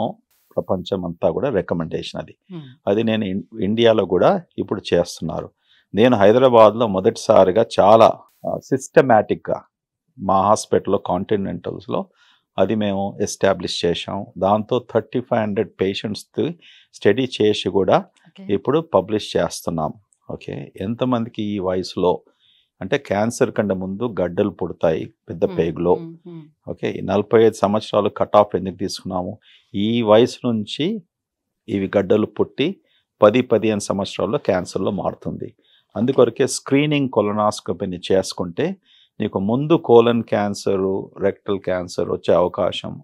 ప్రపంచం అంతా కూడా రికమెండేషన్. అది నేను ఇండియాలో కూడా ఇప్పుడు చేస్తున్నారు. నేను హైదరాబాద్లో మొదటిసారిగా చాలా సిస్టమేటిక్గా మా హాస్పిటల్లో కాంటినెంటల్స్లో అది మేము ఎస్టాబ్లిష్ చేసాం. దాంతో 3500 పేషెంట్స్ స్టడీ చేసి కూడా ఇప్పుడు పబ్లిష్ చేస్తున్నాం. ఓకే, ఎంతమందికి ఈ వయసులో అంటే క్యాన్సర్ కంటే ముందు గడ్డలు పుడతాయి పెద్ద పేగులో. ఓకే, 45 సంవత్సరాలు కట్ ఆఫ్ ఎందుకు తీసుకున్నాము? ఈ వయసు నుంచి ఇవి గడ్డలు పుట్టి 10-15 సంవత్సరాల్లో క్యాన్సర్లో మారుతుంది. అందుకొరకే స్క్రీనింగ్ కొలనాస్కోపీని చేసుకుంటే నీకు ముందు కోలన్ క్యాన్సరు, రెక్టల్ క్యాన్సర్ వచ్చే అవకాశం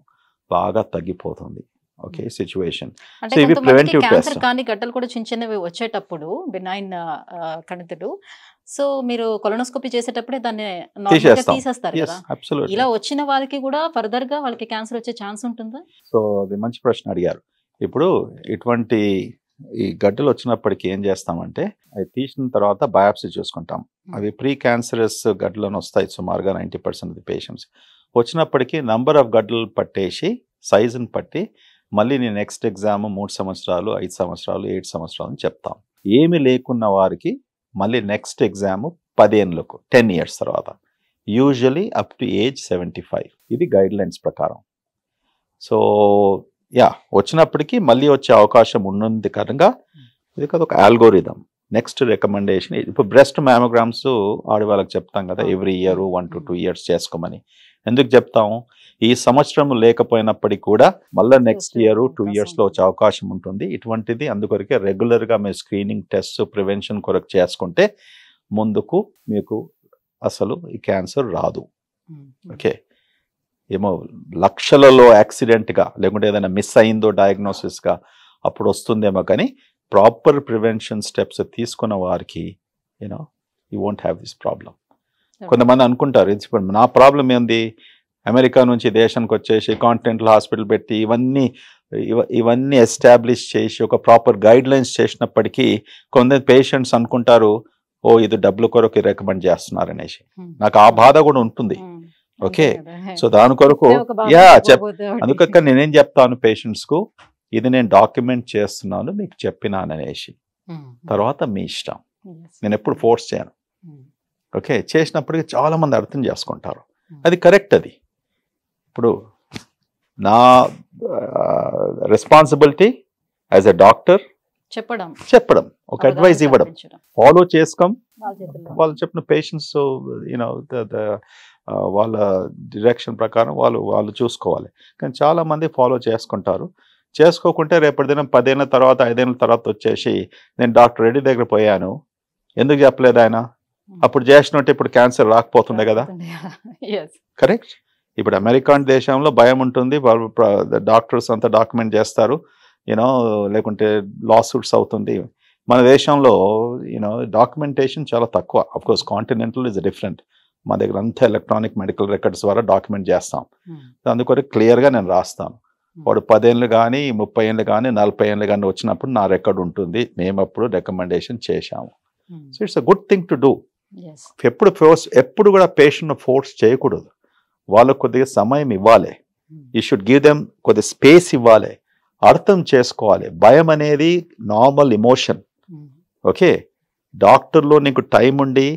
బాగా తగ్గిపోతుంది. Okay, situation. అంటే సో ఇవి కొంతమందికి ప్రివెంటివ్ క్యాన్సర్ టెస్ట్. కానీ గడ్డలు కూడా చిన్న చిన్నవి వచ్చేటప్పుడు బినైన్ కణితులు, సో మీరు కొలనోస్కోపీ చేసేటప్పుడే దాన్ని నార్మల్గా తీసేస్తాం. తీసేస్తారు ఎస్, కదా. అబ్సల్యూట్లీ. ఇలా వచ్చిన వారికి కూడా ఫర్దర్ గా వాళ్ళకి క్యాన్సర్ వచ్చే ఛాన్స్ ఉంటుందా? సో అది మంచి ప్రశ్న అడిగారు. ఇప్పుడు ఇటువంటి ఈ గడ్డలు వచ్చినప్పటికీ ఏం చేస్తామంటే అవి తీసిన తర్వాత బయాప్సీ చూసుకుంటాం. అవి ప్రీ క్యాన్సరస్ గడ్డలను వస్తాయి సుమారుగా 90% ఆఫ్ ది పేషెంట్స్. వచ్చినప్పటికీ నంబర్ ఆఫ్ గడ్డలు పట్టేసి సైజుని పట్టి మళ్ళీ నేను నెక్స్ట్ ఎగ్జామ్ 3 సంవత్సరాలు, 5 సంవత్సరాలు, 7 సంవత్సరాలు అని చెప్తాం. ఏమి లేకున్న వారికి మళ్ళీ నెక్స్ట్ ఎగ్జామ్ 10 ఏళ్ళకు, 10 ఇయర్స్ తర్వాత, యూజువలీ అప్ టు ఏజ్ 75. ఇది గైడ్ లైన్స్ ప్రకారం. సో యా, వచ్చినప్పటికీ మళ్ళీ వచ్చే అవకాశం ఉన్నది కనుక ఇది కదా ఒక ఆల్గోరిథం. నెక్స్ట్ రికమెండేషన్ ఇప్పుడు బ్రెస్ట్ మ్యామోగ్రామ్స్ ఆడవాళ్ళకి చెప్తాం కదా, ఎవ్రీ ఇయర్ 1 to 2 years చేసుకోమని. ఎందుకు చెప్తాము? ఈ సంవత్సరం లేకపోయినప్పటికీ కూడా మళ్ళీ నెక్స్ట్ ఇయర్ 2 yearsలో వచ్చే అవకాశం ఉంటుంది. ఇటువంటిది అందుకొరకే రెగ్యులర్గా మీరు స్క్రీనింగ్ టెస్ట్ ప్రివెన్షన్ కొరకు చేసుకుంటే ముందుకు మీకు అసలు ఈ క్యాన్సర్ రాదు. ఓకే, ఏమో లక్షలలో యాక్సిడెంట్గా లేకుంటే ఏదైనా మిస్ అయిందో డయాగ్నోసిస్గా అప్పుడు వస్తుందేమో, కానీ ప్రాపర్ ప్రివెన్షన్ స్టెప్స్ తీసుకున్న వారికి you know you won't have this problem. కొంతమంది అనుకుంటారు ఇప్పుడు నా ప్రాబ్లం ఏంది, అమెరికా నుంచి దేశానికి వచ్చేసి కాంటినెంటల్ హాస్పిటల్ పెట్టి ఇవన్నీ ఎస్టాబ్లిష్ చేసి ఒక ప్రాపర్ గైడ్ లైన్స్ చేసినప్పటికీ కొంతమంది పేషెంట్స్ అనుకుంటారు ఓ ఇది డబ్బుల కొరకు రికమెండ్ చేస్తున్నారు అనేసి. నాకు ఆ బాధ కూడా ఉంటుంది. ఓకే, సో దాని కొరకు అందుకక్క నేనేం చెప్తాను పేషెంట్స్కు, ఇది నేను డాక్యుమెంట్ చేస్తున్నాను మీకు చెప్పినాననేసి, తర్వాత మీ ఇష్టం, నేను ఎప్పుడు ఫోర్స్ చేయను. ఓకే, చేసినప్పటికీ చాలా మంది అర్థం చేసుకుంటారు, అది కరెక్ట్. అది ఇప్పుడు నా రెస్పాన్సిబిలిటీ యాజ్ ఎ డాక్టర్ చెప్పడం, ఒక అడ్వైజ్ ఇవ్వడం, ఫాలో చేసుకోం. వాళ్ళు చెప్పిన పేషెంట్స్ యూనో వాళ్ళ డిరెక్షన్ ప్రకారం వాళ్ళు చూసుకోవాలి. కానీ చాలా మంది ఫాలో చేసుకుంటారు. చేసుకోకుంటే రేపటి దినం 10 ఏళ్ళ తర్వాత 5 ఏళ్ళ తర్వాత వచ్చేసి నేను డాక్టర్ రెడ్డి దగ్గర పోయాను, ఎందుకు చెప్పలేదు ఆయన, అప్పుడు చేసినట్టు ఇప్పుడు క్యాన్సర్ రాకపోతుండే కదా. కరెక్ట్. ఇప్పుడు అమెరికాన్ దేశంలో భయం ఉంటుంది, వాళ్ళు డాక్టర్స్ అంతా డాక్యుమెంట్ చేస్తారు యూనో, లేకుంటే లా సూట్స్ అవుతుంది. మన దేశంలో యూనో డాక్యుమెంటేషన్ చాలా తక్కువ. Of course continental is different. మా దగ్గర అంతా ఎలక్ట్రానిక్ మెడికల్ రికార్డ్స్ ద్వారా డాక్యుమెంట్ చేస్తాం. అందుకొరకు క్లియర్గా నేను రాస్తాను. వాడు 10 ఏళ్ళు కానీ 30 ఏళ్ళు కానీ 40 ఏళ్ళు కానీ వచ్చినప్పుడు నా రికార్డ్ ఉంటుంది, మేము అప్పుడు రికమెండేషన్ చేశాము. So it's a good thing to do. ఎప్పుడు కూడా పేషెంట్ ఫోర్స్ చేయకూడదు, వాళ్ళకు కొద్దిగా సమయం ఇవ్వాలి. యూ షుడ్ గివ్ దెమ్ కొద్దిగా స్పేస్ ఇవ్వాలి, అర్థం చేసుకోవాలి. భయం అనేది నార్మల్ ఎమోషన్. ఓకే, డాక్టర్లో నీకు టైం ఉండి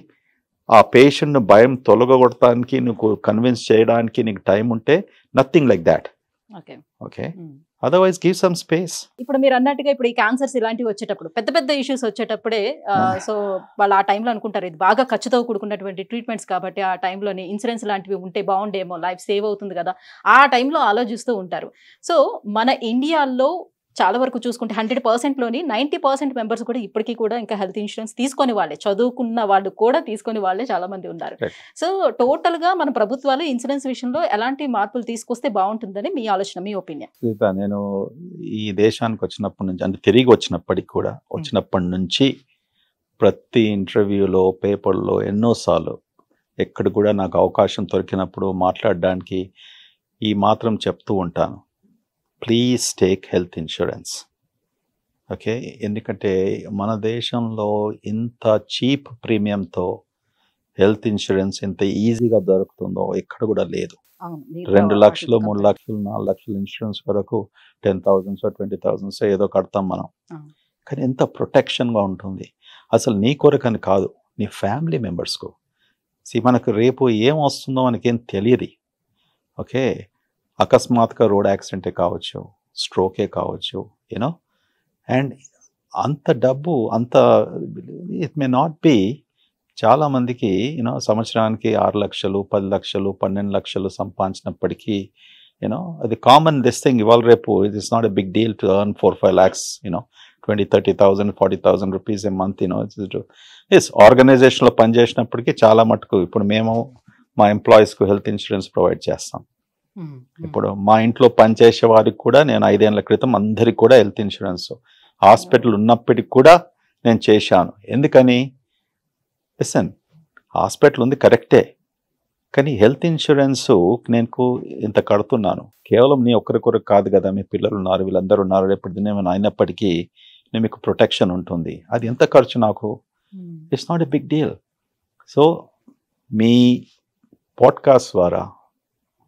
ఆ పేషెంట్ను భయం తొలగొడటానికి నీకు కన్విన్స్ చేయడానికి నీకు టైం ఉంటే nothing like that. Okay, otherwise give some space. ఇప్పుడు మీరు అన్నట్టుగా ఇప్పుడు ఈ క్యాన్సర్స్ ఇలాంటివి వచ్చేటప్పుడు పెద్ద పెద్ద ఇష్యూస్ వచ్చేటప్పుడే సో వాళ్ళు ఆ టైంలో అనుకుంటారు ఇది బాగా ఖర్చుతో కూడుకున్నటువంటి ట్రీట్మెంట్స్ కాబట్టి ఆ టైంలోని ఇన్సూరెన్స్ లాంటివి ఉంటే బాగుండేమో, లైఫ్ సేవ్ అవుతుంది కదా, ఆ టైంలో ఆలోచిస్తూ ఉంటారు. సో మన ఇండియాలో చాలా వరకు చూసుకుంటే 100%లోని 90% మెంబర్స్ కూడా ఇప్పటికీ కూడా ఇంకా హెల్త్ ఇన్సూరెన్స్ తీసుకొని వాళ్ళే, చదువుకున్న వాళ్ళు కూడా తీసుకొని వాళ్ళే చాలా మంది ఉన్నారు. సో టోటల్ గా మన ప్రభుత్వాలు ఇన్సూరెన్స్ విషయంలో ఎలాంటి మార్పులు తీసుకొస్తే బాగుంటుందని మీ ఆలోచన, మీ ఒపీనియన్? నేను ఈ దేశానికి వచ్చినప్పటి నుంచి అంటే తిరిగి వచ్చినప్పటికి కూడా వచ్చినప్పటి నుంచి ప్రతి ఇంటర్వ్యూలో పేపర్లో ఎన్నోసార్లు ఎక్కడ కూడా నాకు అవకాశం దొరికినప్పుడు మాట్లాడడానికి ఈ మాత్రం చెప్తూ ఉంటాను, please take health insurance. Okay, ఎందుకంటే మన దేశంలో ఇంత చీప్ ప్రీమియంతో హెల్త్ ఇన్సూరెన్స్ ఇంత ఈజీగా దొరుకుతుందో ఎక్కడ కూడా లేదు. 2 లక్షలు 3 లక్షలు 4 లక్షలు ఇన్సూరెన్స్ వరకు 10,000 20,000 ఏదో కడతాం మనం. కానీ ఎంత ప్రొటెక్షన్గా ఉంటుంది. అసలు నీ కొరకని కాదు, నీ ఫ్యామిలీ మెంబర్స్కు. మనకు రేపు ఏం వస్తుందో మనకేం తెలియదు. ఓకే, అకస్మాత్తుగా రోడ్ యాక్సిడెంటే కావచ్చు, స్ట్రోకే కావచ్చు, యూనో. అండ్ అంత డబ్బు అంత ఇట్ మే నాట్ బి చాలామందికి సంవత్సరానికి 6 లక్షలు 10 లక్షలు 12 లక్షలు సంపాదించినప్పటికీ అది కామన్ దిస్ థింగ్. ఇవాళ రేపు it is not a big deal to earn 4-5 lakhs, 20,000-30,000 40,000 rupees a month. Yes, ఆర్గనైజేషన్లో పనిచేసినప్పటికీ చాలా మటుకు ఇప్పుడు మేము మా ఎంప్లాయీస్కు హెల్త్ ఇన్సూరెన్స్ ప్రొవైడ్ చేస్తాం. ఇప్పుడు మా ఇంట్లో పనిచేసే వారికి కూడా నేను 5 ఏళ్ల క్రితం అందరికి కూడా హెల్త్ ఇన్సూరెన్స్ హాస్పిటల్ ఉన్నప్పటికి కూడా నేను చేశాను. ఎందుకని? లిసన్, హాస్పిటల్ ఉంది కరెక్టే, కానీ హెల్త్ ఇన్సూరెన్స్ నేను ఇంత కడుతున్నాను కేవలం నీ ఒక్కరికొరకు కాదు కదా, మీ పిల్లలు ఉన్నారు, వీళ్ళందరూ ఉన్నారు, రేపు దినేమైనా అయినప్పటికీ మీకు ప్రొటెక్షన్ ఉంటుంది. అది ఎంత ఖర్చు నాకు? It's not a big deal. So మీ పాడ్కాస్ట్ ద్వారా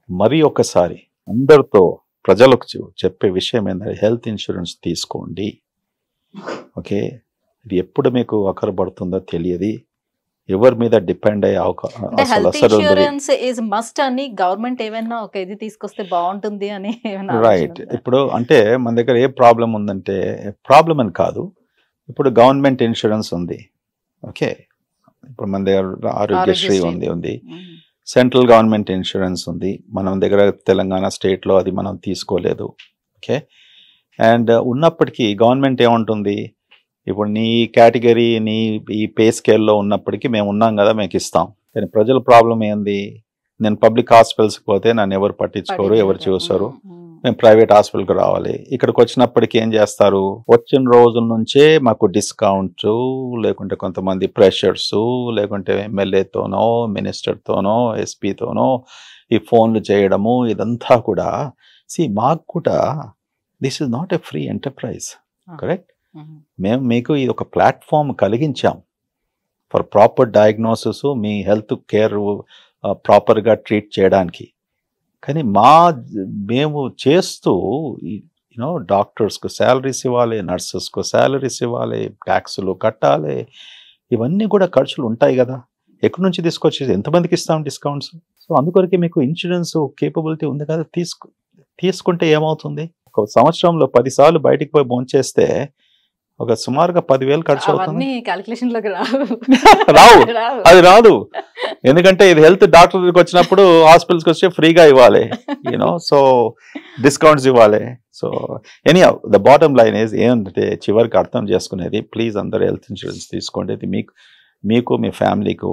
మరి ఒకసారి అందరితో ప్రజలకు చెప్పే విషయం ఏంటంటే హెల్త్ ఇన్సూరెన్స్ తీసుకోండి. ఓకే, ఇది ఎప్పుడు మీకు అక్కరపడుతుందో తెలియదు, ఎవరి మీద డిపెండ్ అయ్యే మస్ట్ అని గవర్నమెంట్ ఏమైనా ఒక ఇది తీసుకొస్తే బాగుంటుంది అని. రైట్. ఇప్పుడు అంటే మన దగ్గర ఏ ప్రాబ్లం ఉందంటే, ప్రాబ్లం అని కాదు, ఇప్పుడు గవర్నమెంట్ ఇన్సూరెన్స్ ఉంది. ఓకే, ఇప్పుడు మన దగ్గర ఆరోగ్యశ్రీ ఉంది, సెంట్రల్ గవర్నమెంట్ ఇన్సూరెన్స్ ఉంది. మన దగ్గర తెలంగాణ స్టేట్లో అది మనం తీసుకోలేదు. ఓకే, అండ్ ఉన్నప్పటికీ గవర్నమెంట్ ఏమంటుంది, ఇప్పుడు నీ కేటగిరీ నీ ఈ పే స్కేల్లో ఉన్నప్పటికీ మేము ఉన్నాం కదా, మీకు ఇస్తాం. కానీ ప్రజల ప్రాబ్లం ఏంది, నేను పబ్లిక్ హాస్పిటల్స్కి పోతే నన్ను ఎవరు పట్టించుకోరు, ఎవరు చూస్తారు, మేము ప్రైవేట్ హాస్పిటల్కి రావాలి. ఇక్కడికి వచ్చినప్పటికీ ఏం చేస్తారు, వచ్చిన రోజుల నుంచే మాకు డిస్కౌంట్, లేకుంటే కొంతమంది ప్రెషర్స్, లేకుంటే ఎమ్మెల్యేతోనో మినిస్టర్తోనో ఎస్పీతోనో ఈ ఫోన్లు చేయడము, ఇదంతా కూడా మాకు కూడా this is not a free enterprise. Correct? మేము మీకు ఇది ఒక ప్లాట్ఫామ్ కలిగించాం ఫర్ ప్రాపర్ డయాగ్నోసిస్, మీ హెల్త్ కేర్ ప్రాపర్గా ట్రీట్ చేయడానికి. కానీ మేము చేస్తూ డాక్టర్స్కు శాలరీస్ ఇవ్వాలి, నర్సెస్కు శాలరీస్ ఇవ్వాలి, ట్యాక్సులు కట్టాలి, ఇవన్నీ కూడా ఖర్చులు ఉంటాయి కదా. ఎక్కడి నుంచి తీసుకొచ్చేది, ఎంతమందికి ఇస్తాం డిస్కౌంట్స్? సో అందుకొరకే మీకు ఇన్సూరెన్స్ కేపబిలిటీ ఉంది కదా, తీసుకుంటే ఏమవుతుంది, ఒక సంవత్సరంలో 10 సార్లు బయటికి పోయి భోంచేస్తే ఒక సుమారుగా 10,000 ఖర్చు అవుతుంది. రావు, అది రాదు. ఎందుకంటే ఇది హెల్త్ డాక్టర్ దగ్గరికి వచ్చినప్పుడు హాస్పిటల్స్కి వచ్చి ఫ్రీగా ఇవ్వాలి, సో డిస్కౌంట్స్ ఇవ్వాలి. So anyhow the bottom line is ఏంటంటే చివరికి అర్థం చేసుకునేది, ప్లీజ్ అందరూ హెల్త్ ఇన్సూరెన్స్ తీసుకోండి. ఇది మీకు మీ ఫ్యామిలీకు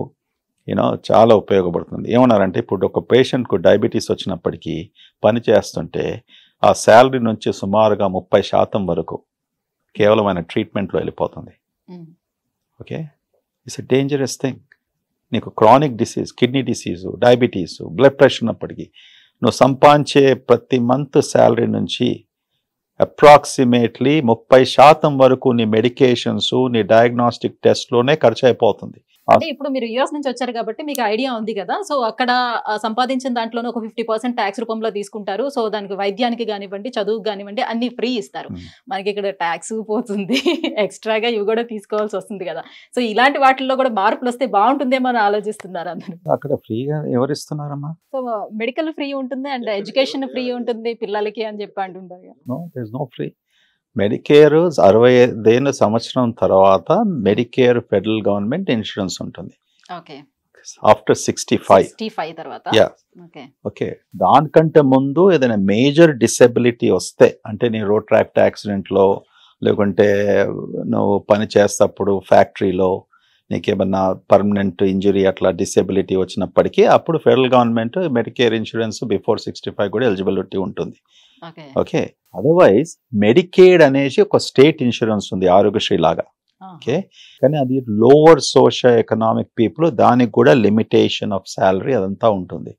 చాలా ఉపయోగపడుతుంది. ఏమన్నారంటే ఇప్పుడు ఒక పేషెంట్కు డయాబెటీస్ వచ్చినప్పటికీ పని చేస్తుంటే ఆ శాలరీ నుంచి సుమారుగా 30% వరకు కేవలం ఆయన ట్రీట్మెంట్లో వెళ్ళిపోతుంది. Okay, it's a dangerous thing. నీకు chronic disease, kidney disease, diabetes, blood pressure ఉన్నప్పటికీ నువ్వు సంపాదించే ప్రతి మంత్ శాలరీ నుంచి అప్రాక్సిమేట్లీ 30% వరకు నీ మెడికేషన్స్, నీ డయాగ్నోస్టిక్ టెస్ట్లోనే ఖర్చు అయిపోతుంది. అంటే ఇప్పుడు మీరు యూఎస్ నుంచి వచ్చారు కాబట్టి మీకు ఐడియా ఉంది కదా, సో అక్కడ సంపాదించిన దాంట్లోనే ఒక 50% ట్యాక్స్ రూపంలో తీసుకుంటారు. సో దానికి వైద్యానికి కానివ్వండి, చదువుకు కానివ్వండి అన్ని ఫ్రీ ఇస్తారు. మనకి ఇక్కడ ట్యాక్స్ పోతుంది, ఎక్స్ట్రాగా ఇవి కూడా తీసుకోవాల్సి వస్తుంది కదా. సో ఇలాంటి వాటిల్లో కూడా మార్పులు వస్తే బాగుంటుందేమో అని ఆలోచిస్తున్నారు అందరూ. అక్కడ ఫ్రీగా ఎవరు ఇస్తున్నారమ్మా? సో మెడికల్ ఫ్రీ ఉంటుంది అండ్ ఎడ్యుకేషన్ ఫ్రీ ఉంటుంది పిల్లలకి అని చెప్పి అంటుంటారు. No free. మెడికేర్ 65 సంవత్సరం తర్వాత మెడికేర్ ఫెడరల్ గవర్నమెంట్ ఇన్సూరెన్స్ ఉంటుంది. ఆఫ్టర్ 65 తర్వాత. ఓకే, దానికంటే ముందు ఏదైనా మేజర్ డిసెబిలిటీ వస్తే, అంటే నీ రోడ్ ట్రాఫిక్ యాక్సిడెంట్లో, లేకుంటే నువ్వు పని చేసేటప్పుడు ఫ్యాక్టరీలో నీకేమన్నా పర్మనెంట్ ఇంజరీ అట్లా డిసెబిలిటీ వచ్చినప్పటికీ అప్పుడు federal government Medicare insurance before 65 కూడా ఎలిజిబిలిటీ ఉంటుంది. ఓకే, అదర్వైజ్ మెడికేడ్ అనేసి ఒక స్టేట్ ఇన్సూరెన్స్ ఉంది, ఆరోగ్యశ్రీ లాగా. ఓకే, కానీ అది లోవర్ సోషల్ ఎకనామిక్ పీపుల్, దానికి కూడా లిమిటేషన్ ఆఫ్ శాలరీ అదంతా ఉంటుంది.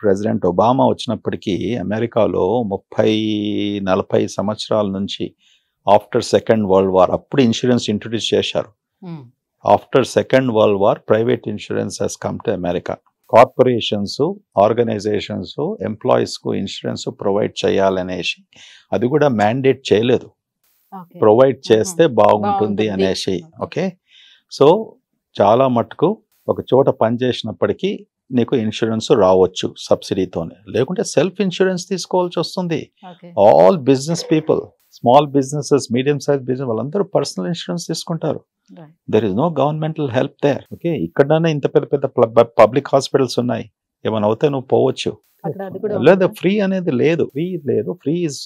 ప్రెసిడెంట్ ఒబామా వచ్చినప్పటికీ అమెరికాలో 30-40 సంవత్సరాల నుంచి ఆఫ్టర్ సెకండ్ వరల్డ్ వార్ అప్పుడు ఇన్సూరెన్స్ ఇంట్రొడ్యూస్ చేశారు. After second world war private insurance has come to America. Corporations, organizations ఎంప్లాయీస్కు ఇన్సూరెన్స్ ప్రొవైడ్ చేయాలనేసి అది కూడా మ్యాండేట్ చేయలేదు, ప్రొవైడ్ చేస్తే బాగుంటుంది అనేసి. ఓకే, సో చాలా మటుకు ఒక చోట పనిచేసినప్పటికీ నీకు ఇన్సూరెన్స్ రావచ్చు సబ్సిడీతోనే, లేకుంటే సెల్ఫ్ ఇన్సూరెన్స్ తీసుకోవాల్సి వస్తుంది. Okay. All business people, small businesses, medium size business వాళ్ళందరూ పర్సనల్ ఇన్సూరెన్స్ తీసుకుంటారు. Right. There is no governmental help there. Okay, ఇక్కడనే ఇంత పెద్ద పెద్ద పబ్లిక్ హాస్పిటల్స్ ఉన్నాయి, ఏమైనా అవుతే నువ్వు పోవచ్చు. అక్కడ అది కూడా లేదా ఉంటుందా? ఫ్రీ అనేది లేదు, free is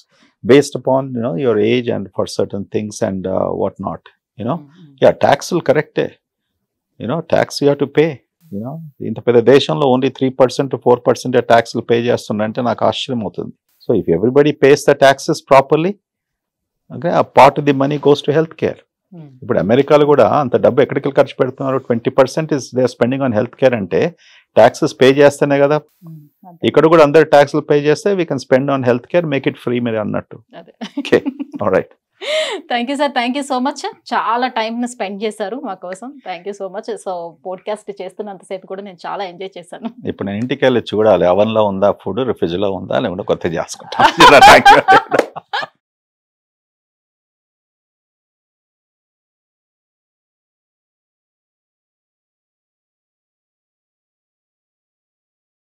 based upon your age and for certain things and what not. Yeah, ట్యాక్సులు కరెక్టే, tax you have to pay. ఇంత పెద్ద దేశంలో ఓన్లీ 3% to 4% ట్యాక్స్లు పే చేస్తుందంటే నాకు ఆశ్చర్యం అవుతుంది. So if everybody pays the taxes properly, okay, a part of the money goes to health care. ఇప్పుడు అమెరికాలో కూడా అంత డబ్బు ఎక్కడికి ఖర్చు పెడుతున్నారు, 20% is they are spending on health care అంటే ట్యాక్సెస్ పే చేస్తేనే కదా. ఇక్కడ కూడా అందరు ట్యాక్స్లు పే చేస్తే we can spend on health care, make it free మీరు అన్నట్టు. Okay, alright. Thank you sir, thank you so much. చాలా టైంని స్పెండ్ చేశారు మా కోసం. Thank you so much. So podcast చేస్తున్నంతసేపు కూడా నేను చాలా ఎంజాయ్ చేశాను. ఇప్పుడు నేను ఇంటికి వెళ్ళి చూడాలి, అవన్లో ఉందా ఫుడ్, ఫ్రిడ్జ్లో ఉందా, లేకుంటే కొత్త చేసుకుంటాను.